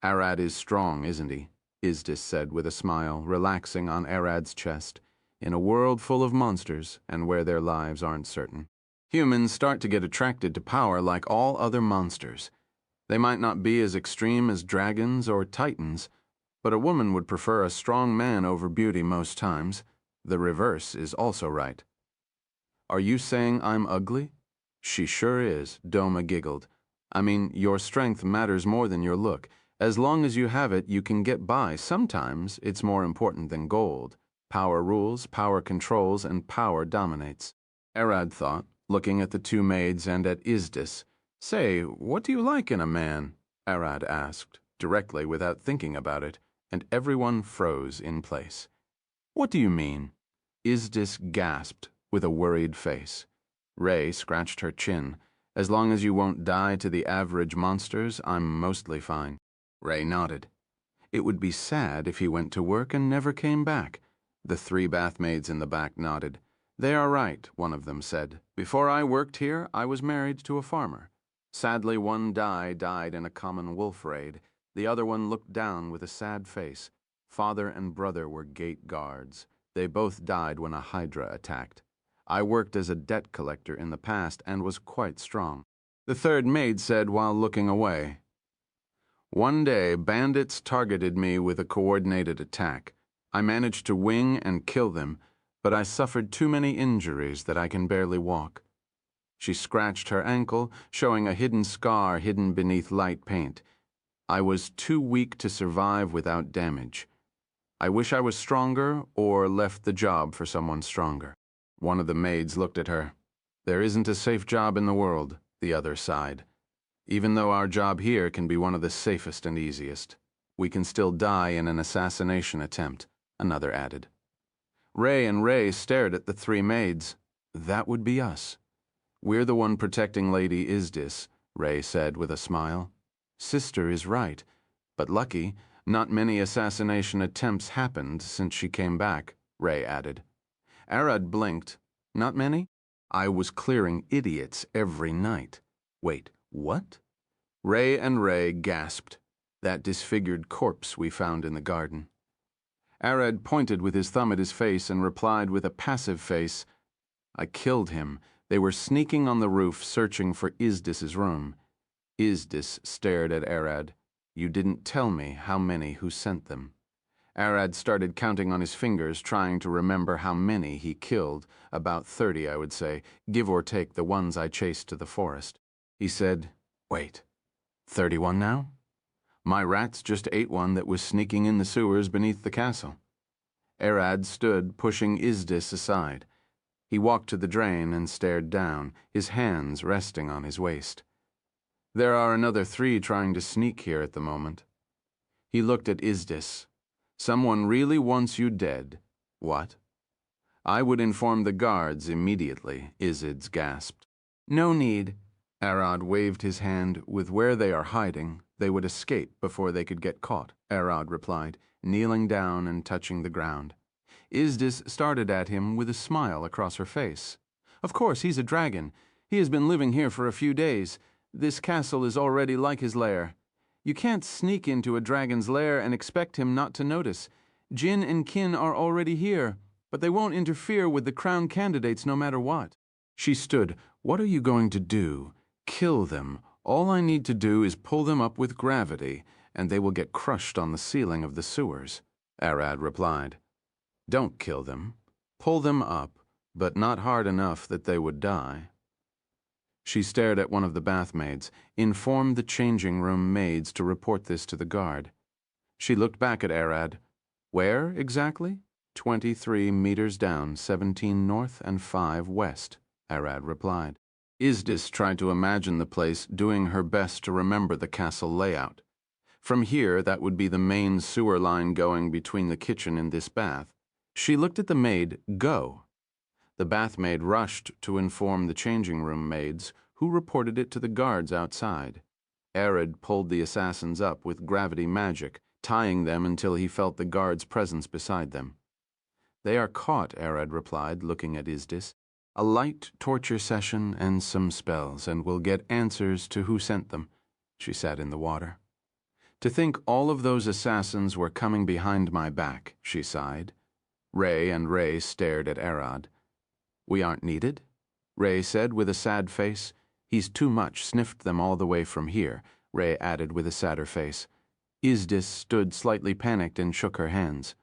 Arad is strong, isn't he? Isdis said with a smile, relaxing on Arad's chest. In a world full of monsters, and where their lives aren't certain. Humans start to get attracted to power like all other monsters. They might not be as extreme as dragons or titans, but a woman would prefer a strong man over beauty most times. The reverse is also right. Are you saying I'm ugly? She sure is, Doma giggled. I mean, your strength matters more than your look. As long as you have it, you can get by. Sometimes it's more important than gold. Power rules, power controls, and power dominates. Arad thought, looking at the two maids and at Isdis. Say, what do you like in a man? Arad asked, directly without thinking about it, and everyone froze in place. What do you mean? Isdis gasped with a worried face. Ray scratched her chin. As long as you won't die to the average monsters, I'm mostly fine. Ray nodded. It would be sad if he went to work and never came back. The three bathmaids in the back nodded. They are right, one of them said. Before I worked here, I was married to a farmer. Sadly, one died in a common wolf raid. The other one looked down with a sad face. Father and brother were gate guards. They both died when a hydra attacked. I worked as a debt collector in the past and was quite strong. The third maid said while looking away. One day, bandits targeted me with a coordinated attack. I managed to wing and kill them, but I suffered too many injuries that I can barely walk. She scratched her ankle, showing a hidden scar hidden beneath light paint. I was too weak to survive without damage. I wish I was stronger or left the job for someone stronger. One of the maids looked at her. There isn't a safe job in the world, the other sighed. Even though our job here can be one of the safest and easiest, we can still die in an assassination attempt, another added. Ray and Ray stared at the three maids. That would be us. We're the one protecting Lady Isdis, Ray said with a smile. Sister is right, but lucky, not many assassination attempts happened since she came back, Ray added. Arad blinked. Not many? I was clearing idiots every night. Wait, what? Ray and Ray gasped. That disfigured corpse we found in the garden. Arad pointed with his thumb at his face and replied with a passive face, I killed him. They were sneaking on the roof searching for Isdis's room. Isdis stared at Arad. You didn't tell me how many who sent them. Arad started counting on his fingers, trying to remember how many he killed. About 30, I would say, give or take the ones I chased to the forest. He said, Wait, 31 now? My rats just ate one that was sneaking in the sewers beneath the castle. Arad stood, pushing Isdis aside. He walked to the drain and stared down, his hands resting on his waist. There are another 3 trying to sneak here at the moment. He looked at Isdis. Someone really wants you dead. What? I would inform the guards immediately, Isid's gasped. No need. Arad waved his hand. With where they are hiding, they would escape before they could get caught, Arad replied, kneeling down and touching the ground. Isdis started at him with a smile across her face. Of course, he's a dragon. He has been living here for a few days. This castle is already like his lair. You can't sneak into a dragon's lair and expect him not to notice. Jin and Kin are already here, but they won't interfere with the crown candidates no matter what. She stood. What are you going to do? Kill them. All I need to do is pull them up with gravity, and they will get crushed on the ceiling of the sewers. Arad replied. Don't kill them. Pull them up, but not hard enough that they would die. She stared at one of the bathmaids, informed the changing room maids to report this to the guard. She looked back at Arad. Where, exactly? 23 meters down, 17 north and 5 west, Arad replied. Izdis tried to imagine the place, doing her best to remember the castle layout. From here, that would be the main sewer line going between the kitchen and this bath. She looked at the maid, go. The bathmaid rushed to inform the changing room maids, who reported it to the guards outside. Arad pulled the assassins up with gravity magic, tying them until he felt the guards' presence beside them. They are caught, Arad replied, looking at Izdis. A light torture session and some spells, and we'll get answers to who sent them. She sat in the water. To think all of those assassins were coming behind my back, she sighed. Ray stared at Arad. We aren't needed, Ray said with a sad face. He's too much, sniffed them all the way from here, Ray added with a sadder face. Izdis stood slightly panicked and shook her hands.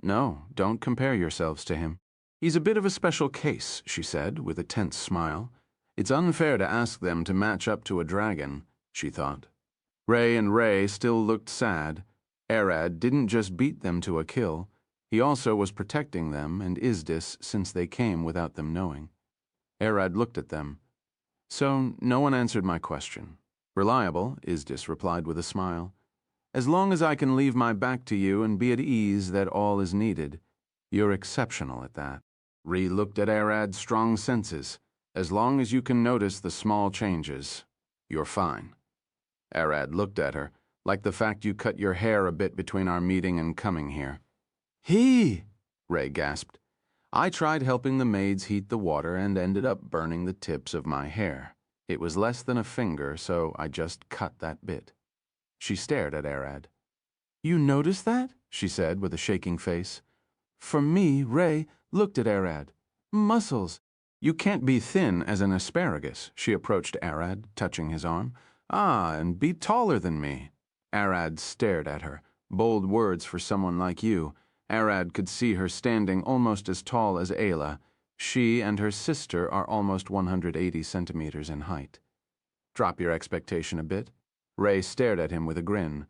No, don't compare yourselves to him. He's a bit of a special case, she said with a tense smile. It's unfair to ask them to match up to a dragon, she thought. Ray still looked sad. Arad didn't just beat them to a kill. He also was protecting them and Izdis since they came without them knowing. Arad looked at them. So no one answered my question. Reliable, Izdis replied with a smile. As long as I can leave my back to you and be at ease that all is needed, you're exceptional at that. Ree looked at Arad's strong senses. As long as you can notice the small changes, you're fine. Arad looked at her, like the fact you cut your hair a bit between our meeting and coming here. Ray gasped. I tried helping the maids heat the water and ended up burning the tips of my hair. It was less than a finger, so I just cut that bit. She stared at Arad. You noticed that? She said with a shaking face. For me, Ray looked at Arad. Muscles. You can't be thin as an asparagus, she approached Arad, touching his arm. Ah, and be taller than me. Arad stared at her. Bold words for someone like you. Arad could see her standing almost as tall as Ayla. She and her sister are almost 180 centimeters in height. Drop your expectation a bit. Ray stared at him with a grin.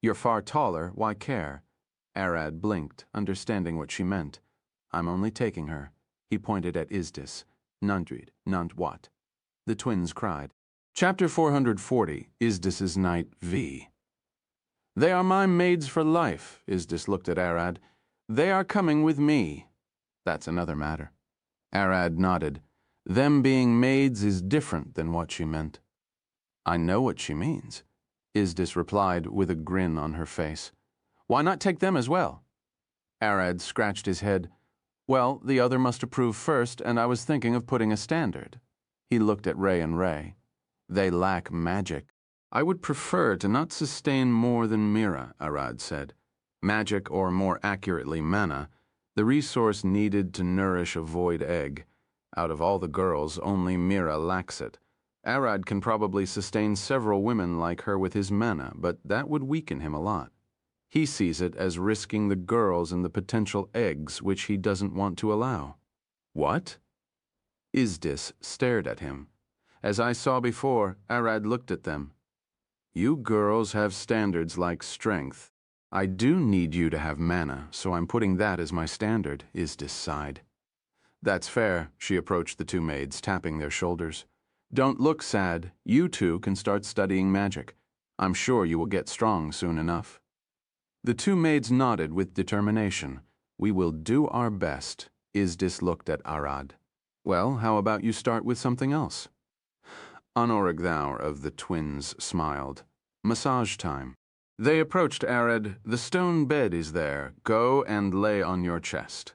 You're far taller, why care? Arad blinked, understanding what she meant. I'm only taking her. He pointed at Izdis. Nundrid, Nund what? The twins cried. Chapter 440, Izdis's Night V. They are my maids for life, Izdis looked at Arad. They are coming with me. That's another matter. Arad nodded. Them being maids is different than what she meant. I know what she means, Izdis replied with a grin on her face. Why not take them as well? Arad scratched his head. Well, the other must approve first, and I was thinking of putting a standard. He looked at Ray. They lack magic. I would prefer to not sustain more than Mira, Arad said. Magic, or more accurately mana, the resource needed to nourish a void egg. Out of all the girls, only Mira lacks it. Arad can probably sustain several women like her with his mana, but that would weaken him a lot. He sees it as risking the girls and the potential eggs, which he doesn't want to allow. What? Izdis stared at him. As I saw before, Arad looked at them. You girls have standards like strength. I do need you to have mana, so I'm putting that as my standard, Izdis sighed. That's fair, she approached the two maids, tapping their shoulders. Don't look sad. You two can start studying magic. I'm sure you will get strong soon enough. The two maids nodded with determination. We will do our best, Izdis looked at Arad. Well, how about you start with something else? Anorigthau of the twins smiled. Massage time. They approached Arad. The stone bed is there. Go and lay on your chest.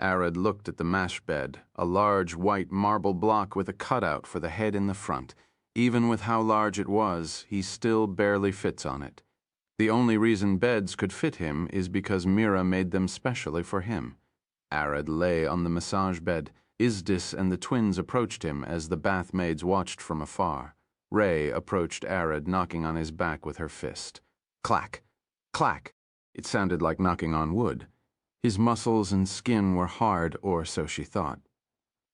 Arad looked at the mash bed, a large white marble block with a cutout for the head in the front. Even with how large it was, he still barely fits on it. The only reason beds could fit him is because Mira made them specially for him. Arad lay on the massage bed. Izdis and the twins approached him as the bath maids watched from afar. Ray approached Arad, knocking on his back with her fist. Clack! Clack! It sounded like knocking on wood. His muscles and skin were hard, or so she thought.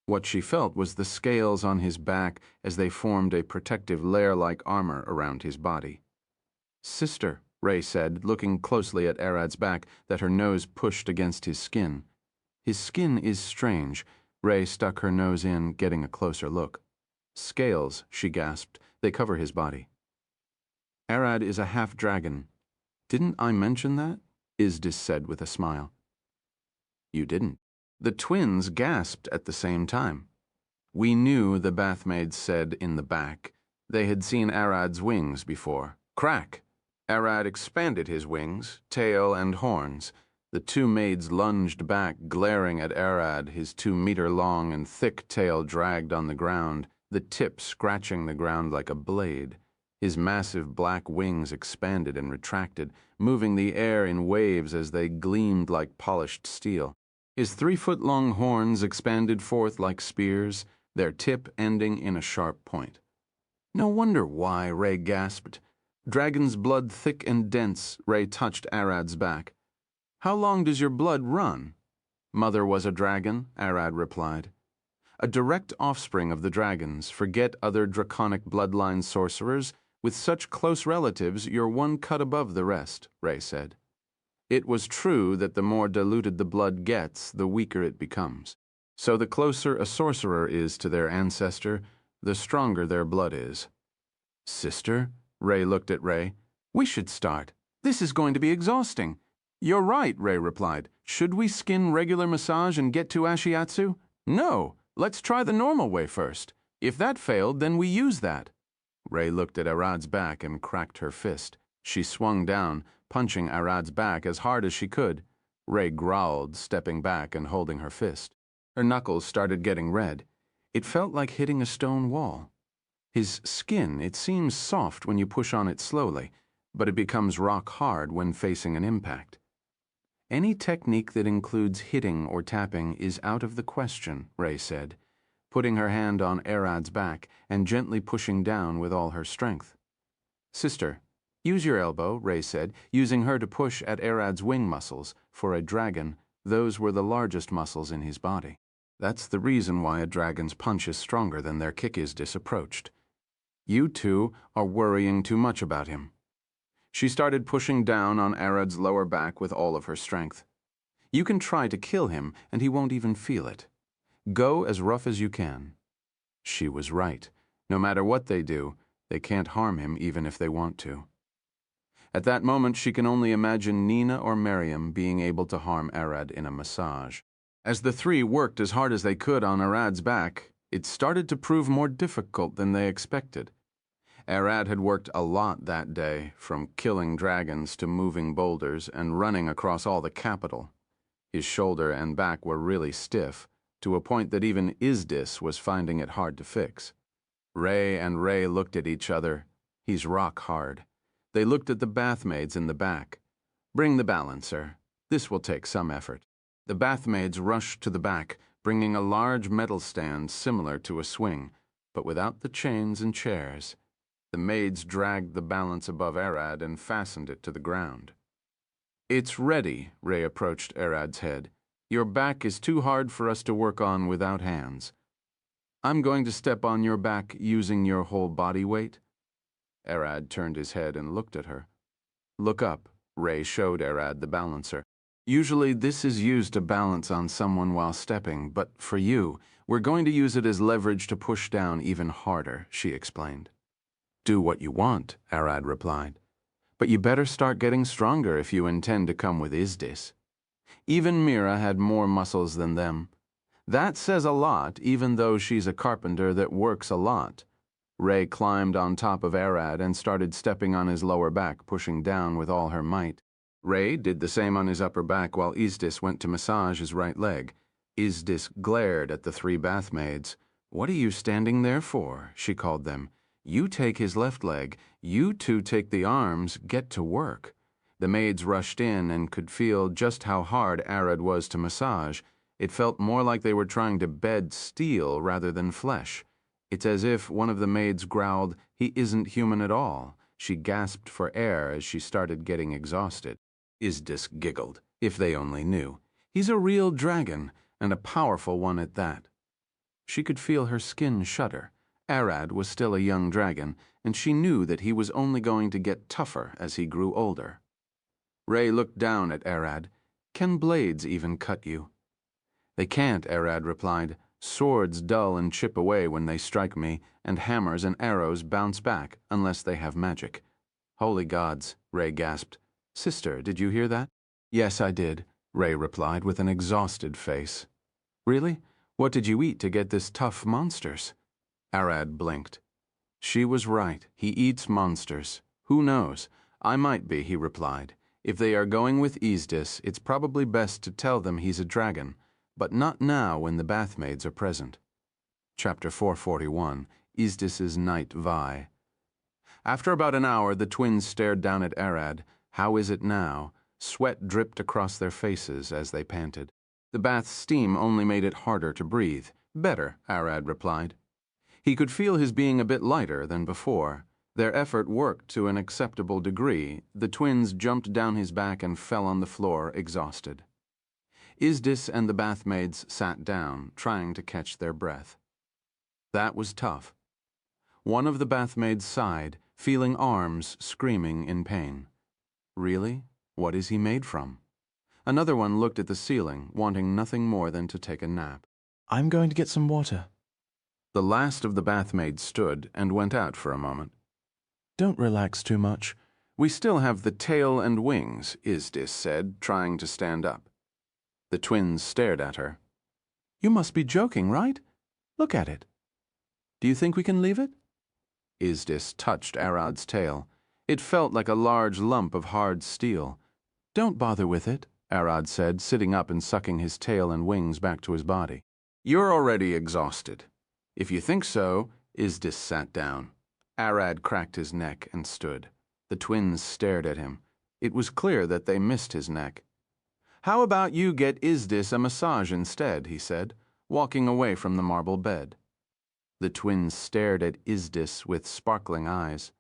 What she felt was the scales on his back as they formed a protective layer-like armor around his body. "Sister," Ray said, looking closely at Arad's back that her nose pushed against his skin. His skin is strange. Ray stuck her nose in, getting a closer look. "Scales," she gasped. "They cover his body." "Arad is a half-dragon. Didn't I mention that?" Izdis said with a smile. "You didn't." The twins gasped at the same time. "We knew," the bathmaids said in the back. They had seen Arad's wings before. Crack! Arad expanded his wings, tail and horns. The two maids lunged back, glaring at Arad, his 2-meter-long and thick tail dragged on the ground, the tip scratching the ground like a blade. His massive black wings expanded and retracted, moving the air in waves as they gleamed like polished steel. His 3-foot-long horns expanded forth like spears, their tip ending in a sharp point. "No wonder why," Ray gasped. Dragon's blood thick and dense, Ray touched Arad's back. "How long does your blood run?" "Mother was a dragon," Arad replied. "A direct offspring of the dragons. Forget other draconic bloodline sorcerers. With such close relatives, you're one cut above the rest," Ray said. It was true that the more diluted the blood gets, the weaker it becomes. So the closer a sorcerer is to their ancestor, the stronger their blood is. "Sister?" Ray looked at Ray. "We should start. This is going to be exhausting." "You're right," Ray replied. "Should we skin regular massage and get to Ashiatsu?" "No. Let's try the normal way first. If that failed, then we use that." Ray looked at Arad's back and cracked her fist. She swung down, punching Arad's back as hard as she could. Ray growled, stepping back and holding her fist. Her knuckles started getting red. It felt like hitting a stone wall. His skin, it seems soft when you push on it slowly, but it becomes rock hard when facing an impact. "Any technique that includes hitting or tapping is out of the question," Ray said, putting her hand on Arad's back and gently pushing down with all her strength. "Sister, use your elbow," Ray said, using her to push at Arad's wing muscles. For a dragon, those were the largest muscles in his body. That's the reason why a dragon's punch is stronger than their kick. Izdis approached. "You two are worrying too much about him." She started pushing down on Arad's lower back with all of her strength. "You can try to kill him, and he won't even feel it. Go as rough as you can." She was right. No matter what they do, they can't harm him even if they want to. At that moment, she can only imagine Nina or Miriam being able to harm Arad in a massage. As the three worked as hard as they could on Arad's back, it started to prove more difficult than they expected. Arad had worked a lot that day, from killing dragons to moving boulders and running across all the capital. His shoulder and back were really stiff, to a point that even Izdis was finding it hard to fix. Ray looked at each other. "He's rock hard." They looked at the bathmaids in the back. "Bring the balancer. This will take some effort." The bathmaids rushed to the back, bringing a large metal stand similar to a swing, but without the chains and chairs. The maids dragged the balance above Arad and fastened it to the ground. "It's ready," Ray approached Arad's head. "Your back is too hard for us to work on without hands. I'm going to step on your back using your whole body weight." Arad turned his head and looked at her. "Look up," Ray showed Arad the balancer. "Usually this is used to balance on someone while stepping, but for you, we're going to use it as leverage to push down even harder," she explained. "Do what you want," Arad replied. "But you better start getting stronger if you intend to come with Izdis." Even Mira had more muscles than them. That says a lot, even though she's a carpenter that works a lot. Ray climbed on top of Arad and started stepping on his lower back, pushing down with all her might. Ray did the same on his upper back while Izdis went to massage his right leg. Izdis glared at the three bathmaids. "What are you standing there for?" she called them. You take his left leg, you two take the arms, get to work. The maids rushed in and could feel just how hard Arad was to massage. It felt more like they were trying to bed steel rather than flesh. It's as if one of the maids growled, "He isn't human at all." She gasped for air as she started getting exhausted. Izdis giggled. If they only knew. He's a real dragon, and a powerful one at that. She could feel her skin shudder. Arad was still a young dragon, and she knew that he was only going to get tougher as he grew older. Ray looked down at Arad. "Can blades even cut you?" "They can't," Arad replied. "Swords dull and chip away when they strike me, and hammers and arrows bounce back unless they have magic." "Holy gods," Ray gasped. "Sister, did you hear that?" "Yes, I did," Ray replied with an exhausted face. "Really? What did you eat to get this tough monsters?" Arad blinked. She was right. He eats monsters. "Who knows? I might be," he replied. "If they are going with Izdis, it's probably best to tell them he's a dragon, but not now when the bathmaids are present." Chapter 441, Izdis's Night Vi. After about an hour, the twins stared down at Arad. How is it now? Sweat dripped across their faces as they panted. The bath's steam only made it harder to breathe. "Better," Arad replied. He could feel his being a bit lighter than before. Their effort worked to an acceptable degree. The twins jumped down his back and fell on the floor, exhausted. Izdis and the bathmaids sat down, trying to catch their breath. That was tough. One of the bathmaids sighed, feeling arms screaming in pain. "Really? What is he made from?" Another one looked at the ceiling, wanting nothing more than to take a nap. I'm going to get some water. The last of the bathmaids stood and went out for a moment. Don't relax too much. "We still have the tail and wings," Izdis said, trying to stand up. The twins stared at her. You must be joking, right? Look at it. Do you think we can leave it? Izdis touched Arad's tail. It felt like a large lump of hard steel. Don't bother with it, Arad said, sitting up and sucking his tail and wings back to his body. "You're already exhausted." "If you think so," Izdis sat down. Arad cracked his neck and stood. The twins stared at him. It was clear that they missed his neck. "How about you get Izdis a massage instead," he said, walking away from the marble bed. The twins stared at Izdis with sparkling eyes.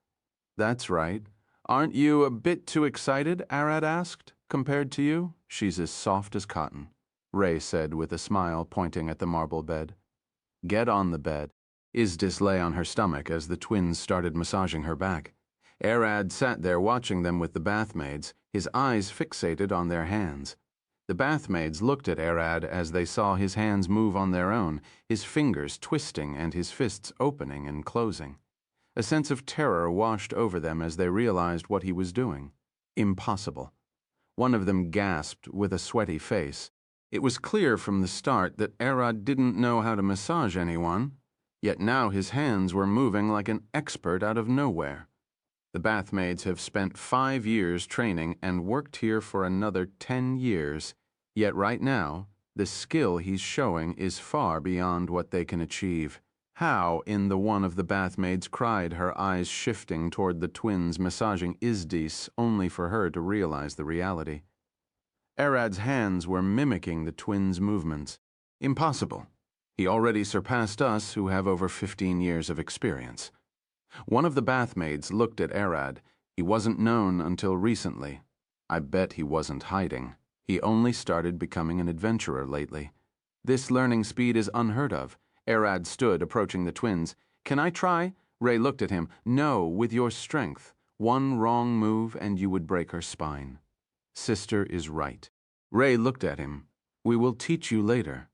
"That's right. Aren't you a bit too excited?" Arad asked. "Compared to you, she's as soft as cotton," Ray said with a smile, pointing at the marble bed. "Get on the bed." Izdis lay on her stomach as the twins started massaging her back. Arad sat there watching them with the bathmaids, his eyes fixated on their hands. The bathmaids looked at Arad as they saw his hands move on their own, his fingers twisting and his fists opening and closing. A sense of terror washed over them as they realized what he was doing. Impossible. One of them gasped with a sweaty face. It was clear from the start that Arad didn't know how to massage anyone, yet now his hands were moving like an expert out of nowhere. The bathmaids have spent 5 years training and worked here for another 10 years, yet right now, the skill he's showing is far beyond what they can achieve. "How?" in the one of the bathmaids cried, her eyes shifting toward the twins massaging Izdis, only for her to realize the reality. Arad's hands were mimicking the twins' movements. "Impossible. He already surpassed us, who have over 15 years of experience." One of the bathmaids looked at Arad. He wasn't known until recently. I bet he wasn't hiding. He only started becoming an adventurer lately. This learning speed is unheard of. Arad stood, approaching the twins. "Can I try?" Ray looked at him. "No, with your strength. One wrong move and you would break her spine." "Sister is right." Ray looked at him. "We will teach you later."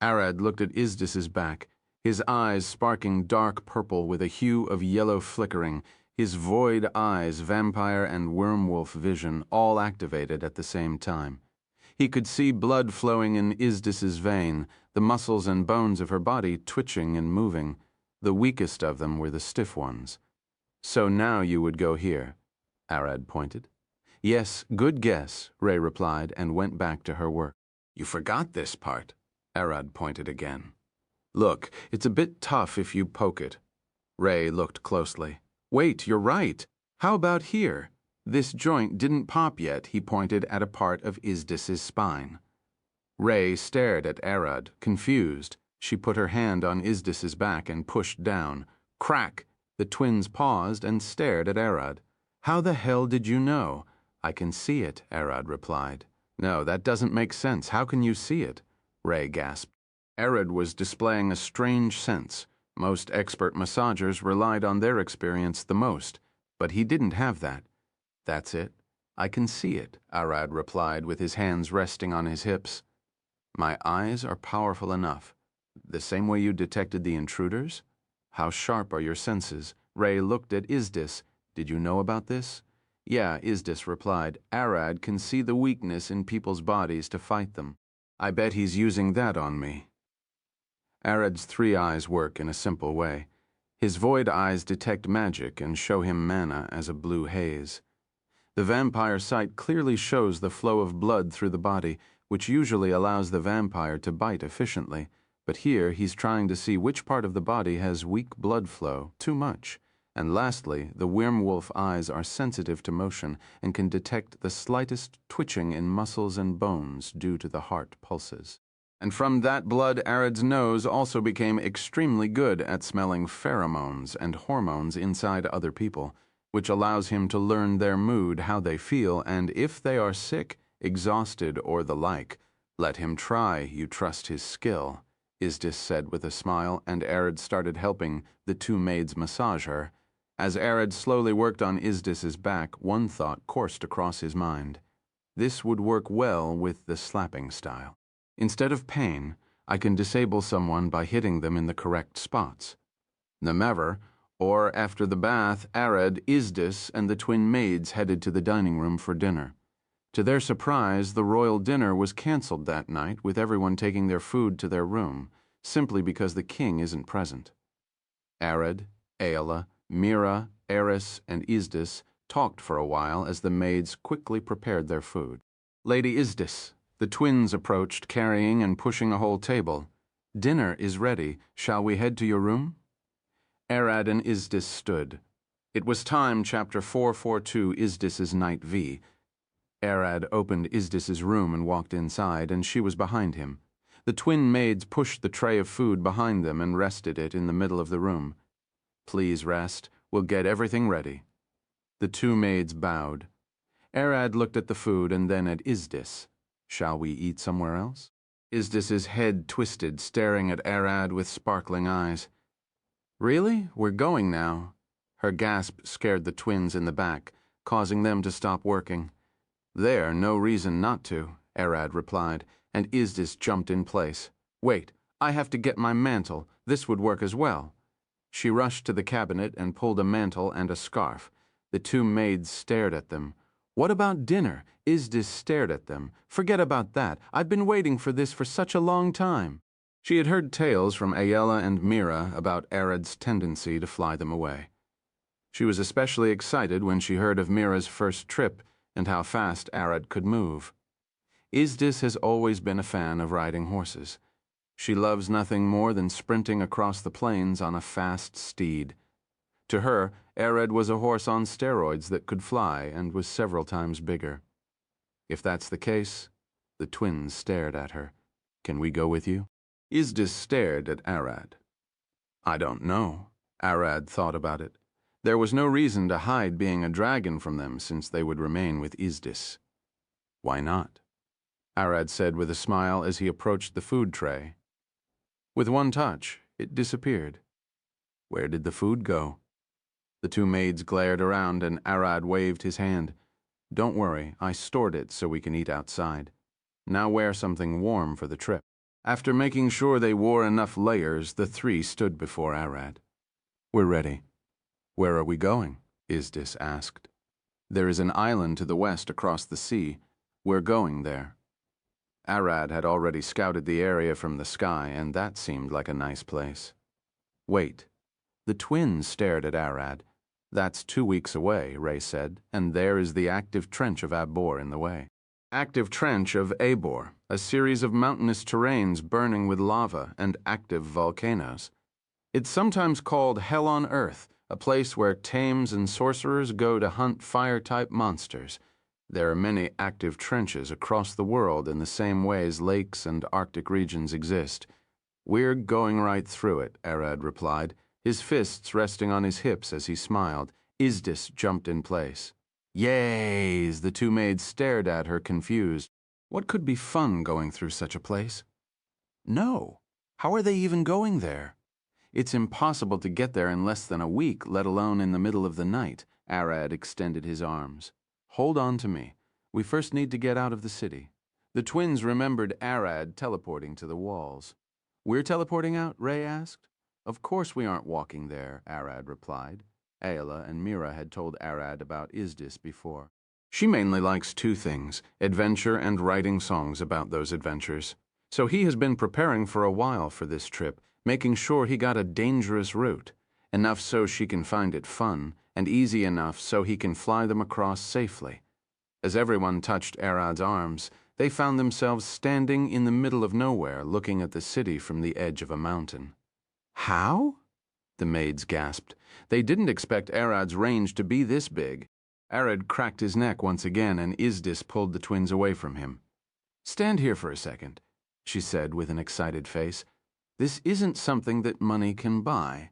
Arad looked at Izdis's back, his eyes sparking dark purple with a hue of yellow flickering, his void eyes, vampire and wormwolf vision, all activated at the same time. He could see blood flowing in Izdis's vein, the muscles and bones of her body twitching and moving. The weakest of them were the stiff ones. "So now you would go here," Arad pointed. "Yes, good guess," Ray replied and went back to her work. "You forgot this part," Arad pointed again. "Look, it's a bit tough if you poke it." Ray looked closely. Wait, you're right. How about here? This joint didn't pop yet, he pointed at a part of Izdis's spine. Ray stared at Arad, confused. She put her hand on Izdis's back and pushed down. Crack! The twins paused and stared at Arad. How the hell did you know? I can see it, Arad replied. No, that doesn't make sense. How can you see it? Ray gasped. Arad was displaying a strange sense. Most expert massagers relied on their experience the most, but he didn't have that. That's it. I can see it, Arad replied with his hands resting on his hips. My eyes are powerful enough. The same way you detected the intruders? How sharp are your senses? Ray looked at Izdis. Did you know about this? Yeah, Izdis replied. Arad can see the weakness in people's bodies to fight them. I bet he's using that on me. Arad's three eyes work in a simple way. His void eyes detect magic and show him mana as a blue haze. The vampire sight clearly shows the flow of blood through the body, which usually allows the vampire to bite efficiently, but here he's trying to see which part of the body has weak blood flow, too much. And lastly, the werewolf eyes are sensitive to motion and can detect the slightest twitching in muscles and bones due to the heart pulses. And from that blood, Arad's nose also became extremely good at smelling pheromones and hormones inside other people, which allows him to learn their mood, how they feel, and if they are sick, exhausted, or the like. Let him try, you trust his skill, Izdis said with a smile, and Arad started helping the two maids massage her. As Arad slowly worked on Izdis's back, one thought coursed across his mind. This would work well with the slapping style. Instead of pain, I can disable someone by hitting them in the correct spots. Nemever, or after the bath, Arad, Izdis, and the twin maids headed to the dining room for dinner. To their surprise, the royal dinner was canceled that night, with everyone taking their food to their room, simply because the king isn't present. Arad, Aela, Mira, Eris, and Izdis talked for a while as the maids quickly prepared their food. Lady Izdis, the twins approached, carrying and pushing a whole table. Dinner is ready. Shall we head to your room? Arad and Izdis stood. It was time, Chapter 442, Izdis's Night V. Arad opened Izdis's room and walked inside, and she was behind him. The twin maids pushed the tray of food behind them and rested it in the middle of the room. Please rest. We'll get everything ready. The two maids bowed. Arad looked at the food and then at Izdis. Shall we eat somewhere else? Izdis's head twisted, staring at Arad with sparkling eyes. Really? We're going now. Her gasp scared the twins in the back, causing them to stop working. There, no reason not to, Arad replied, and Izdis jumped in place. Wait, I have to get my mantle. This would work as well. She rushed to the cabinet and pulled a mantle and a scarf. The two maids stared at them. What about dinner? Izdis stared at them. Forget about that. I've been waiting for this for such a long time. She had heard tales from Aela and Mira about Arad's tendency to fly them away. She was especially excited when she heard of Mira's first trip and how fast Arad could move. Izdis has always been a fan of riding horses. She loves nothing more than sprinting across the plains on a fast steed. To her, Arad was a horse on steroids that could fly and was several times bigger. If that's the case, the twins stared at her. Can we go with you? Izdis stared at Arad. I don't know. Arad thought about it. There was no reason to hide being a dragon from them since they would remain with Izdis. Why not? Arad said with a smile as he approached the food tray. With one touch, it disappeared. Where did the food go? The two maids glared around and Arad waved his hand. Don't worry, I stored it so we can eat outside. Now wear something warm for the trip. After making sure they wore enough layers, the three stood before Arad. We're ready. Where are we going? Izdis asked. There is an island to the west across the sea. We're going there. Arad had already scouted the area from the sky, and that seemed like a nice place. Wait. The twins stared at Arad. That's 2 weeks away, Ray said, and there is the active trench of Abor in the way. Active trench of Abor, a series of mountainous terrains burning with lava and active volcanoes. It's sometimes called Hell on Earth, a place where tames and sorcerers go to hunt fire-type monsters. There are many active trenches across the world in the same ways lakes and Arctic regions exist. We're going right through it, Arad replied, his fists resting on his hips as he smiled. Izdis jumped in place. Yays! The two maids stared at her, confused. What could be fun going through such a place? No. How are they even going there? It's impossible to get there in less than a week, let alone in the middle of the night. Arad extended his arms. Hold on to me. We first need to get out of the city. The twins remembered Arad teleporting to the walls. We're teleporting out? Ray asked. Of course we aren't walking there, Arad replied. Ayla and Mira had told Arad about Izdis before. She mainly likes two things, adventure and writing songs about those adventures. So he has been preparing for a while for this trip, making sure he got a dangerous route, enough so she can find it fun, and easy enough so he can fly them across safely. As everyone touched Arad's arms, they found themselves standing in the middle of nowhere, looking at the city from the edge of a mountain. How? The maids gasped. They didn't expect Arad's range to be this big. Arad cracked his neck once again, and Izdis pulled the twins away from him. Stand here for a second, she said with an excited face. This isn't something that money can buy.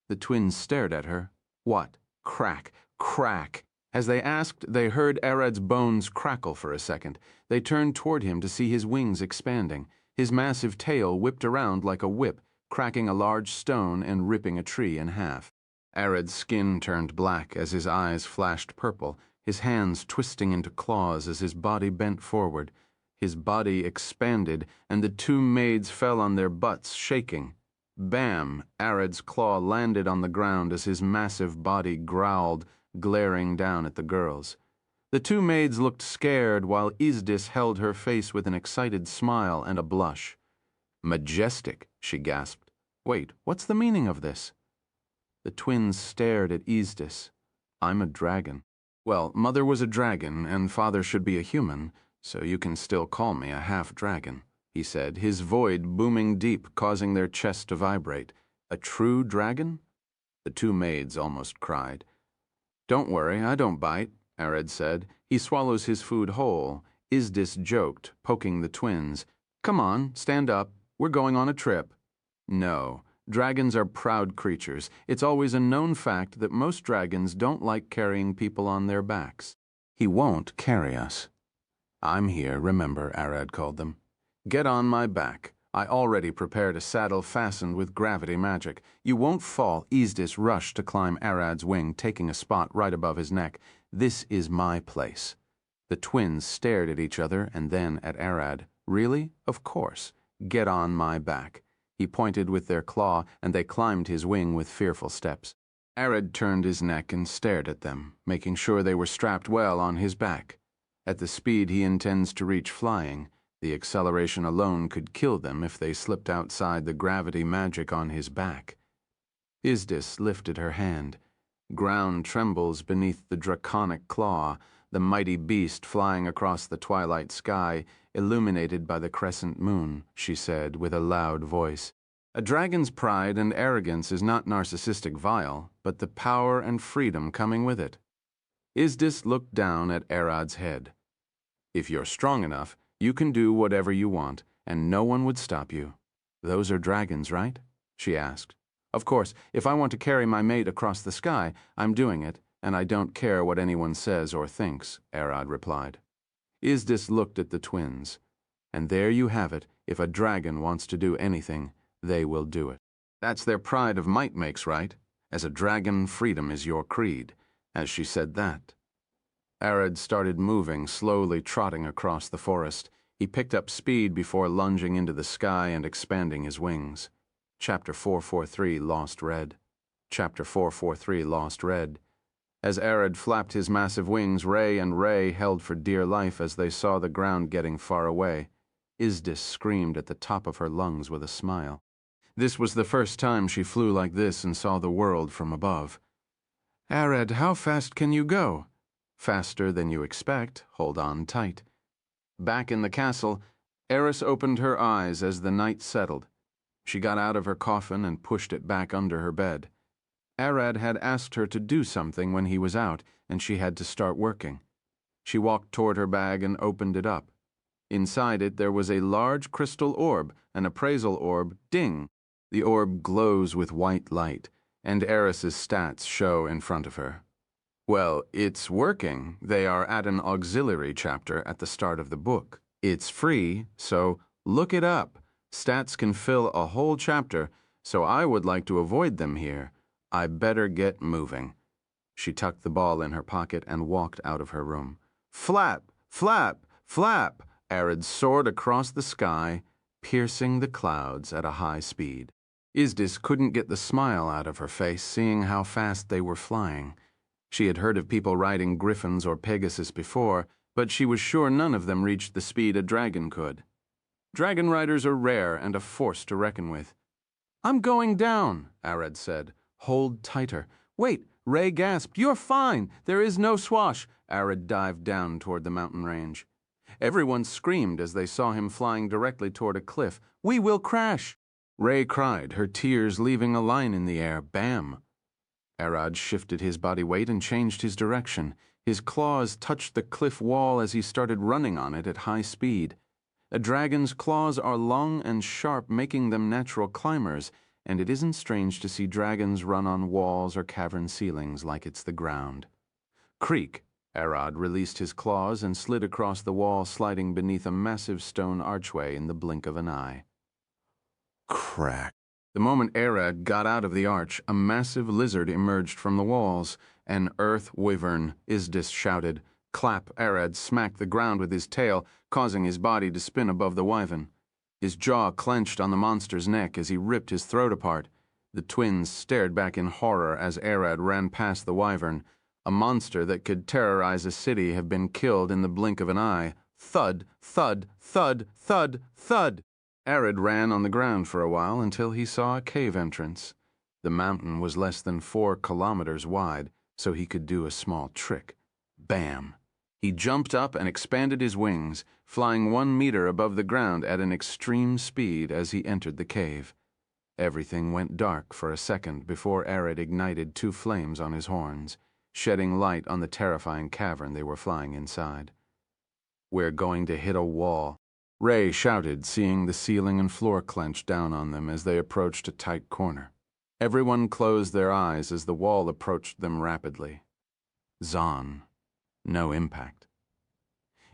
The twins stared at her. What? Crack, crack. As they asked, they heard Arad's bones crackle for a second. They turned toward him to see his wings expanding. His massive tail whipped around like a whip, cracking a large stone and ripping a tree in half. Arad's skin turned black as his eyes flashed purple, his hands twisting into claws as his body bent forward. His body expanded, and the two maids fell on their butts, shaking. Bam! Arad's claw landed on the ground as his massive body growled, glaring down at the girls. The two maids looked scared while Izdis held her face with an excited smile and a blush. Majestic, she gasped. Wait, what's the meaning of this? The twins stared at Izdis. I'm a dragon. Well, Mother was a dragon, and Father should be a human, so you can still call me a half-dragon, he said, his void booming deep, causing their chests to vibrate. A true dragon? The two maids almost cried. Don't worry, I don't bite, Arad said. He swallows his food whole. Izdis joked, poking the twins. Come on, stand up. We're going on a trip. No, dragons are proud creatures. It's always a known fact that most dragons don't like carrying people on their backs. He won't carry us. I'm here, remember, Arad called them. Get on my back. I already prepared a saddle fastened with gravity magic. You won't fall. Izdis rushed to climb Arad's wing, taking a spot right above his neck. This is my place. The twins stared at each other and then at Arad. Really? Of course. Get on my back. He pointed with their claw, and they climbed his wing with fearful steps. Arad turned his neck and stared at them, making sure they were strapped well on his back. At the speed he intends to reach flying, the acceleration alone could kill them if they slipped outside the gravity magic on his back. Izdis lifted her hand. Ground trembles beneath the draconic claw, the mighty beast flying across the twilight sky, illuminated by the crescent moon, she said with a loud voice. A dragon's pride and arrogance is not narcissistic vile, but the power and freedom coming with it. Izdis looked down at Arad's head. If you're strong enough, you can do whatever you want, and no one would stop you. Those are dragons, right? She asked. Of course, if I want to carry my mate across the sky, I'm doing it, and I don't care what anyone says or thinks, Arad replied. Izdis looked at the twins. And there you have it. If a dragon wants to do anything, they will do it. That's their pride of might makes, right? As a dragon, freedom is your creed. As she said that, Arad started moving, slowly trotting across the forest. He picked up speed before lunging into the sky and expanding his wings. Chapter 443 Lost Red. Chapter 443 Lost Red. As Arad flapped his massive wings, Ray and Ray held for dear life as they saw the ground getting far away. Izdis screamed at the top of her lungs with a smile. This was the first time she flew like this and saw the world from above. Arad, how fast can you go? Faster than you expect. Hold on tight. Back in the castle, Eris opened her eyes as the night settled. She got out of her coffin and pushed it back under her bed. Arad had asked her to do something when he was out, and she had to start working. She walked toward her bag and opened it up. Inside it there was a large crystal orb, an appraisal orb, ding. The orb glows with white light, and Eris's stats show in front of her. Well, it's working. They are at an auxiliary chapter at the start of the book. It's free, so look it up. Stats can fill a whole chapter, so I would like to avoid them here. I better get moving. She tucked the ball in her pocket and walked out of her room. Flap, flap, flap! Arad soared across the sky, piercing the clouds at a high speed. Izdis couldn't get the smile out of her face, seeing how fast they were flying. She had heard of people riding griffins or Pegasus before, but she was sure none of them reached the speed a dragon could. Dragon riders are rare and a force to reckon with. I'm going down, Arad said. Hold tighter. Wait, Ray gasped. You're fine. There is no swash. Arad dived down toward the mountain range. Everyone screamed as they saw him flying directly toward a cliff. We will crash! Ray cried, her tears leaving a line in the air. Bam! Arad shifted his body weight and changed his direction. His claws touched the cliff wall as he started running on it at high speed. A dragon's claws are long and sharp, making them natural climbers, and it isn't strange to see dragons run on walls or cavern ceilings like it's the ground. Creak! Arad released his claws and slid across the wall, sliding beneath a massive stone archway in the blink of an eye. Crack! The moment Arad got out of the arch, a massive lizard emerged from the walls. An earth wyvern, Izdis shouted. Clap! Arad smacked the ground with his tail, causing his body to spin above the wyvern. His jaw clenched on the monster's neck as he ripped his throat apart. The twins stared back in horror as Arad ran past the wyvern. A monster that could terrorize a city had been killed in the blink of an eye. Thud, thud, thud, thud, thud! Arad ran on the ground for a while until he saw a cave entrance. The mountain was less than 4 kilometers wide, so he could do a small trick. Bam! He jumped up and expanded his wings, flying 1 meter above the ground at an extreme speed as he entered the cave. Everything went dark for a second before Arad ignited 2 flames on his horns, shedding light on the terrifying cavern they were flying inside. We're going to hit a wall, Ray shouted, seeing the ceiling and floor clench down on them as they approached a tight corner. Everyone closed their eyes as the wall approached them rapidly. Zon. No impact.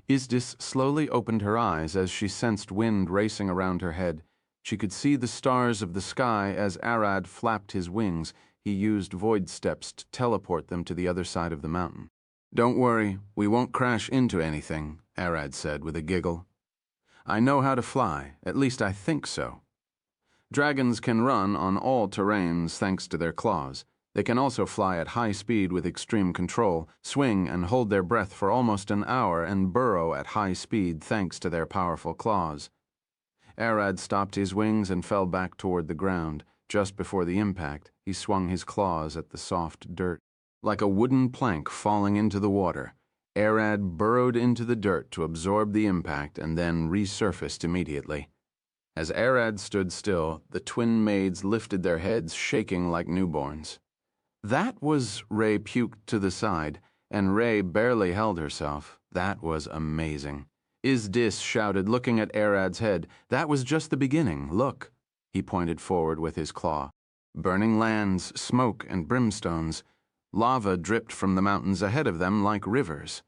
Izdis slowly opened her eyes as she sensed wind racing around her head. She could see the stars of the sky as Arad flapped his wings. He used void steps to teleport them to the other side of the mountain. Don't worry, we won't crash into anything, Arad said with a giggle. I know how to fly, at least I think so. Dragons can run on all terrains thanks to their claws. They can also fly at high speed with extreme control, swing and hold their breath for almost an hour, and burrow at high speed thanks to their powerful claws. Arad stopped his wings and fell back toward the ground. Just before the impact, he swung his claws at the soft dirt. Like a wooden plank falling into the water, Arad burrowed into the dirt to absorb the impact and then resurfaced immediately. As Arad stood still, the twin maids lifted their heads, shaking like newborns. That was Ray puked to the side, and Ray barely held herself. That was amazing. Izdis shouted, looking at Arad's head. That was just the beginning. Look. He pointed forward with his claw. Burning lands, smoke, and brimstones. Lava dripped from the mountains ahead of them like rivers.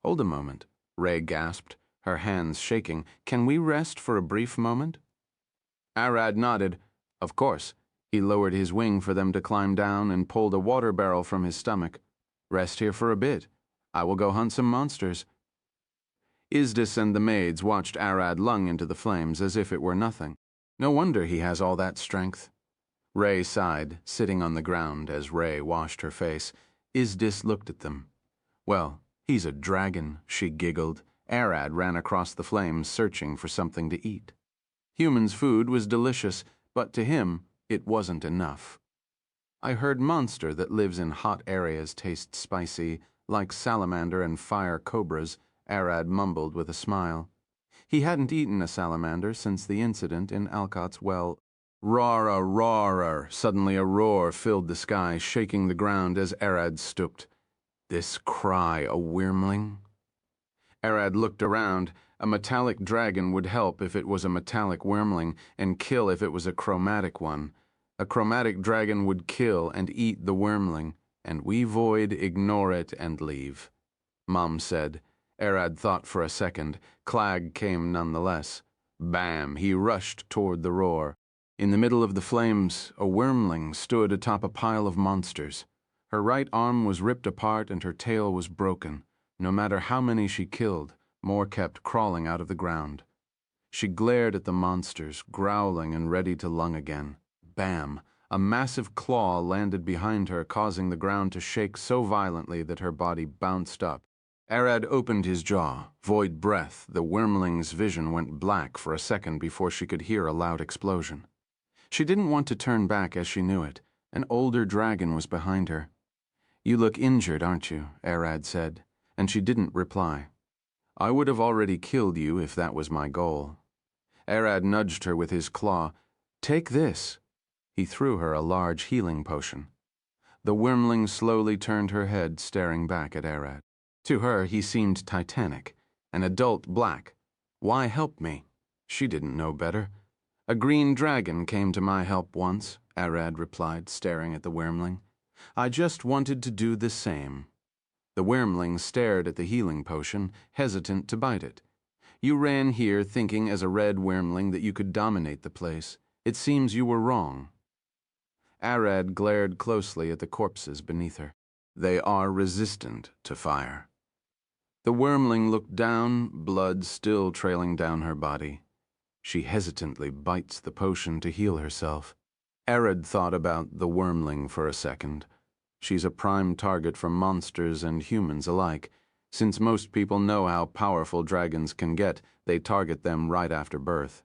Hold a moment, Ray gasped, her hands shaking. Can we rest for a brief moment? Arad nodded. Of course. He lowered his wing for them to climb down and pulled a water barrel from his stomach. Rest here for a bit. I will go hunt some monsters. Izdis and the maids watched Arad lung into the flames as if it were nothing. No wonder he has all that strength. Ray sighed, sitting on the ground as Ray washed her face. Izdis looked at them. Well, he's a dragon, she giggled. Arad ran across the flames, searching for something to eat. Humans' food was delicious, but to him, it wasn't enough. I heard monster that lives in hot areas tastes spicy, like salamander and fire cobras, Arad mumbled with a smile. He hadn't eaten a salamander since the incident in Alcott's well. Roar, roar! Suddenly a roar filled the sky, shaking the ground as Arad stooped. This cry a wyrmling? Arad looked around. A metallic dragon would help if it was a metallic wyrmling, and kill if it was a chromatic one. A chromatic dragon would kill and eat the wyrmling, and we Void ignore it and leave. Mom said. Arad thought for a second. Clag came nonetheless. Bam! He rushed toward the roar. In the middle of the flames, a wyrmling stood atop a pile of monsters. Her right arm was ripped apart and her tail was broken. No matter how many she killed, more kept crawling out of the ground. She glared at the monsters, growling and ready to lung again. Bam! A massive claw landed behind her, causing the ground to shake so violently that her body bounced up. Arad opened his jaw. Void breath. The wyrmling's vision went black for a second before she could hear a loud explosion. She didn't want to turn back as she knew it. An older dragon was behind her. "You look injured, aren't you?" Arad said, and she didn't reply. "I would have already killed you if that was my goal." Arad nudged her with his claw. "Take this." He threw her a large healing potion. The wyrmling slowly turned her head, staring back at Arad. To her, he seemed titanic, an adult black. Why help me? She didn't know better. "A green dragon came to my help once," Arad replied, staring at the wyrmling. "I just wanted to do the same." The wyrmling stared at the healing potion, hesitant to bite it. "You ran here thinking as a red wyrmling that you could dominate the place. It seems you were wrong." Arad glared closely at the corpses beneath her. "They are resistant to fire." The wyrmling looked down, blood still trailing down her body. She hesitantly bites the potion to heal herself. Arad thought about the wyrmling for a second. She's a prime target for monsters and humans alike. Since most people know how powerful dragons can get, they target them right after birth.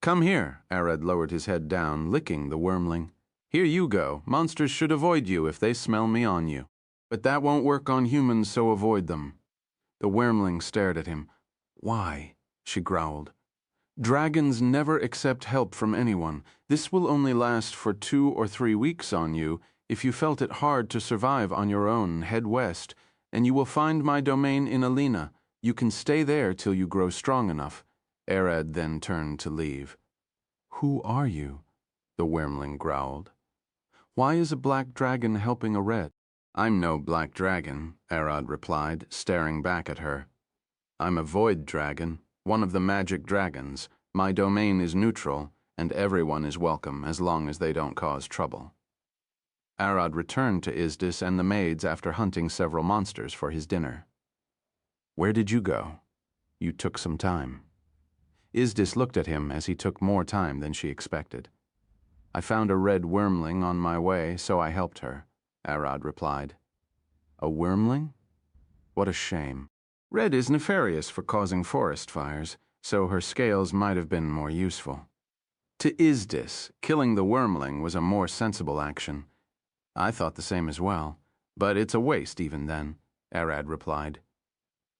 "Come here," Arad lowered his head down, licking the wyrmling. "Here you go. Monsters should avoid you if they smell me on you. But that won't work on humans, so avoid them." The wyrmling stared at him. "Why?" she growled. "Dragons never accept help from anyone. This will only last for 2 or 3 weeks on you. If you felt it hard to survive on your own, head west, and you will find my domain in Alina. You can stay there till you grow strong enough." Arad then turned to leave. "Who are you?" the wyrmling growled. "Why is a black dragon helping a red?" "I'm no black dragon," Arad replied, staring back at her. "I'm a void dragon. One of the magic dragons. My domain is neutral, and everyone is welcome as long as they don't cause trouble." Arad returned to Isdis and the maids after hunting several monsters for his dinner. "Where did you go? You took some time." Isdis looked at him as he took more time than she expected. "I found a red wyrmling on my way, so I helped her," Arad replied. "A wyrmling? What a shame. Red is nefarious for causing forest fires, so her scales might have been more useful. To Isdis, killing the wyrmling was a more sensible action. I thought the same as well, but it's a waste even then," Arad replied.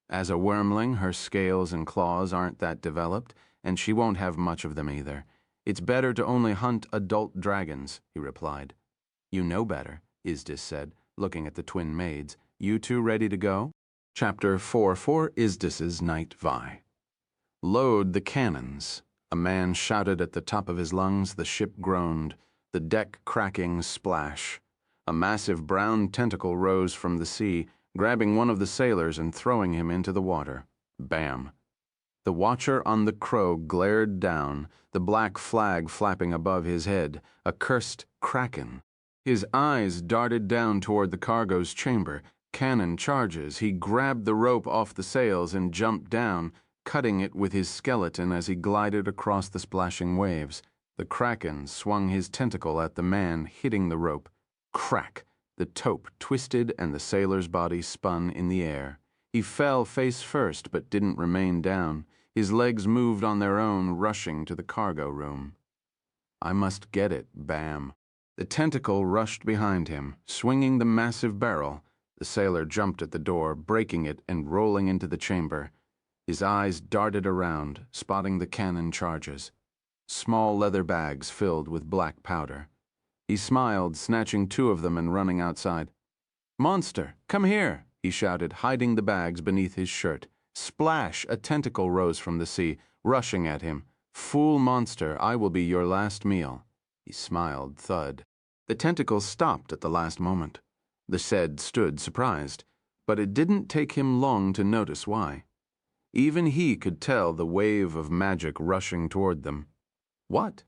"As a wyrmling, her scales and claws aren't that developed, and she won't have much of them either. It's better to only hunt adult dragons," he replied. "You know better," Isdis said, looking at the twin maids. "You two ready to go?" Chapter 4 Isdis's Night Vi. "Load the cannons." A man shouted at the top of his lungs. The ship groaned. The deck cracking splash. A massive brown tentacle rose from the sea, grabbing one of the sailors and throwing him into the water. Bam. The watcher on the Crow glared down, the black flag flapping above his head, a cursed kraken. His eyes darted down toward the cargo's chamber. Cannon charges. He grabbed the rope off the sails and jumped down, cutting it with his skeleton as he glided across the splashing waves. The kraken swung his tentacle at the man, hitting the rope. Crack! The tope twisted and the sailor's body spun in the air. He fell face first but didn't remain down. His legs moved on their own, rushing to the cargo room. "I must get it." Bam. The tentacle rushed behind him, swinging the massive barrel. The sailor jumped at the door, breaking it and rolling into the chamber. His eyes darted around, spotting the cannon charges. small leather bags filled with black powder. He smiled, snatching 2 of them and running outside. "Monster, come here!" he shouted, hiding the bags beneath his shirt. Splash! A tentacle rose from the sea, rushing at him. "Fool monster, I will be your last meal." He smiled, thud. The tentacle stopped at the last moment. The Ced stood surprised, but it didn't take him long to notice why. Even he could tell the wave of magic rushing toward them. What?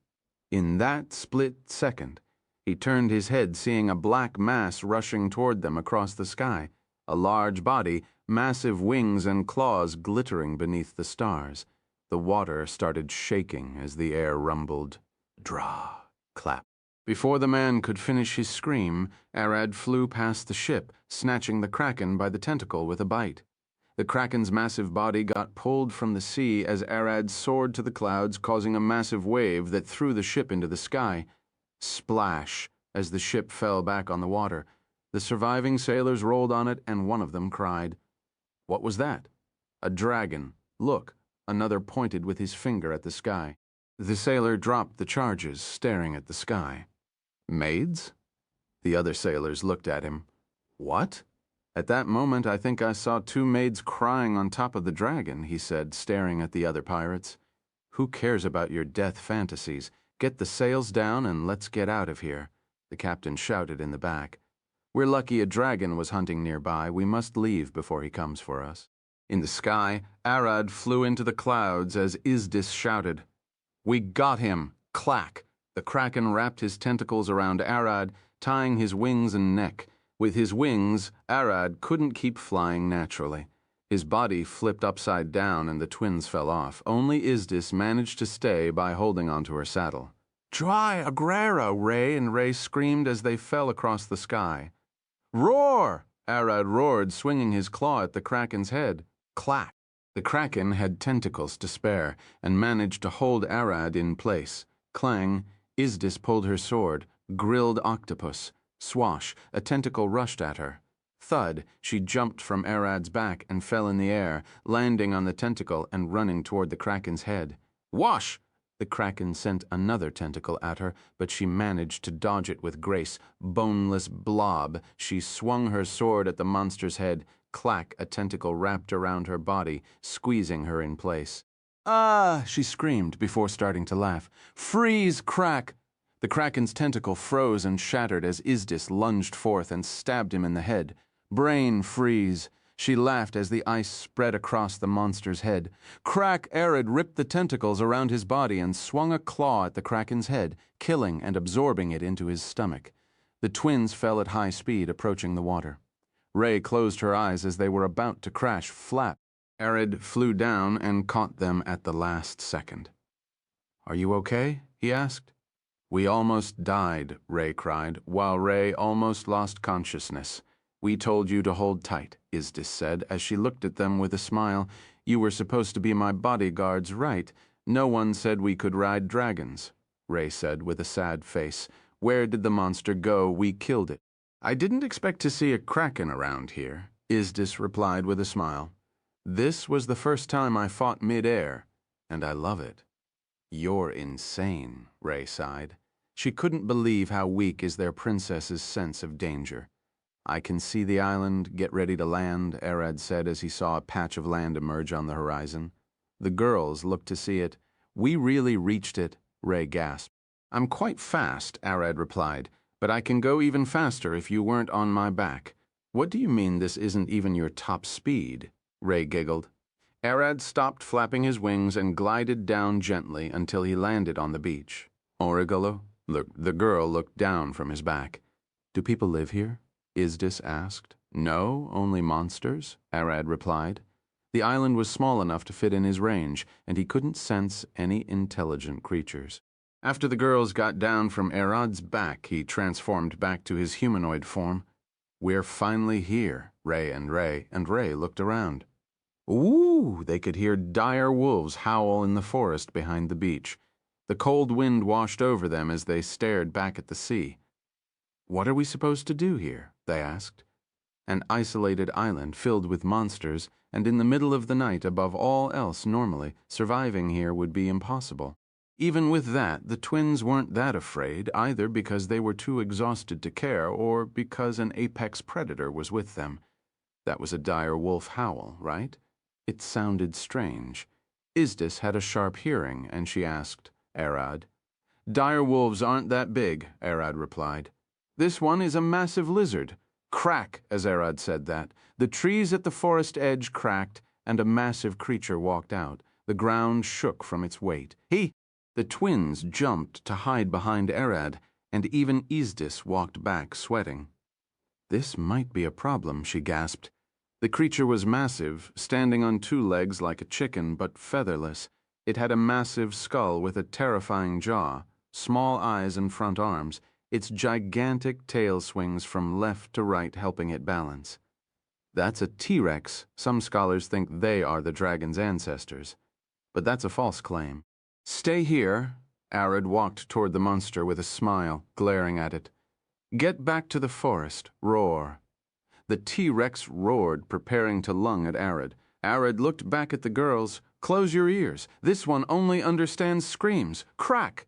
In that split second, he turned his head, seeing a black mass rushing toward them across the sky, a large body, massive wings and claws glittering beneath the stars. The water started shaking as the air rumbled. Draw, clap. Before the man could finish his scream, Arad flew past the ship, snatching the kraken by the tentacle with a bite. The kraken's massive body got pulled from the sea as Arad soared to the clouds, causing a massive wave that threw the ship into the sky. Splash! As the ship fell back on the water. The surviving sailors rolled on it, and one of them cried. What was that? A dragon. Look, another pointed with his finger at the sky. The sailor dropped the charges, staring at the sky. Maids? The other sailors looked at him. What? At that moment, I think I saw 2 maids crying on top of the dragon, he said, staring at the other pirates. Who cares about your death fantasies? Get the sails down and let's get out of here, the captain shouted in the back. We're lucky a dragon was hunting nearby. We must leave before he comes for us. In the sky, Arad flew into the clouds as Izdis shouted. We got him! Clack! The kraken wrapped his tentacles around Arad, tying his wings and neck. With his wings, Arad couldn't keep flying naturally. His body flipped upside down and the twins fell off. Only Izdis managed to stay by holding onto her saddle. Dry agrera, Ray and Ray screamed as they fell across the sky. Roar! Arad roared, swinging his claw at the kraken's head. Clack! The kraken had tentacles to spare and managed to hold Arad in place. Clang! Izdis pulled her sword. Grilled octopus. Swash! A tentacle rushed at her. Thud! She jumped from Arad's back and fell in the air, landing on the tentacle and running toward the kraken's head. Wash! The kraken sent another tentacle at her, but she managed to dodge it with grace. Boneless blob! She swung her sword at the monster's head. Clack! A tentacle wrapped around her body, squeezing her in place. Ah! She screamed before starting to laugh. Freeze! Crack! The kraken's tentacle froze and shattered as Izdis lunged forth and stabbed him in the head. Brain freeze! She laughed as the ice spread across the monster's head. Crack! Arad ripped the tentacles around his body and swung a claw at the kraken's head, killing and absorbing it into his stomach. The twins fell at high speed, approaching the water. Ray closed her eyes as they were about to crash flat. Arad flew down and caught them at the last second. Are you okay? He asked. We almost died, Ray cried, while Ray almost lost consciousness. We told you to hold tight, Izdis said, as she looked at them with a smile. You were supposed to be my bodyguards, right? No one said we could ride dragons, Ray said with a sad face. Where did the monster go? We killed it. I didn't expect to see a kraken around here, Izdis replied with a smile. This was the first time I fought mid-air, and I love it. You're insane, Ray sighed. She couldn't believe how weak is their princess's sense of danger. I can see the island. Get ready to land, Arad said as he saw a patch of land emerge on the horizon. The girls looked to see it. We really reached it, Ray gasped. I'm quite fast, Arad replied, but I can go even faster if you weren't on my back. What do you mean this isn't even your top speed? Ray giggled. Arad stopped flapping his wings and glided down gently until he landed on the beach. Origolo? The girl looked down from his back. Do people live here? Izdis asked. No, only monsters, Arad replied. The island was small enough to fit in his range, and he couldn't sense any intelligent creatures. After the girls got down from Arad's back, he transformed back to his humanoid form. We're finally here, Ray, and Ray looked around. Ooh! They could hear dire wolves howl in the forest behind the beach. The cold wind washed over them as they stared back at the sea. What are we supposed to do here? They asked. An isolated island filled with monsters, and in the middle of the night above all else normally, surviving here would be impossible. Even with that, the twins weren't that afraid, either because they were too exhausted to care or because an apex predator was with them. That was a dire wolf howl, right? It sounded strange. Izdis had a sharp hearing, and she asked Arad. Dire wolves aren't that big, Arad replied. This one is a massive lizard. Crack, as Arad said that. The trees at the forest edge cracked, and a massive creature walked out. The ground shook from its weight. The twins jumped to hide behind Arad, and even Izdis walked back, sweating. This might be a problem, she gasped. The creature was massive, standing on two legs like a chicken, but featherless. It had a massive skull with a terrifying jaw, small eyes and front arms. Its gigantic tail swings from left to right, helping it balance. That's a T-Rex. Some scholars think they are the dragon's ancestors. But that's a false claim. Stay here. Arad walked toward the monster with a smile, glaring at it. Get back to the forest. Roar. The T-Rex roared, preparing to lung at Arad. Arad looked back at the girls. Close your ears. This one only understands screams. Crack!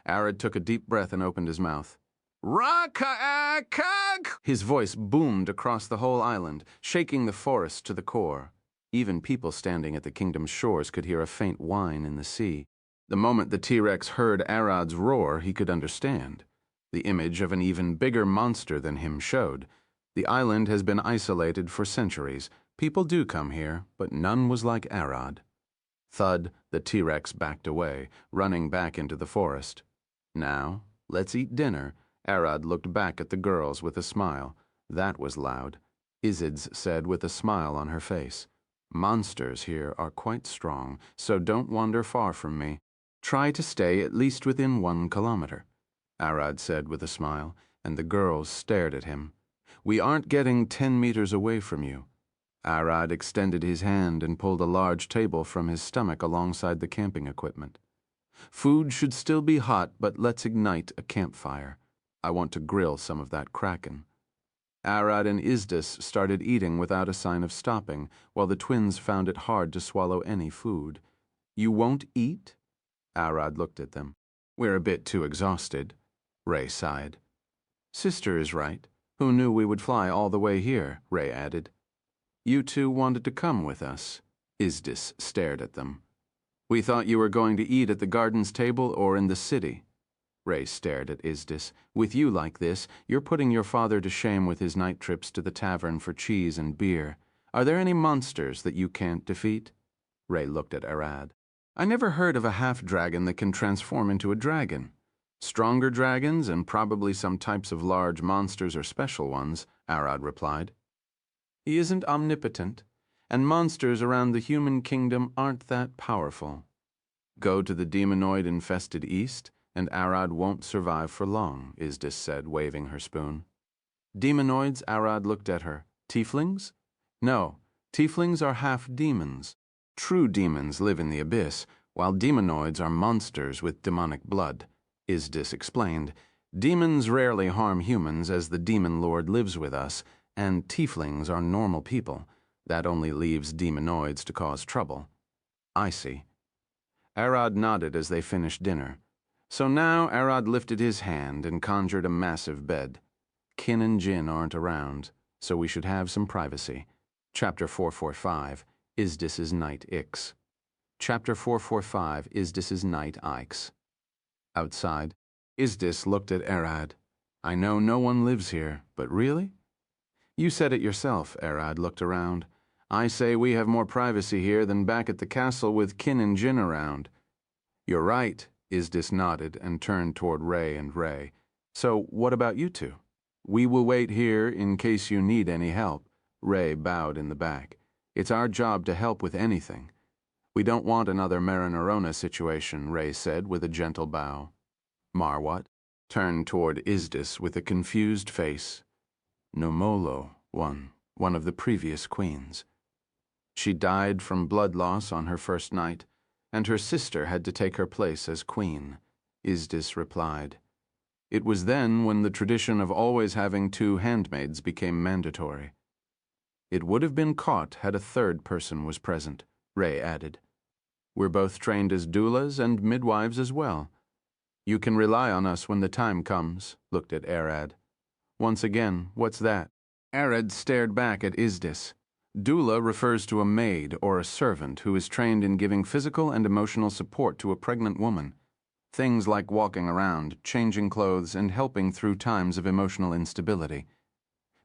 Arad took a deep breath and opened his mouth. Raka-a-kag! His voice boomed across the whole island, shaking the forest to the core. Even people standing at the kingdom's shores could hear a faint whine in the sea. The moment the T-Rex heard Arad's roar, he could understand. The image of an even bigger monster than him showed. The island has been isolated for centuries. People do come here, but none was like Arad. Thud, the T-Rex backed away, running back into the forest. Now, let's eat dinner. Arad looked back at the girls with a smile. That was loud. Izids said with a smile on her face. Monsters here are quite strong, so don't wander far from me. Try to stay at least within 1 kilometer, Arad said with a smile, and the girls stared at him. We aren't getting 10 meters away from you. Arad extended his hand and pulled a large table from his stomach alongside the camping equipment. Food should still be hot, but let's ignite a campfire. I want to grill some of that kraken. Arad and Izdis started eating without a sign of stopping, while the twins found it hard to swallow any food. You won't eat? Arad looked at them. We're a bit too exhausted. Ray sighed. Sister is right. Who knew we would fly all the way here? Ray added. You two wanted to come with us. Izdis stared at them. We thought you were going to eat at the garden's table or in the city. Ray stared at Izdis. With you like this, you're putting your father to shame with his night trips to the tavern for cheese and beer. Are there any monsters that you can't defeat? Ray looked at Arad. I never heard of a half-dragon that can transform into a dragon. Stronger dragons and probably some types of large monsters or special ones, Arad replied. He isn't omnipotent, and monsters around the human kingdom aren't that powerful. Go to the demonoid-infested east, and Arad won't survive for long, Izdis said, waving her spoon. Demonoids, Arad looked at her. Tieflings? No, tieflings are half demons. True demons live in the abyss, while demonoids are monsters with demonic blood, Izdis explained. Demons rarely harm humans as the demon lord lives with us, and tieflings are normal people. That only leaves demonoids to cause trouble. I see. Arad nodded as they finished dinner. So now Arad lifted his hand and conjured a massive bed. Kin and Jin aren't around, so we should have some privacy. Chapter 445, Izdis's Night Ix. Chapter 445, Izdis's Night Ix. Outside, Izdis looked at Arad. I know no one lives here, but really? You said it yourself, Arad looked around. I say we have more privacy here than back at the castle with Kin and Jin around. You're right, Izdis nodded and turned toward Ray and Ray. So what about you two? We will wait here in case you need any help. Ray bowed in the back. It's our job to help with anything. We don't want another Marinarona situation, Ray said with a gentle bow. Marwat turned toward Izdis with a confused face. Nomolo, one of the previous queens. She died from blood loss on her first night, and her sister had to take her place as queen, Izdis replied. It was then when the tradition of always having 2 handmaids became mandatory. It would have been caught had a third person was present, Ray added. We're both trained as doulas and midwives as well. You can rely on us when the time comes, looked at Arad. Once again, what's that? Arad stared back at Izdis. Doula refers to a maid or a servant who is trained in giving physical and emotional support to a pregnant woman. Things like walking around, changing clothes, and helping through times of emotional instability.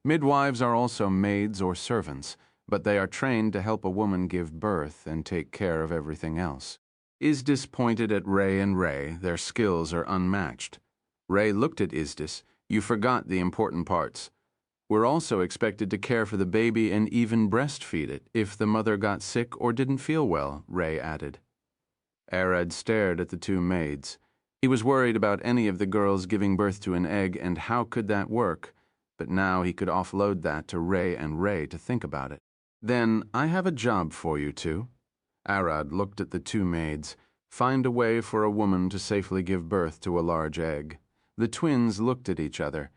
Midwives are also maids or servants, but they are trained to help a woman give birth and take care of everything else. Izdis pointed at Ray and Ray. Their skills are unmatched. Ray looked at Izdis. You forgot the important parts. We're also expected to care for the baby and even breastfeed it if the mother got sick or didn't feel well, Ray added. Arad stared at the two maids. He was worried about any of the girls giving birth to an egg and how could that work, but now he could offload that to Ray and Ray to think about it. Then, I have a job for you two. Arad looked at the two maids. Find a way for a woman to safely give birth to a large egg. The twins looked at each other.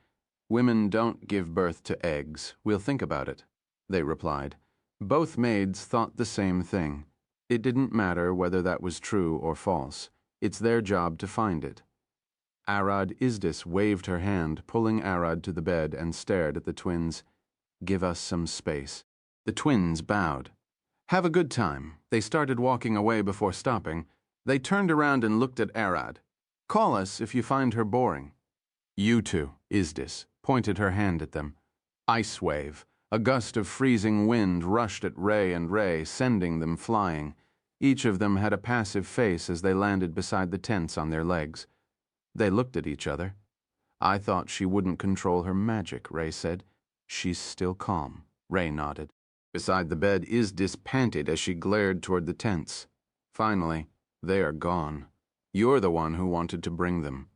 Women don't give birth to eggs. We'll think about it, they replied. Both maids thought the same thing. It didn't matter whether that was true or false. It's their job to find it. Arad Izdis waved her hand, pulling Arad to the bed, and stared at the twins. Give us some space. The twins bowed. Have a good time. They started walking away before stopping. They turned around and looked at Arad. Call us if you find her boring. You two, Izdis, pointed her hand at them. Ice wave. A gust of freezing wind rushed at Ray and Ray, sending them flying. Each of them had a passive face as they landed beside the tents on their legs. They looked at each other. I thought she wouldn't control her magic, Ray said. She's still calm. Ray nodded. Beside the bed, Izdis panted as she glared toward the tents. Finally, they are gone. You're the one who wanted to bring them.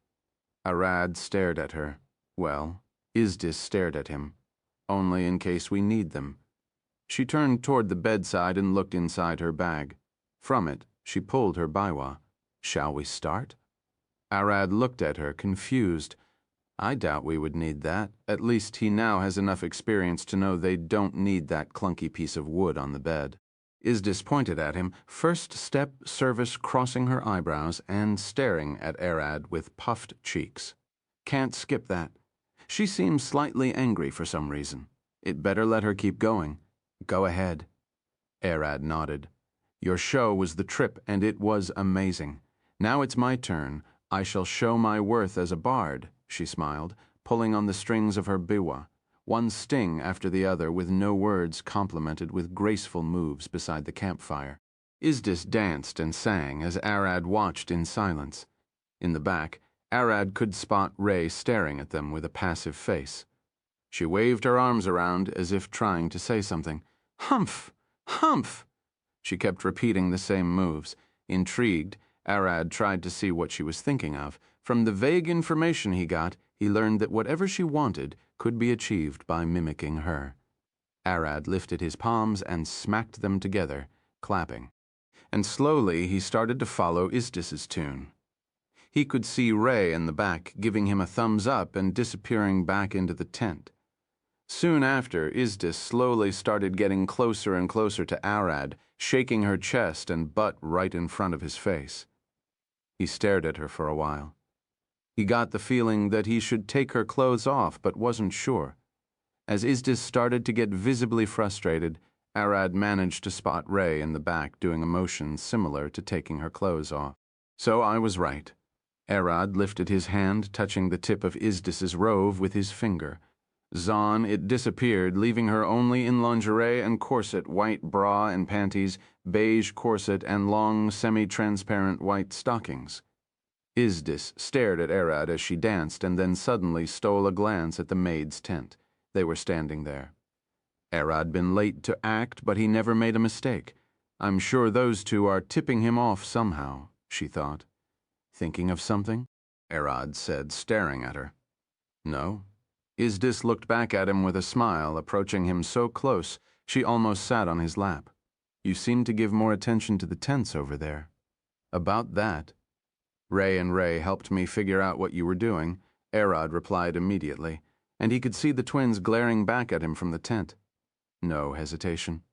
Arad stared at her. Well, Izdis stared at him. Only in case we need them. She turned toward the bedside and looked inside her bag. From it, she pulled her biwa. Shall we start? Arad looked at her, confused. I doubt we would need that. At least he now has enough experience to know they don't need that clunky piece of wood on the bed. Izdis pointed at him, first step service crossing her eyebrows and staring at Arad with puffed cheeks. Can't skip that. She seems slightly angry for some reason. It better let her keep going. Go ahead. Arad nodded. Your show was the trip, and it was amazing. Now it's my turn. I shall show my worth as a bard, she smiled, pulling on the strings of her biwa, one sting after the other with no words complemented with graceful moves beside the campfire. Izdis danced and sang as Arad watched in silence. In the back, Arad could spot Ray staring at them with a passive face. She waved her arms around as if trying to say something. Humph! Humph! She kept repeating the same moves. Intrigued, Arad tried to see what she was thinking of. From the vague information he got, he learned that whatever she wanted could be achieved by mimicking her. Arad lifted his palms and smacked them together, clapping. And slowly he started to follow Izdis's tune. He could see Ray in the back, giving him a thumbs up and disappearing back into the tent. Soon after, Izdis slowly started getting closer and closer to Arad, shaking her chest and butt right in front of his face. He stared at her for a while. He got the feeling that he should take her clothes off, but wasn't sure. As Izdis started to get visibly frustrated, Arad managed to spot Ray in the back doing a motion similar to taking her clothes off. So I was right. Arad lifted his hand, touching the tip of Izdis's robe with his finger. Zon, it disappeared, leaving her only in lingerie and corset, white bra and panties, beige corset, and long, semi-transparent white stockings. Izdis stared at Arad as she danced and then suddenly stole a glance at the maid's tent. They were standing there. Arad been late to act, but he never made a mistake. I'm sure those two are tipping him off somehow, she thought. Thinking of something? Arad said, staring at her. No. Izdis looked back at him with a smile, approaching him so close she almost sat on his lap. You seem to give more attention to the tents over there. About that. Ray and Ray helped me figure out what you were doing, Arad replied immediately, and he could see the twins glaring back at him from the tent. No hesitation.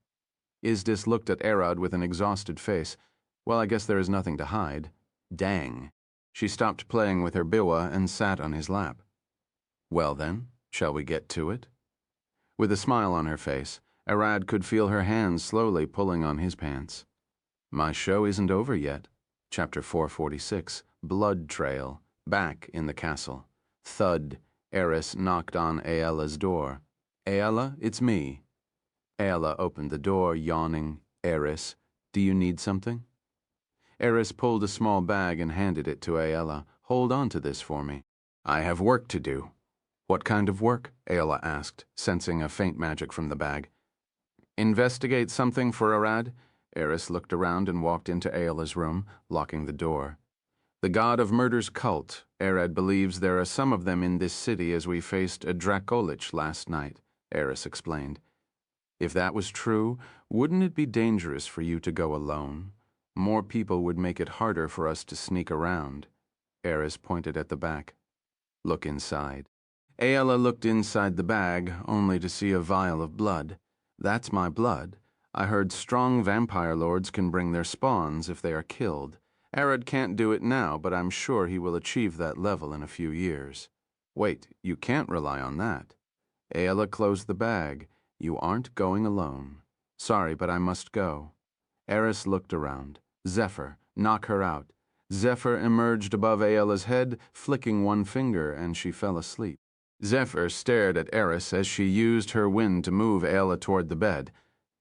Izdis looked at Arad with an exhausted face. Well, I guess there is nothing to hide. Dang. She stopped playing with her biwa and sat on his lap. Well then, shall we get to it? With a smile on her face, Arad could feel her hands slowly pulling on his pants. My show isn't over yet. Chapter 446, Blood Trail, back in the castle. Thud, Eris knocked on Aella's door. Aella, it's me. Aella opened the door, yawning. Eris, do you need something? Eris pulled a small bag and handed it to Aella. Hold on to this for me. I have work to do. What kind of work? Aella asked, sensing a faint magic from the bag. Investigate something for Arad? Eris looked around and walked into Aella's room, locking the door. The god of murder's cult. Arad believes there are some of them in this city as we faced a Dracolich last night, Eris explained. If that was true, wouldn't it be dangerous for you to go alone? More people would make it harder for us to sneak around. Eris pointed at the back. Look inside. Aella looked inside the bag, only to see a vial of blood. That's my blood. I heard strong vampire lords can bring their spawns if they are killed. Arad can't do it now, but I'm sure he will achieve that level in a few years. Wait, you can't rely on that. Aella closed the bag. You aren't going alone. Sorry, but I must go. Eris looked around. Zephyr, knock her out. Zephyr emerged above Aella's head, flicking one finger, and she fell asleep. Zephyr stared at Eris as she used her wind to move Aella toward the bed.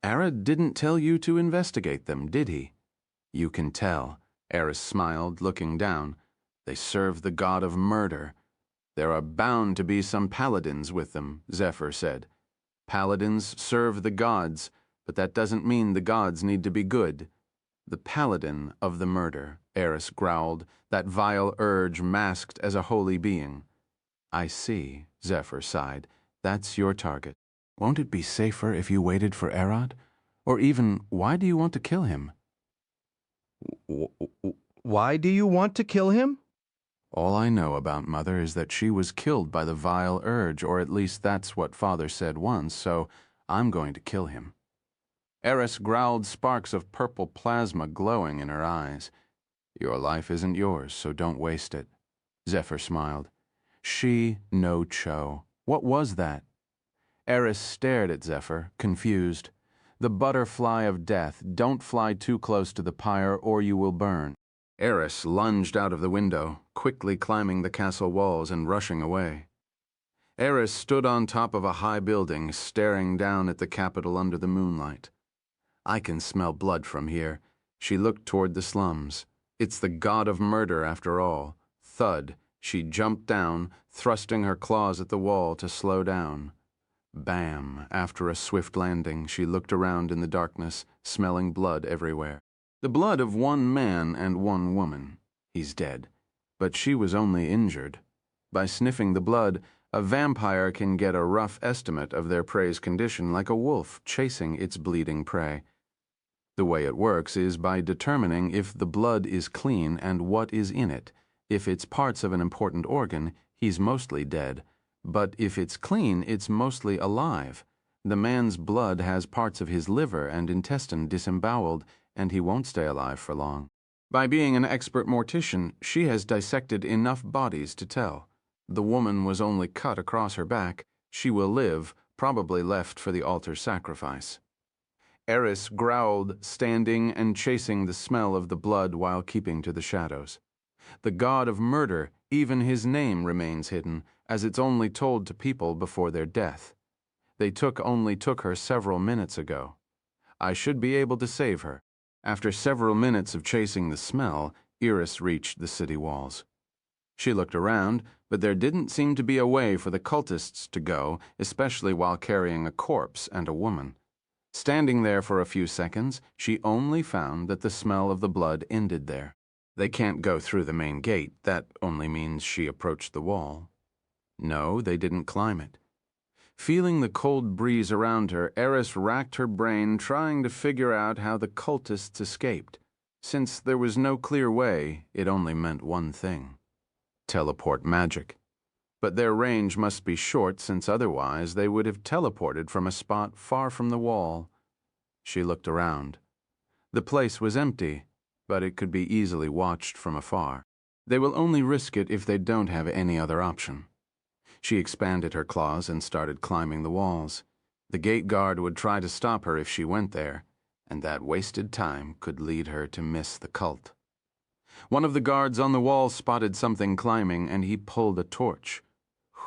Arad didn't tell you to investigate them, did he? You can tell. Eris smiled, looking down. They serve the god of murder. There are bound to be some paladins with them, Zephyr said. Paladins serve the gods, but that doesn't mean the gods need to be good. The paladin of the murder, Eris growled, that vile urge masked as a holy being. I see, Zephyr sighed. That's your target. Won't it be safer if you waited for Arad? Or even, why do you want to kill him? Why do you want to kill him? All I know about Mother is that she was killed by the vile urge, or at least that's what Father said once, so I'm going to kill him. Eris growled, sparks of purple plasma glowing in her eyes. Your life isn't yours, so don't waste it. Zephyr smiled. She, no Cho. What was that? Eris stared at Zephyr, confused. The butterfly of death, don't fly too close to the pyre or you will burn. Eris lunged out of the window, quickly climbing the castle walls and rushing away. Eris stood on top of a high building, staring down at the capital under the moonlight. I can smell blood from here. She looked toward the slums. It's the god of murder after all. Thud. She jumped down, thrusting her claws at the wall to slow down. Bam! After a swift landing, she looked around in the darkness, smelling blood everywhere. The blood of one man and one woman. He's dead. But she was only injured. By sniffing the blood, a vampire can get a rough estimate of their prey's condition like a wolf chasing its bleeding prey. The way it works is by determining if the blood is clean and what is in it. If it's parts of an important organ, he's mostly dead. But if it's clean, it's mostly alive. The man's blood has parts of his liver and intestine disemboweled, and he won't stay alive for long. By being an expert mortician, she has dissected enough bodies to tell. The woman was only cut across her back. She will live, probably left for the altar sacrifice. Eris growled, standing and chasing the smell of the blood while keeping to the shadows. The god of murder, even his name remains hidden, as it's only told to people before their death. They only took her several minutes ago. I should be able to save her. After several minutes of chasing the smell, Eris reached the city walls. She looked around, but there didn't seem to be a way for the cultists to go, especially while carrying a corpse and a woman. Standing there for a few seconds, she only found that the smell of the blood ended there. They can't go through the main gate. That only means she approached the wall. No, they didn't climb it. Feeling the cold breeze around her, Eris racked her brain trying to figure out how the cultists escaped. Since there was no clear way, it only meant one thing. Teleport magic. But their range must be short, since otherwise they would have teleported from a spot far from the wall. She looked around. The place was empty. but it could be easily watched from afar. They will only risk it if they don't have any other option. She expanded her claws and started climbing the walls. The gate guard would try to stop her if she went there, and that wasted time could lead her to miss the cult. One of the guards on the wall spotted something climbing, and he pulled a torch.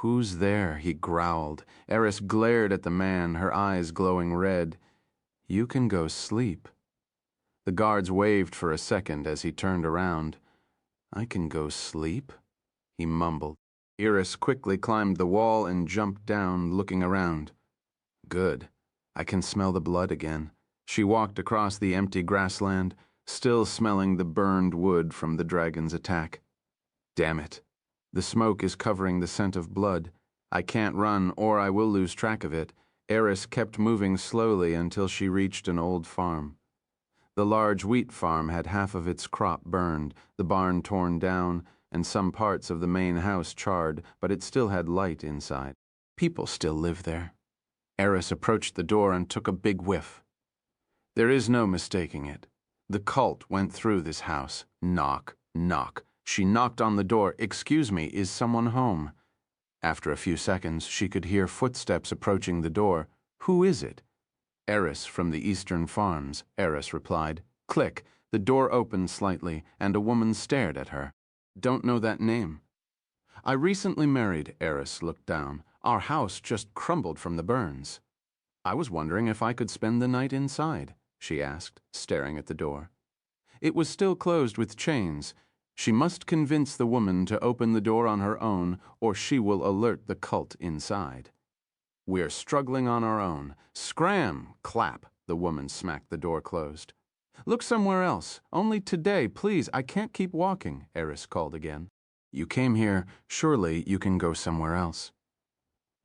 "Who's there?" he growled. Eris glared at the man, her eyes glowing red. "You can go sleep." The guards waved for a second as he turned around. "I can go sleep?" he mumbled. Eris quickly climbed the wall and jumped down, looking around. Good. I can smell the blood again. She walked across the empty grassland, still smelling the burned wood from the dragon's attack. Damn it. The smoke is covering the scent of blood. I can't run, or I will lose track of it. Eris kept moving slowly until she reached an old farm. The large wheat farm had half of its crop burned, the barn torn down, and some parts of the main house charred, but it still had light inside. People still live there. Eris approached the door and took a big whiff. There is no mistaking it. The cult went through this house. Knock, knock. She knocked on the door. "Excuse me, is someone home?" After a few seconds, she could hear footsteps approaching the door. "Who is it?" "Eris from the eastern farms," Eris replied. Click. The door opened slightly, and a woman stared at her. "Don't know that name." "I recently married," Eris looked down. "Our house just crumbled from the burns." "I was wondering if I could spend the night inside," she asked, staring at the door. It was still closed with chains. She must convince the woman to open the door on her own, or she will alert the cult inside. "We're struggling on our own. Scram! Clap!" The woman smacked the door closed. "Look somewhere else. Only today, please. I can't keep walking," Eris called again. "You came here. Surely you can go somewhere else."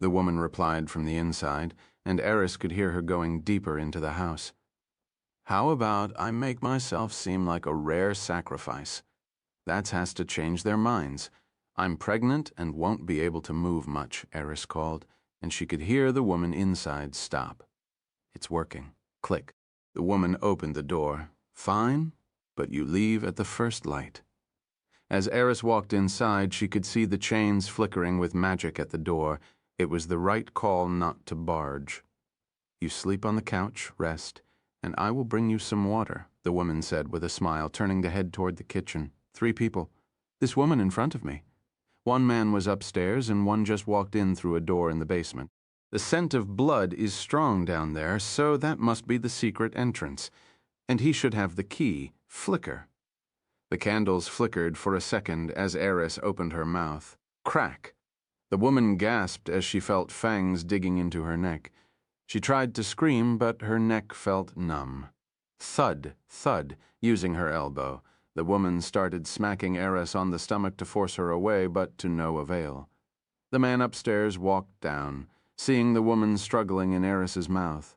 The woman replied from the inside, and Eris could hear her going deeper into the house. "How about I make myself seem like a rare sacrifice? That has to change their minds. I'm pregnant and won't be able to move much," Eris called, and she could hear the woman inside stop. "It's working." Click. The woman opened the door. "Fine, but you leave at the first light." As Eris walked inside, she could see the chains flickering with magic at the door. It was the right call not to barge. "You sleep on the couch, rest, and I will bring you some water," the woman said with a smile, turning to head toward the kitchen. 3 people. This woman in front of me. One man was upstairs, and one just walked in through a door in the basement. The scent of blood is strong down there, so that must be the secret entrance. And he should have the key. Flicker. The candles flickered for a second as Eris opened her mouth. Crack. The woman gasped as she felt fangs digging into her neck. She tried to scream, but her neck felt numb. Thud, thud, using her elbow. The woman started smacking Eris on the stomach to force her away, but to no avail. The man upstairs walked down, seeing the woman struggling in Eris's mouth.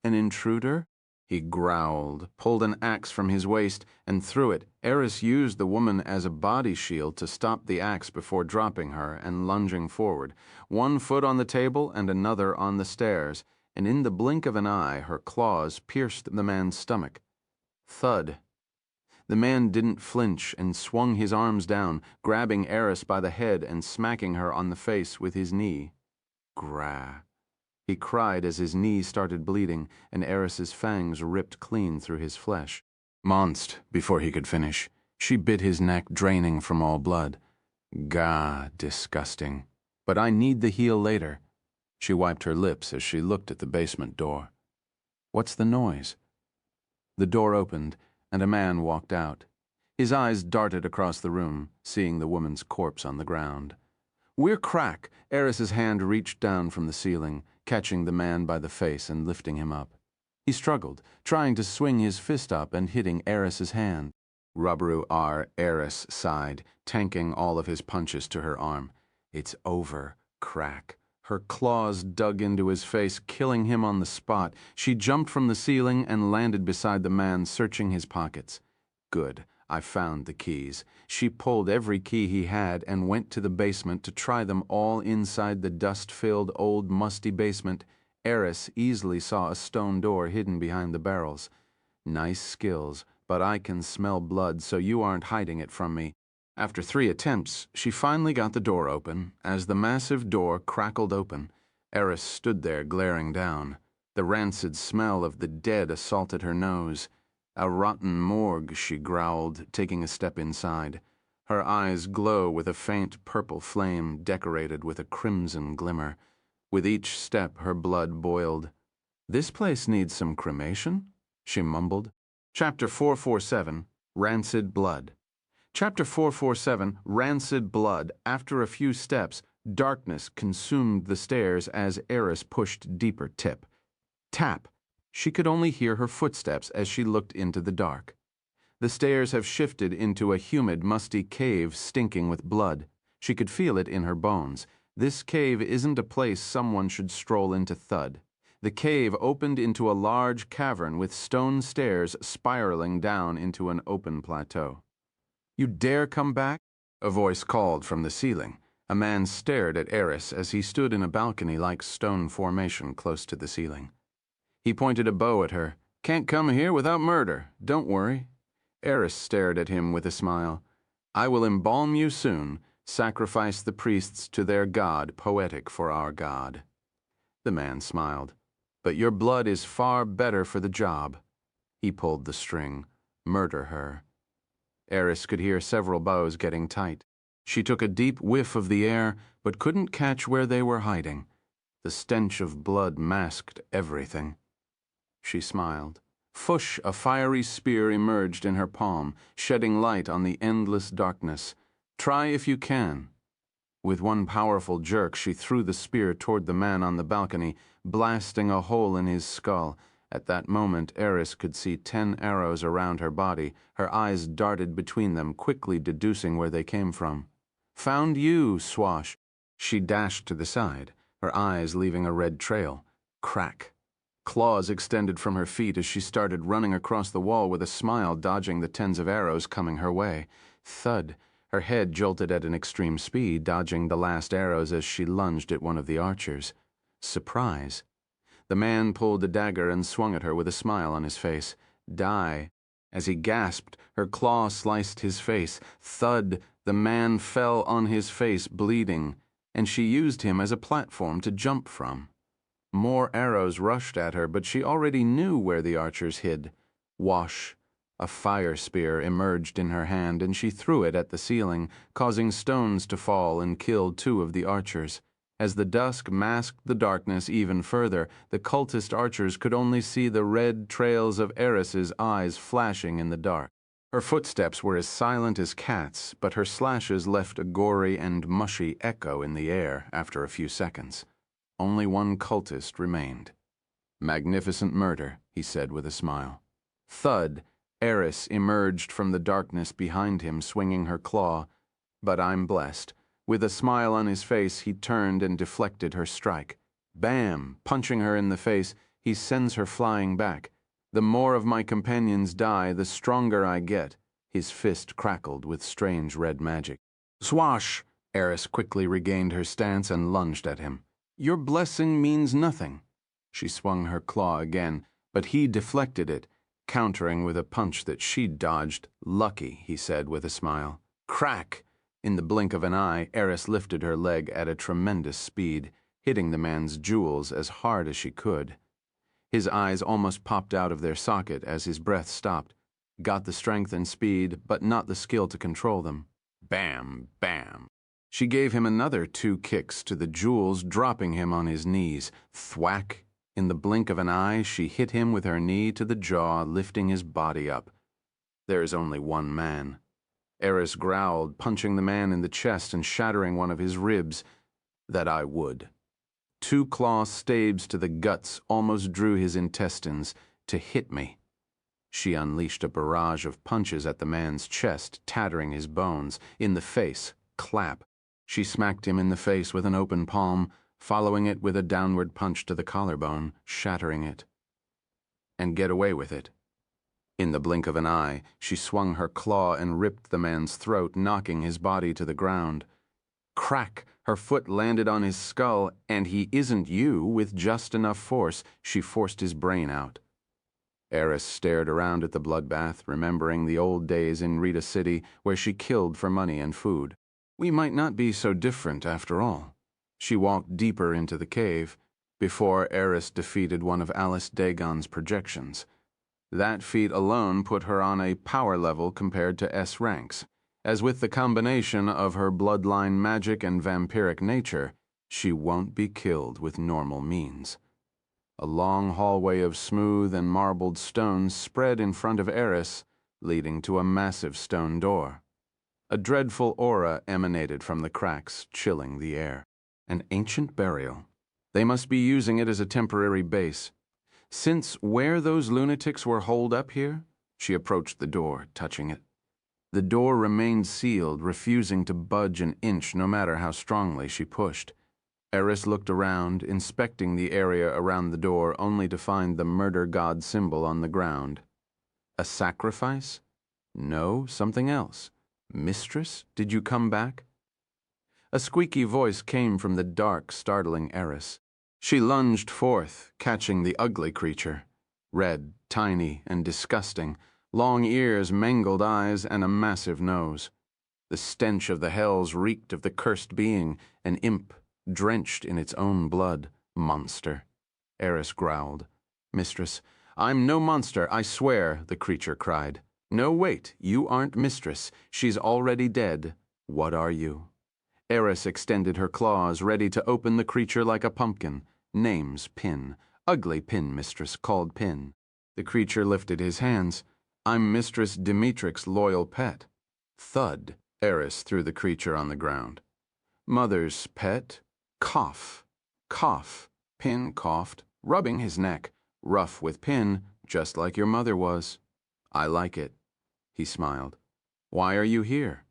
"An intruder?" He growled, pulled an axe from his waist, and threw it. Eris used the woman as a body shield to stop the axe before dropping her and lunging forward, one foot on the table and another on the stairs, and in the blink of an eye her claws pierced the man's stomach. Thud. The man didn't flinch and swung his arms down, grabbing Eris by the head and smacking her on the face with his knee. Gra. He cried as his knee started bleeding, and Eris's fangs ripped clean through his flesh. Monst, before he could finish. She bit his neck, draining from all blood. Gah, disgusting. But I need the heal later. She wiped her lips as she looked at the basement door. What's the noise? The door opened, and a man walked out. His eyes darted across the room, seeing the woman's corpse on the ground. "We're crack!" Eris's hand reached down from the ceiling, catching the man by the face and lifting him up. He struggled, trying to swing his fist up and hitting Eris's hand. Rubberu R. Eris sighed, tanking all of his punches to her arm. "It's over." Crack. Her claws dug into his face, killing him on the spot. She jumped from the ceiling and landed beside the man, searching his pockets. Good. I found the keys. She pulled every key he had and went to the basement to try them all inside the dust-filled, old, musty basement. Eris easily saw a stone door hidden behind the barrels. Nice skills, but I can smell blood, so you aren't hiding it from me." After 3 attempts, she finally got the door open. As the massive door crackled open, Eris stood there glaring down. The rancid smell of the dead assaulted her nose. "A rotten morgue," she growled, taking a step inside. Her eyes glow with a faint purple flame decorated with a crimson glimmer. With each step, her blood boiled. "This place needs some cremation," she mumbled. Chapter 447, Rancid Blood. Chapter 447, Rancid Blood. After a few steps, darkness consumed the stairs as Eris pushed deeper. Tap. She could only hear her footsteps as she looked into the dark. The stairs have shifted into a humid, musty cave stinking with blood. She could feel it in her bones. This cave isn't a place someone should stroll into. Thud. The cave opened into a large cavern with stone stairs spiraling down into an open plateau. "You dare come back?" a voice called from the ceiling. A man stared at Eris as he stood in a balcony-like stone formation close to the ceiling. He pointed a bow at her. "Can't come here without murder. Don't worry." Eris stared at him with a smile. "I will embalm you soon, sacrifice the priests to their god, poetic for our god." The man smiled. "But your blood is far better for the job." He pulled the string. "Murder her." Eris could hear several bows getting tight. She took a deep whiff of the air, but couldn't catch where they were hiding. The stench of blood masked everything. She smiled. Fush, a fiery spear emerged in her palm, shedding light on the endless darkness. "Try if you can." With one powerful jerk, she threw the spear toward the man on the balcony, blasting a hole in his skull. At that moment, Eris could see 10 arrows around her body. Her eyes darted between them, quickly deducing where they came from. "Found you, Swash." She dashed to the side, her eyes leaving a red trail. Crack. Claws extended from her feet as she started running across the wall with a smile, dodging the tens of arrows coming her way. Thud. Her head jolted at an extreme speed, dodging the last arrows as she lunged at one of the archers. Surprise. The man pulled a dagger and swung at her with a smile on his face. "Die." As he gasped, her claw sliced his face. Thud. The man fell on his face, bleeding, and she used him as a platform to jump from. More arrows rushed at her, but she already knew where the archers hid. Wash. A fire spear emerged in her hand, and she threw it at the ceiling, causing stones to fall and kill 2 of the archers. As the dusk masked the darkness even further, the cultist archers could only see the red trails of Eris's eyes flashing in the dark. Her footsteps were as silent as cats, but her slashes left a gory and mushy echo in the air after a few seconds. Only one cultist remained. "Magnificent murder," he said with a smile. Thud. Eris emerged from the darkness behind him, swinging her claw. "But I'm blessed." With a smile on his face, he turned and deflected her strike. Bam! Punching her in the face, he sends her flying back. "The more of my companions die, the stronger I get." His fist crackled with strange red magic. "Swash!" Eris quickly regained her stance and lunged at him. "Your blessing means nothing." She swung her claw again, but he deflected it, countering with a punch that she dodged. "Lucky," he said with a smile. Crack! In the blink of an eye, Eris lifted her leg at a tremendous speed, hitting the man's jewels as hard as she could. His eyes almost popped out of their socket as his breath stopped. Got the strength and speed, but not the skill to control them. Bam! Bam! She gave him another 2 kicks to the jewels, dropping him on his knees. Thwack! In the blink of an eye, she hit him with her knee to the jaw, lifting his body up. There is only one man. Eris growled, punching the man in the chest and shattering one of his ribs. "That I would." 2 claw stabs to the guts almost drew his intestines. "To hit me." She unleashed a barrage of punches at the man's chest, tattering his bones. In the face. Clap. She smacked him in the face with an open palm, following it with a downward punch to the collarbone, shattering it. "And get away with it." In the blink of an eye, she swung her claw and ripped the man's throat, knocking his body to the ground. Crack! Her foot landed on his skull, and he isn't you, with just enough force, she forced his brain out. Eris stared around at the bloodbath, remembering the old days in Rita City where she killed for money and food. We might not be so different after all. She walked deeper into the cave before Eris defeated one of Alice Dagon's projections. That feat alone put her on a power level compared to S ranks, as with the combination of her bloodline magic and vampiric nature, she won't be killed with normal means. A long hallway of smooth and marbled stones spread in front of Eris, leading to a massive stone door. A dreadful aura emanated from the cracks, chilling the air. An ancient burial. They must be using it as a temporary base. Since where those lunatics were holed up here, she approached the door, touching it. The door remained sealed, refusing to budge an inch no matter how strongly she pushed. Eris looked around, inspecting the area around the door, only to find the murder god symbol on the ground. A sacrifice? No, something else. Mistress, did you come back? A squeaky voice came from the dark, startling Eris. She lunged forth, catching the ugly creature. Red, tiny, and disgusting, long ears, mangled eyes, and a massive nose. The stench of the hells reeked of the cursed being, an imp, drenched in its own blood. Monster. Eris growled. Mistress, I'm no monster, I swear, the creature cried. No, wait, you aren't mistress. She's already dead. What are you? Eris extended her claws, ready to open the creature like a pumpkin. Name's Pin. Ugly Pin, mistress, called Pin. The creature lifted his hands. I'm Mistress Dimitrix's loyal pet. Thud. Eris threw the creature on the ground. Mother's pet? Cough. Cough. Pin coughed, rubbing his neck. Rough with Pin, just like your mother was. I like it. He smiled. Why are you here?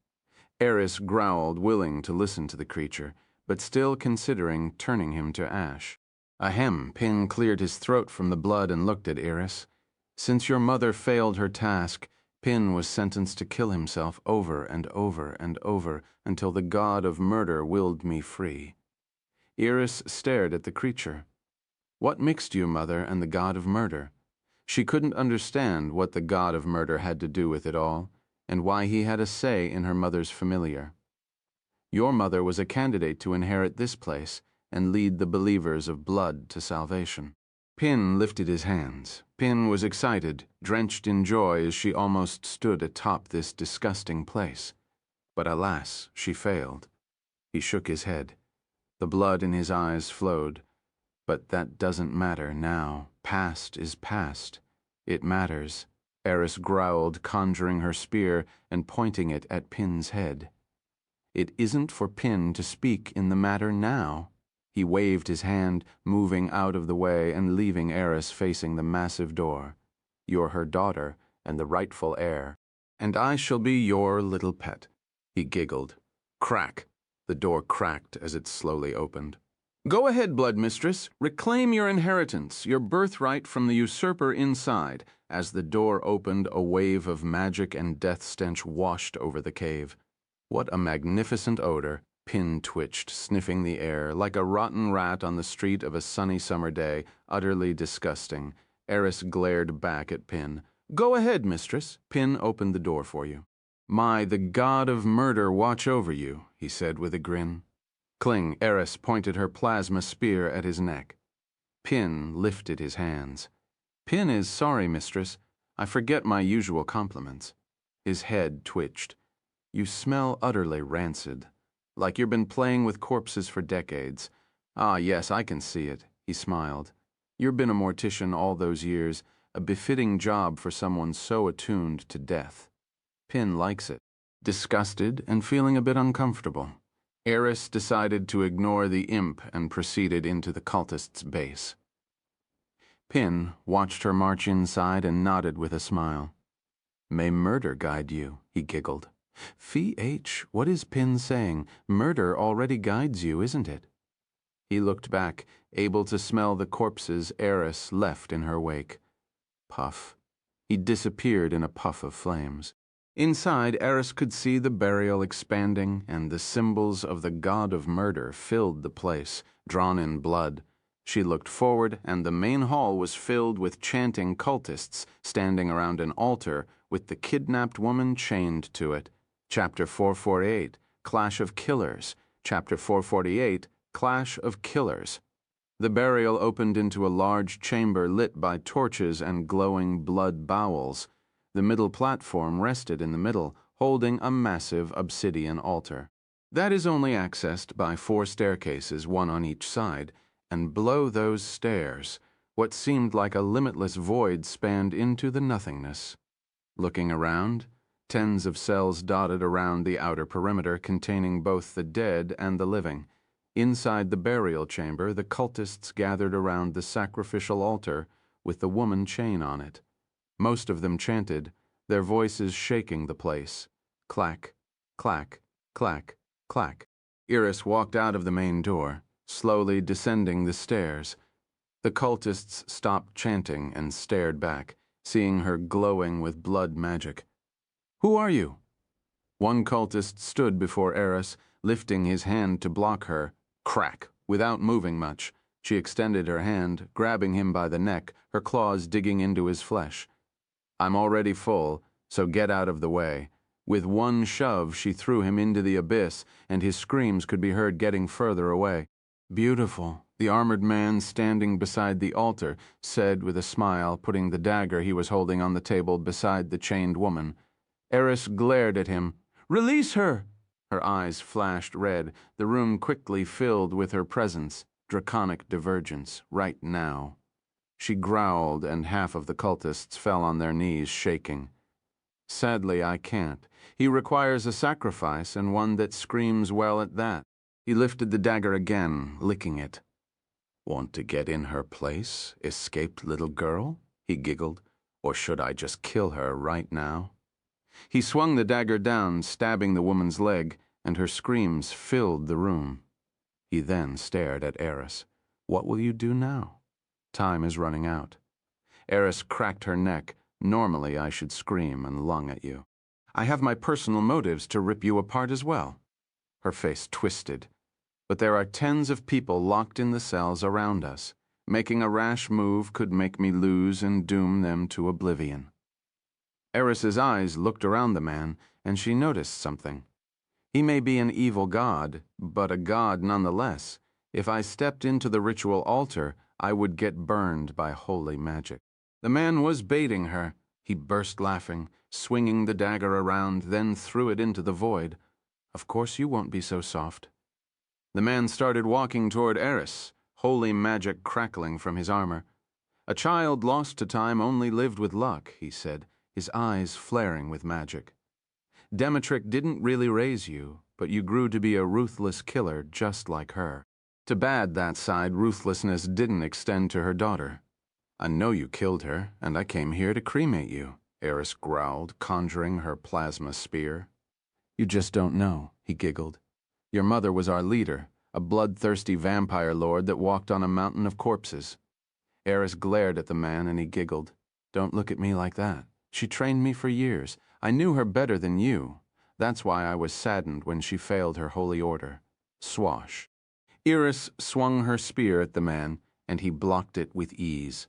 Eris growled, willing to listen to the creature, but still considering turning him to ash. Ahem, Pin cleared his throat from the blood and looked at Eris. Since your mother failed her task, Pin was sentenced to kill himself over and over and over until the god of murder willed me free. Eris stared at the creature. What mixed you, mother, and the god of murder? She couldn't understand what the god of murder had to do with it all, and why he had a say in her mother's familiar. Your mother was a candidate to inherit this place and lead the believers of blood to salvation. Pin lifted his hands. Pin was excited, drenched in joy as she almost stood atop this disgusting place. But alas, she failed. He shook his head. The blood in his eyes flowed. But that doesn't matter now. Past is past. It matters. Eris growled, conjuring her spear and pointing it at Pin's head. It isn't for Pin to speak in the matter now. He waved his hand, moving out of the way and leaving Eris facing the massive door. You're her daughter and the rightful heir, and I shall be your little pet. He giggled. Crack. The door cracked as it slowly opened. Go ahead, blood mistress. Reclaim your inheritance, your birthright from the usurper inside. As the door opened, a wave of magic and death stench washed over the cave. What a magnificent odor. Pin twitched, sniffing the air, like a rotten rat on the street of a sunny summer day, utterly disgusting. Eris glared back at Pin. Go ahead, mistress. Pin opened the door for you. My, the god of murder watch over you, he said with a grin. Cling, Eris pointed her plasma spear at his neck. Pin lifted his hands. Pin is sorry, mistress. I forget my usual compliments. His head twitched. You smell utterly rancid. Like you've been playing with corpses for decades. Ah, yes, I can see it, he smiled. You've been a mortician all those years, a befitting job for someone so attuned to death. Pin likes it. Disgusted and feeling a bit uncomfortable, Eris decided to ignore the imp and proceeded into the cultist's base. Pin watched her march inside and nodded with a smile. May murder guide you, he giggled. Ph, what is Pin saying? Murder already guides you, isn't it? He looked back, able to smell the corpses Eris left in her wake. Puff. He disappeared in a puff of flames. Inside, Eris could see the burial expanding, and the symbols of the god of murder filled the place, drawn in blood. She looked forward, and the main hall was filled with chanting cultists standing around an altar with the kidnapped woman chained to it. Chapter 448, Clash of Killers. Chapter 448, Clash of Killers. The burial opened into a large chamber lit by torches and glowing blood bowels. The middle platform rested in the middle, holding a massive obsidian altar. That is only accessed by 4 staircases, one on each side, and below those stairs, what seemed like a limitless void spanned into the nothingness. Looking around, tens of cells dotted around the outer perimeter containing both the dead and the living. Inside the burial chamber, the cultists gathered around the sacrificial altar with the woman chain on it. Most of them chanted, their voices shaking the place. Clack, clack, clack, clack. Iris walked out of the main door, slowly descending the stairs. The cultists stopped chanting and stared back, seeing her glowing with blood magic. "Who are you?" One cultist stood before Eris, lifting his hand to block her. Crack! Without moving much, she extended her hand, grabbing him by the neck, her claws digging into his flesh. "I'm already full, so get out of the way." With one shove, she threw him into the abyss, and his screams could be heard getting further away. "Beautiful," the armored man standing beside the altar said with a smile, putting the dagger he was holding on the table beside the chained woman. Eris glared at him. "Release her!" Her eyes flashed red. The room quickly filled with her presence. Draconic divergence, right now. She growled, and half of the cultists fell on their knees, shaking. "Sadly, I can't. He requires a sacrifice, and one that screams well at that." He lifted the dagger again, licking it. "Want to get in her place, escaped little girl?" he giggled. "Or should I just kill her right now?" He swung the dagger down, stabbing the woman's leg, and her screams filled the room. He then stared at Eris. "What will you do now? Time is running out." Eris cracked her neck. "Normally I should scream and lung at you. I have my personal motives to rip you apart as well." Her face twisted. "But there are tens of people locked in the cells around us. Making a rash move could make me lose and doom them to oblivion." Eris's eyes looked around the man, and she noticed something. He may be an evil god, but a god nonetheless. If I stepped into the ritual altar, I would get burned by holy magic. The man was baiting her. He burst laughing, swinging the dagger around, then threw it into the void. "Of course you won't be so soft." The man started walking toward Eris, holy magic crackling from his armor. "A child lost to time only lived with luck," he said, his eyes flaring with magic. "Demetric didn't really raise you, but you grew to be a ruthless killer just like her. To bad that side, ruthlessness didn't extend to her daughter." "I know you killed her, and I came here to cremate you," Eris growled, conjuring her plasma spear. "You just don't know," he giggled. "Your mother was our leader, a bloodthirsty vampire lord that walked on a mountain of corpses." Eris glared at the man, and he giggled. "Don't look at me like that. She trained me for years. I knew her better than you. That's why I was saddened when she failed her holy order." Swash. Iris swung her spear at the man, and he blocked it with ease.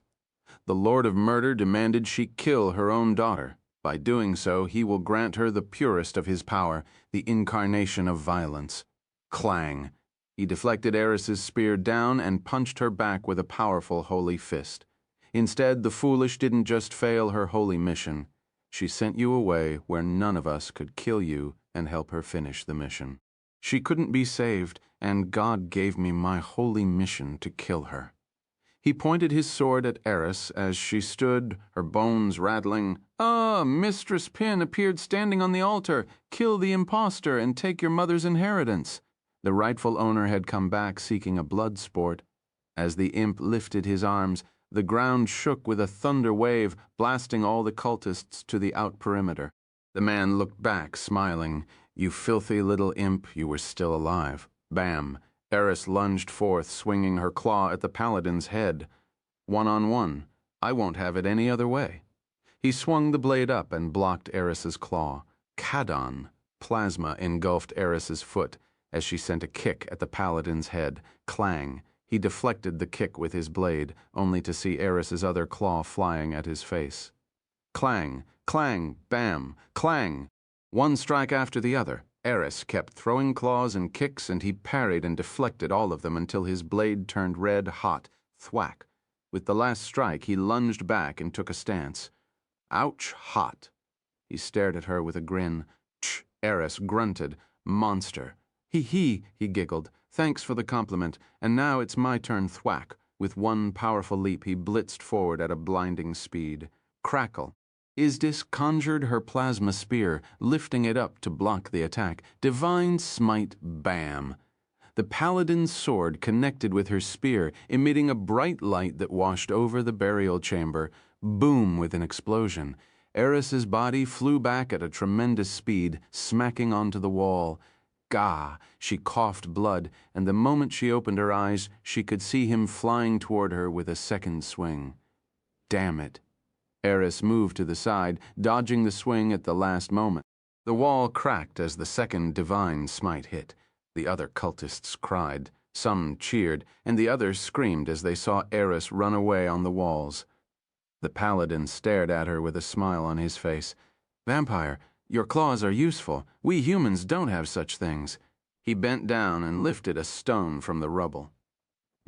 "The Lord of Murder demanded she kill her own daughter. By doing so, he will grant her the purest of his power, the incarnation of violence." Clang. He deflected Eris's spear down and punched her back with a powerful holy fist. Instead, the foolish didn't just fail her holy mission. She sent you away where none of us could kill you and help her finish the mission. She couldn't be saved, and God gave me my holy mission to kill her. He pointed his sword at Eris as she stood, her bones rattling. "Ah, Mistress Pin appeared standing on the altar. Kill the impostor and take your mother's inheritance." The rightful owner had come back seeking a blood sport. As the imp lifted his arms, the ground shook with a thunder wave, blasting all the cultists to the out perimeter. The man looked back, smiling. "You filthy little imp, you were still alive." Bam! Eris lunged forth, swinging her claw at the paladin's head. "1-on-1. I won't have it any other way." He swung the blade up and blocked Eris's claw. Kadon! Plasma engulfed Eris's foot as she sent a kick at the paladin's head. Clang! He deflected the kick with his blade, only to see Eris's other claw flying at his face. Clang, clang, bam, clang. One strike after the other, Eris kept throwing claws and kicks, and he parried and deflected all of them until his blade turned red hot. Thwack. With the last strike, he lunged back and took a stance. Ouch, hot. He stared at her with a grin. Tch, Eris grunted. Monster. He giggled. Thanks for the compliment, and now it's my turn. Thwack. With one powerful leap, he blitzed forward at a blinding speed. Crackle. Isdis conjured her plasma spear, lifting it up to block the attack. Divine smite, bam. The paladin's sword connected with her spear, emitting a bright light that washed over the burial chamber. Boom with an explosion. Eris's body flew back at a tremendous speed, smacking onto the wall. Gah! She coughed blood, and the moment she opened her eyes, she could see him flying toward her with a second swing. Damn it. Eris moved to the side, dodging the swing at the last moment. The wall cracked as the second divine smite hit. The other cultists cried. Some cheered, and the others screamed as they saw Eris run away on the walls. The paladin stared at her with a smile on his face. Vampire, your claws are useful. We humans don't have such things. He bent down and lifted a stone from the rubble.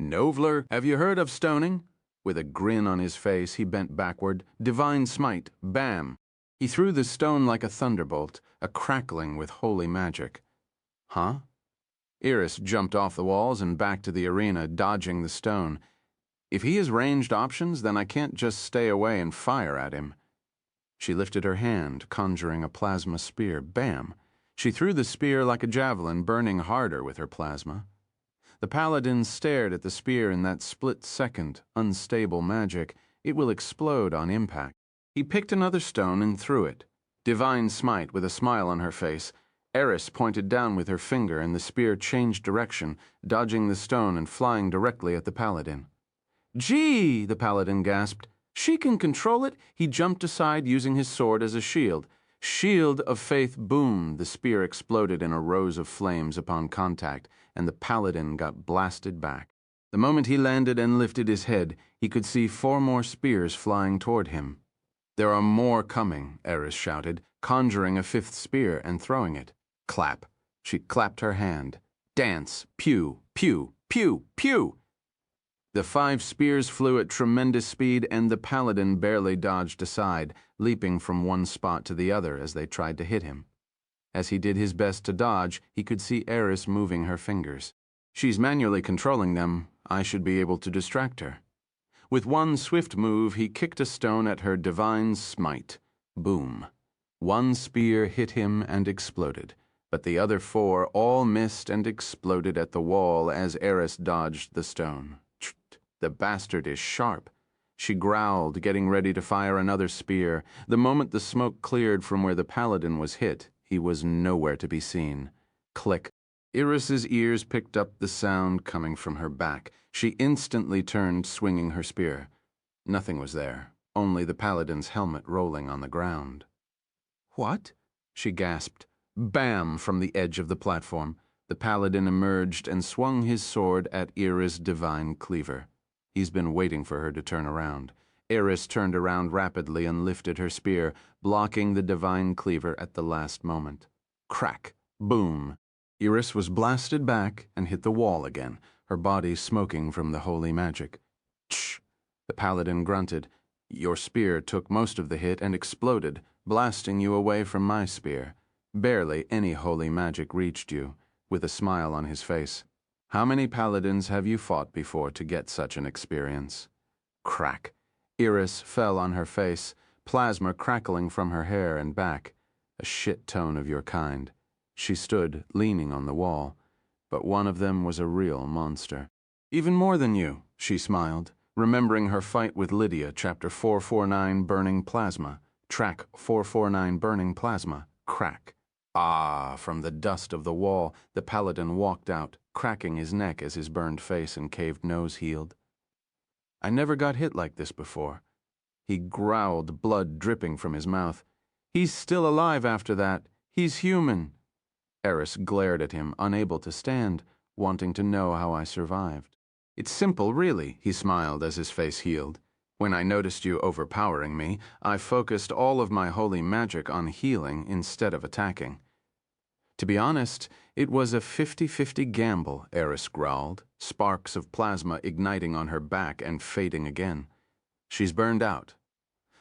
Novler, have you heard of stoning? With a grin on his face, he bent backward. Divine smite, bam. He threw the stone like a thunderbolt, a crackling with holy magic. Huh? Eris jumped off the walls and back to the arena, dodging the stone. If he has ranged options, then I can't just stay away and fire at him. She lifted her hand, conjuring a plasma spear. Bam! She threw the spear like a javelin, burning harder with her plasma. The paladin stared at the spear in that split-second, unstable magic. It will explode on impact. He picked another stone and threw it. Divine smite with a smile on her face. Eris pointed down with her finger, and the spear changed direction, dodging the stone and flying directly at the paladin. Gee, the paladin gasped. She can control it. He jumped aside, using his sword as a shield. Shield of faith, boom. The spear exploded in a rose of flames upon contact, and the paladin got blasted back. The moment he landed and lifted his head, he could see 4 more spears flying toward him. There are more coming, Eris shouted, conjuring a 5th spear and throwing it. Clap. She clapped her hand. Dance. Pew, pew, pew, pew. The 5 spears flew at tremendous speed, and the paladin barely dodged aside, leaping from one spot to the other as they tried to hit him. As he did his best to dodge, he could see Eris moving her fingers. She's manually controlling them. I should be able to distract her. With one swift move, he kicked a stone at her divine smite. Boom. 1 spear hit him and exploded, but the other 4 all missed and exploded at the wall as Eris dodged the stone. The bastard is sharp. She growled, getting ready to fire another spear. The moment the smoke cleared from where the paladin was hit, he was nowhere to be seen. Click. Eris's ears picked up the sound coming from her back. She instantly turned, swinging her spear. Nothing was there, only the paladin's helmet rolling on the ground. What? She gasped. Bam! From the edge of the platform. The paladin emerged and swung his sword at Eris' divine cleaver. He's been waiting for her to turn around. Eris turned around rapidly and lifted her spear, blocking the divine cleaver at the last moment. Crack. Boom. Eris was blasted back and hit the wall again, her body smoking from the holy magic. Tch! The paladin grunted. Your spear took most of the hit and exploded, blasting you away from my spear. Barely any holy magic reached you, with a smile on his face. How many paladins have you fought before to get such an experience? Crack. Eris fell on her face, plasma crackling from her hair and back. A shit tone of your kind. She stood, leaning on the wall, but one of them was a real monster. Even more than you, she smiled, remembering her fight with Lydia, Chapter 449, Burning Plasma. Track 449, Burning Plasma. Crack. Ah, from the dust of the wall, the paladin walked out, cracking his neck as his burned face and caved nose healed. I never got hit like this before. He growled, blood dripping from his mouth. He's still alive after that. He's human. Eris glared at him, unable to stand, wanting to know how I survived. It's simple, really, he smiled as his face healed. When I noticed you overpowering me, I focused all of my holy magic on healing instead of attacking. To be honest, it was a 50-50 gamble, Eris growled, sparks of plasma igniting on her back and fading again. She's burned out.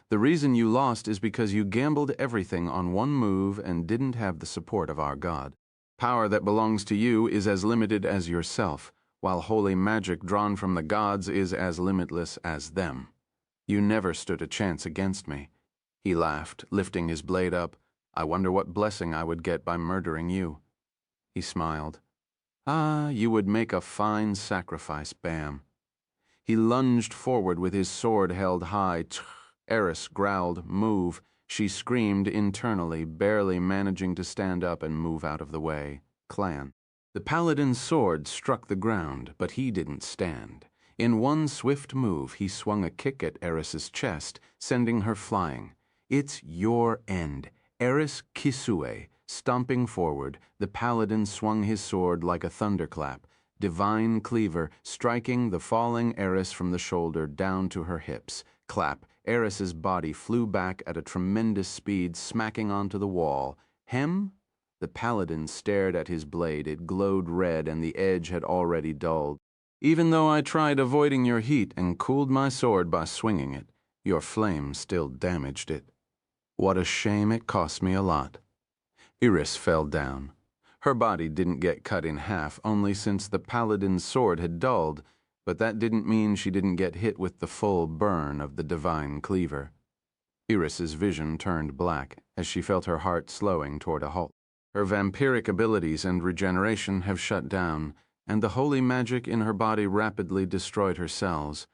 The reason you lost is because you gambled everything on one move and didn't have the support of our god. Power that belongs to you is as limited as yourself, while holy magic drawn from the gods is as limitless as them. You never stood a chance against me. He laughed, lifting his blade up. I wonder what blessing I would get by murdering you. He smiled. Ah, you would make a fine sacrifice, Bam. He lunged forward with his sword held high. Eris growled, "Move." She screamed internally, barely managing to stand up and move out of the way. Clan. The paladin's sword struck the ground, but he didn't stand. In one swift move, he swung a kick at Eris's chest, sending her flying. It's your end. Eris Kisue. Stomping forward, the paladin swung his sword like a thunderclap, divine cleaver, striking the falling Eris from the shoulder down to her hips. Clap. Eris's body flew back at a tremendous speed, smacking onto the wall. Hem? The paladin stared at his blade. It glowed red, and the edge had already dulled. Even though I tried avoiding your heat and cooled my sword by swinging it, your flame still damaged it. What a shame it cost me a lot. Eris fell down. Her body didn't get cut in half, only since the paladin's sword had dulled, but that didn't mean she didn't get hit with the full burn of the divine cleaver. Eris's vision turned black as she felt her heart slowing toward a halt. Her vampiric abilities and regeneration have shut down, and the holy magic in her body rapidly destroyed her cells.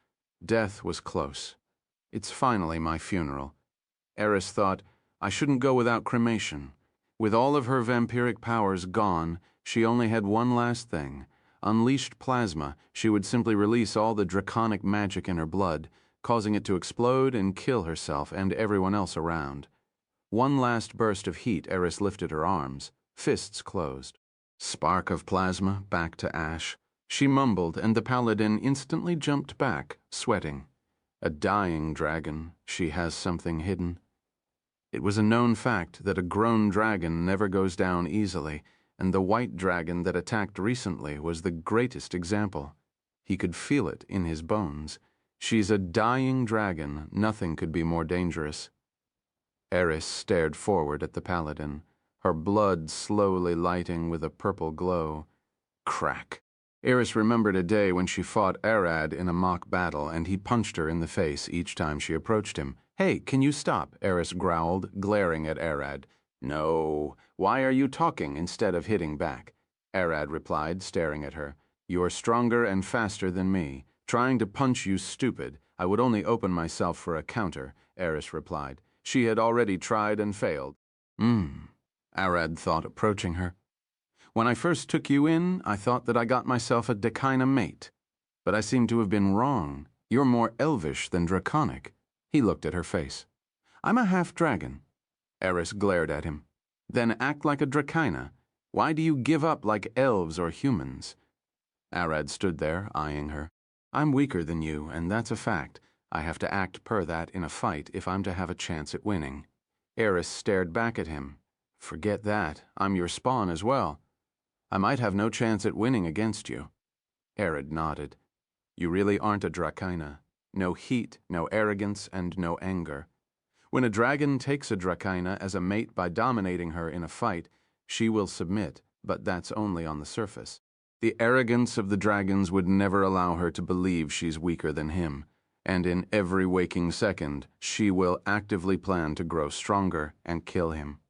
Death was close. It's finally my funeral. Eris thought, I shouldn't go without cremation. With all of her vampiric powers gone, she only had one last thing. Unleashed plasma, she would simply release all the draconic magic in her blood, causing it to explode and kill herself and everyone else around. One last burst of heat, Eris lifted her arms, fists closed. Spark of plasma, back to ash. She mumbled, and the paladin instantly jumped back, sweating. A dying dragon, she has something hidden. It was a known fact that a grown dragon never goes down easily, and the white dragon that attacked recently was the greatest example. He could feel it in his bones. She's a dying dragon. Nothing could be more dangerous. Eris stared forward at the paladin, her blood slowly lighting with a purple glow. Crack. Eris remembered a day when she fought Arad in a mock battle, and he punched her in the face each time she approached him. Hey, can you stop? Eris growled, glaring at Arad. No. Why are you talking instead of hitting back? Arad replied, staring at her. You're stronger and faster than me. Trying to punch you stupid. I would only open myself for a counter, Eris replied. She had already tried and failed. Arad thought, approaching her. When I first took you in, I thought that I got myself a Dakina mate. But I seem to have been wrong. You're more elvish than draconic. He looked at her face. I'm a half-dragon. Eris glared at him. Then act like a Dracina. Why do you give up like elves or humans? Arad stood there, eyeing her. I'm weaker than you, and that's a fact. I have to act per that in a fight if I'm to have a chance at winning. Eris stared back at him. Forget that. I'm your spawn as well. I might have no chance at winning against you. Arad nodded. You really aren't a Dracina. No heat, no arrogance, and no anger. When a dragon takes a Dracina as a mate by dominating her in a fight, she will submit, but that's only on the surface. The arrogance of the dragons would never allow her to believe she's weaker than him, and in every waking second, she will actively plan to grow stronger and kill him.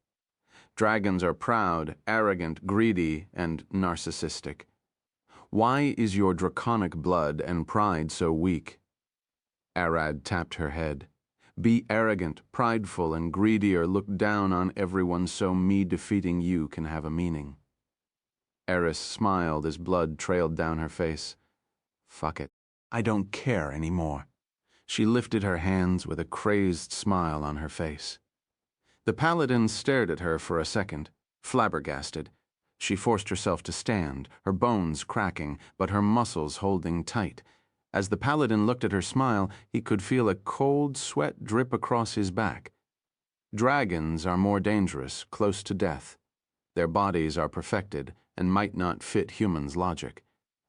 Dragons are proud, arrogant, greedy, and narcissistic. Why is your draconic blood and pride so weak? Arad tapped her head. Be arrogant, prideful, and greedy, or look down on everyone so me defeating you can have a meaning. Eris smiled as blood trailed down her face. Fuck it. I don't care anymore. She lifted her hands with a crazed smile on her face. The paladin stared at her for a second, flabbergasted. She forced herself to stand, her bones cracking, but her muscles holding tight. As the paladin looked at her smile, he could feel a cold sweat drip across his back. Dragons are more dangerous, close to death. Their bodies are perfected and might not fit humans' logic.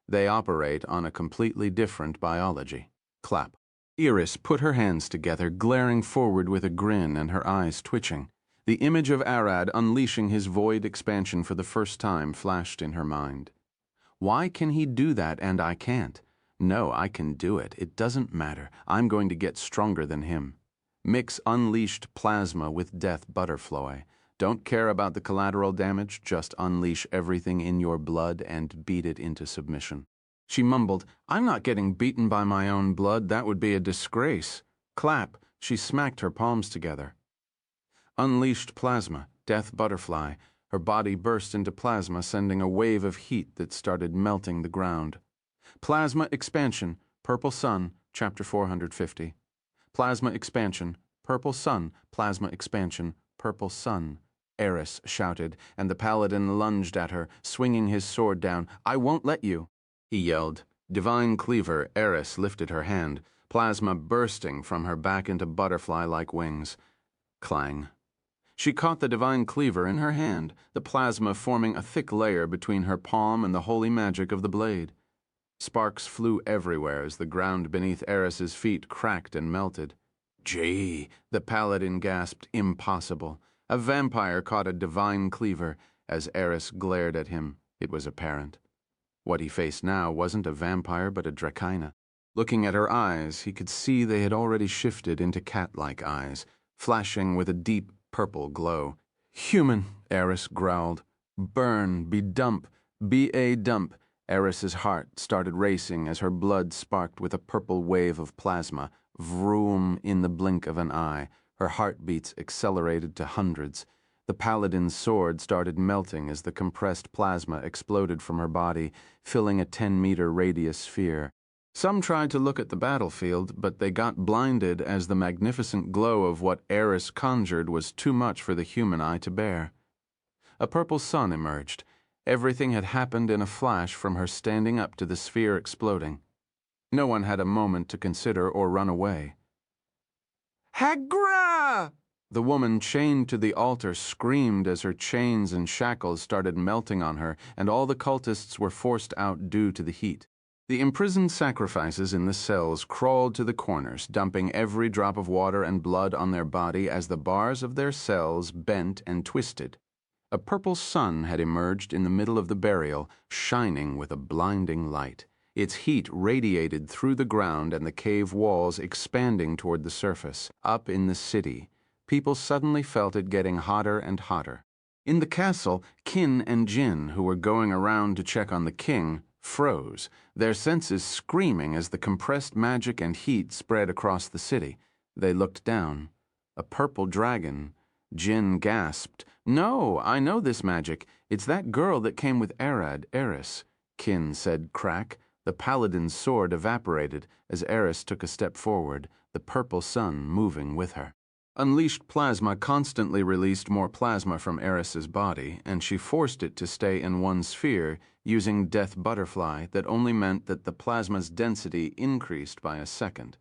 They operate on a completely different biology. Clap. Iris put her hands together, glaring forward with a grin and her eyes twitching. The image of Arad unleashing his void expansion for the first time flashed in her mind. Why can he do that and I can't? No, I can do it. It doesn't matter. I'm going to get stronger than him. Mix unleashed plasma with death butterfly. Don't care about the collateral damage, just unleash everything in your blood and beat it into submission. She mumbled, I'm not getting beaten by my own blood. That would be a disgrace. Clap. She smacked her palms together. Unleashed plasma, death butterfly. Her body burst into plasma, sending a wave of heat that started melting the ground. Plasma expansion, purple sun, chapter 450. Plasma expansion, purple sun, plasma expansion, purple sun. Eris shouted, and the paladin lunged at her, swinging his sword down. I won't let you, he yelled. Divine cleaver, Eris lifted her hand, plasma bursting from her back into butterfly-like wings. Clang. She caught the divine cleaver in her hand, the plasma forming a thick layer between her palm and the holy magic of the blade. Sparks flew everywhere as the ground beneath Eris's feet cracked and melted. Gee, the paladin gasped, impossible. A vampire caught a divine cleaver. As Eris glared at him, it was apparent. What he faced now wasn't a vampire but a Dracaena. Looking at her eyes, he could see they had already shifted into cat-like eyes, flashing with a deep purple glow. Human, Eris growled. Burn, be dump, be a dump. Eris's heart started racing as her blood sparked with a purple wave of plasma. Vroom, in the blink of an eye. Her heartbeats accelerated to hundreds. The paladin's sword started melting as the compressed plasma exploded from her body, filling a 10-meter radius sphere. Some tried to look at the battlefield, but they got blinded as the magnificent glow of what Eris conjured was too much for the human eye to bear. A purple sun emerged. Everything had happened in a flash from her standing up to the sphere exploding. No one had a moment to consider or run away. Hagra! The woman chained to the altar screamed as her chains and shackles started melting on her, and all the cultists were forced out due to the heat. The imprisoned sacrifices in the cells crawled to the corners, dumping every drop of water and blood on their body as the bars of their cells bent and twisted. A purple sun had emerged in the middle of the burial, shining with a blinding light. Its heat radiated through the ground and the cave walls expanding toward the surface. Up in the city, people suddenly felt it getting hotter and hotter. In the castle, Kin and Jin, who were going around to check on the king, froze, their senses screaming as the compressed magic and heat spread across the city. They looked down. A purple dragon. Jin gasped. No, I know this magic. It's that girl that came with Arad, Eris. Kin said crack. The paladin's sword evaporated as Eris took a step forward, the purple sun moving with her. Unleashed plasma constantly released more plasma from Eris's body, and she forced it to stay in one sphere, using Death Butterfly that only meant that the plasma's density increased by a second.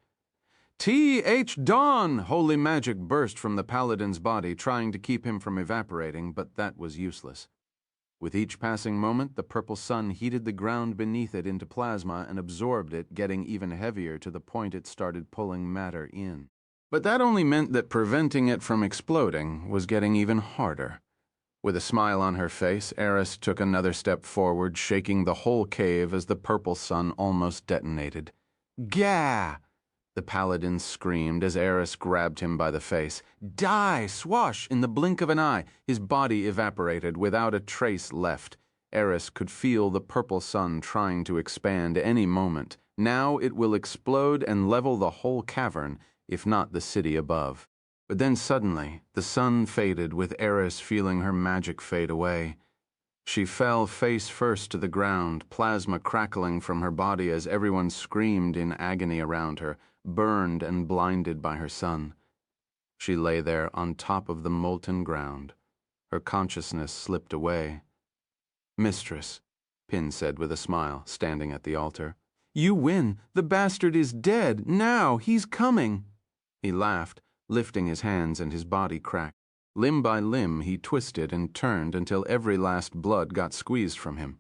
T.H. Dawn! Holy magic burst from the paladin's body, trying to keep him from evaporating, but that was useless. With each passing moment, the purple sun heated the ground beneath it into plasma and absorbed it, getting even heavier to the point it started pulling matter in. But that only meant that preventing it from exploding was getting even harder. With a smile on her face, Eris took another step forward, shaking the whole cave as the purple sun almost detonated. Gah! The paladin screamed as Eris grabbed him by the face. Die! Swash! In the blink of an eye, his body evaporated without a trace left. Eris could feel the purple sun trying to expand any moment. Now it will explode and level the whole cavern, if not the city above. But then suddenly, the sun faded with Eris feeling her magic fade away. She fell face first to the ground, plasma crackling from her body as everyone screamed in agony around her, burned and blinded by her sun. She lay there on top of the molten ground. Her consciousness slipped away. Mistress, Pin said with a smile, standing at the altar. You win. The bastard is dead. Now he's coming. He laughed, lifting his hands, and his body cracked. Limb by limb he twisted and turned until every last blood got squeezed from him.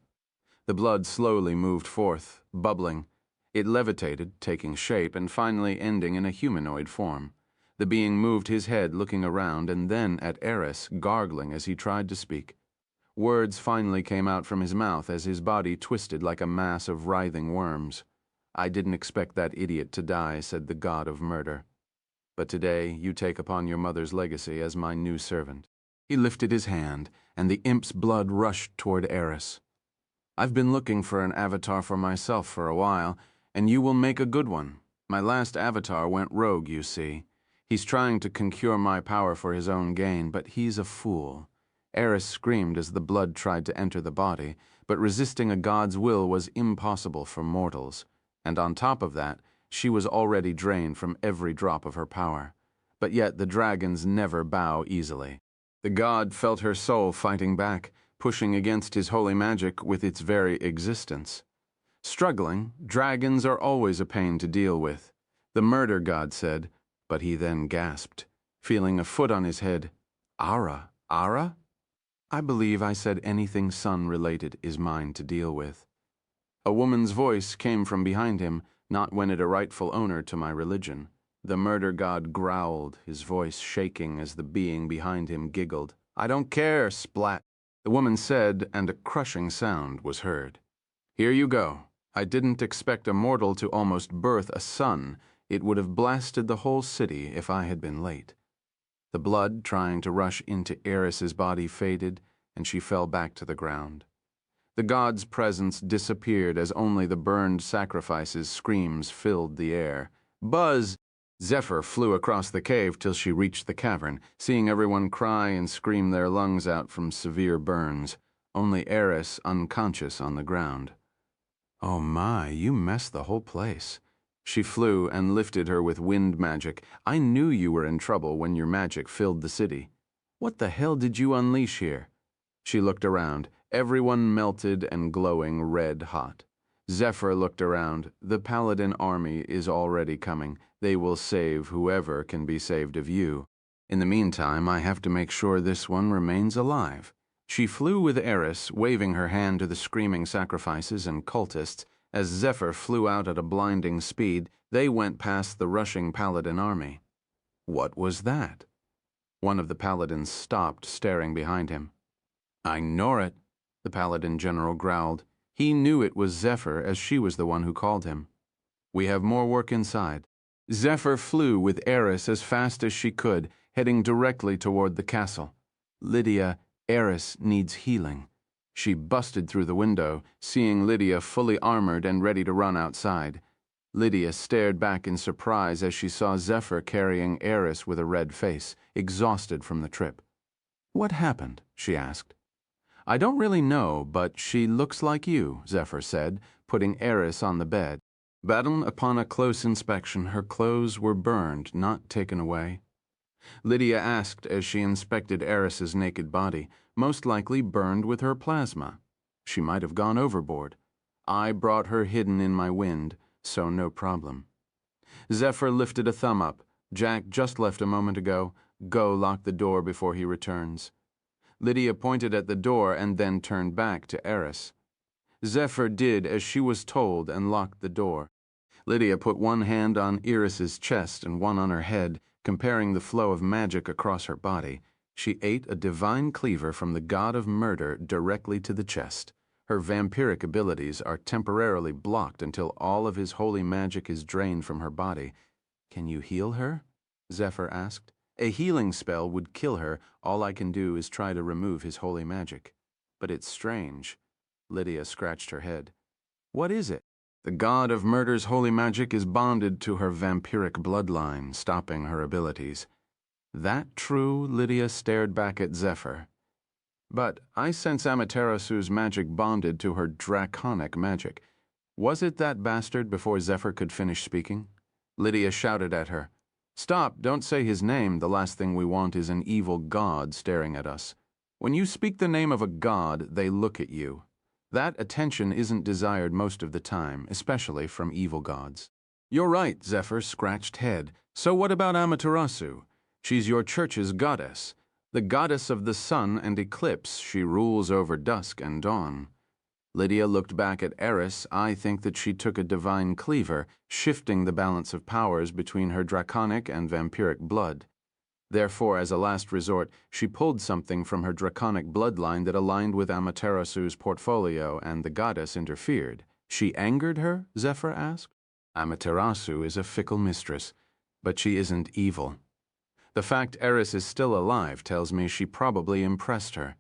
The blood slowly moved forth, bubbling. It levitated, taking shape, and finally ending in a humanoid form. The being moved his head, looking around, and then at Eris, gargling as he tried to speak. Words finally came out from his mouth as his body twisted like a mass of writhing worms. I didn't expect that idiot to die, said the god of murder. But today you take upon your mother's legacy as my new servant. He lifted his hand, and the imp's blood rushed toward Eris. I've been looking for an avatar for myself for a while, and you will make a good one. My last avatar went rogue, you see. He's trying to concure my power for his own gain, but he's a fool. Eris screamed as the blood tried to enter the body, but resisting a god's will was impossible for mortals, and on top of that, she was already drained from every drop of her power. But yet the dragons never bow easily. The god felt her soul fighting back, pushing against his holy magic with its very existence. Struggling, dragons are always a pain to deal with, the murder god said, but he then gasped, feeling a foot on his head. Ara? Ara? I believe I said anything sun-related is mine to deal with. A woman's voice came from behind him, not when it a rightful owner to my religion. The murder god growled, his voice shaking as the being behind him giggled. I don't care, splat. The woman said, and a crushing sound was heard. Here you go. I didn't expect a mortal to almost birth a son. It would have blasted the whole city if I had been late. The blood trying to rush into Eris's body faded, and she fell back to the ground. The god's presence disappeared as only the burned sacrifices' screams filled the air. Buzz! Zephyr flew across the cave till she reached the cavern, seeing everyone cry and scream their lungs out from severe burns, only Eris unconscious on the ground. Oh my, you messed the whole place. She flew and lifted her with wind magic. I knew you were in trouble when your magic filled the city. What the hell did you unleash here? She looked around, everyone melted and glowing red hot. Zephyr looked around. The paladin army is already coming. They will save whoever can be saved of you. In the meantime, I have to make sure this one remains alive. She flew with Eris, waving her hand to the screaming sacrifices and cultists. As Zephyr flew out at a blinding speed, they went past the rushing paladin army. What was that? One of the paladins stopped, staring behind him. I ignore it, the paladin general growled. He knew it was Zephyr, as she was the one who called him. We have more work inside. Zephyr flew with Eris as fast as she could, heading directly toward the castle. Lydia, Eris needs healing. She busted through the window, seeing Lydia fully armored and ready to run outside. Lydia stared back in surprise as she saw Zephyr carrying Eris with a red face, exhausted from the trip. What happened? She asked. I don't really know, but she looks like you, Zephyr said, putting Eris on the bed. But upon a close inspection, her clothes were burned, not taken away. Lydia asked as she inspected Eris's naked body, most likely burned with her plasma. She might have gone overboard. I brought her hidden in my wind, so no problem. Zephyr lifted a thumb up. Jack just left a moment ago. Go lock the door before he returns. Lydia pointed at the door and then turned back to Eris. Zephyr did as she was told and locked the door. Lydia put one hand on Eris's chest and one on her head, comparing the flow of magic across her body. She ate a divine cleaver from the god of murder directly to the chest. Her vampiric abilities are temporarily blocked until all of his holy magic is drained from her body. Can you heal her? Zephyr asked. A healing spell would kill her. All I can do is try to remove his holy magic. But it's strange. Lydia scratched her head. What is it? The god of murder's holy magic is bonded to her vampiric bloodline, stopping her abilities. That true? Lydia stared back at Zephyr. But I sense Amaterasu's magic bonded to her draconic magic. Was it that bastard before Zephyr could finish speaking? Lydia shouted at her. Stop, don't say his name. The last thing we want is an evil god staring at us. When you speak the name of a god, they look at you. That attention isn't desired most of the time, especially from evil gods. You're right, Zephyr's scratched head. So what about Amaterasu? She's your church's goddess. The goddess of the sun and eclipse, she rules over dusk and dawn. Lydia looked back at Eris. I think that she took a divine cleaver, shifting the balance of powers between her draconic and vampiric blood. Therefore, as a last resort, she pulled something from her draconic bloodline that aligned with Amaterasu's portfolio, and the goddess interfered. She angered her? Zephyr asked. Amaterasu is a fickle mistress, but she isn't evil. The fact Eris is still alive tells me she probably impressed her.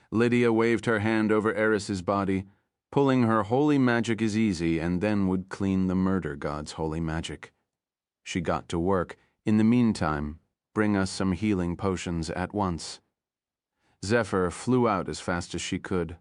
Lydia waved her hand over Eris's body. Pulling her holy magic is easy, and then would clean the murder god's holy magic. She got to work. In the meantime, bring us some healing potions at once. Zephyr flew out as fast as she could.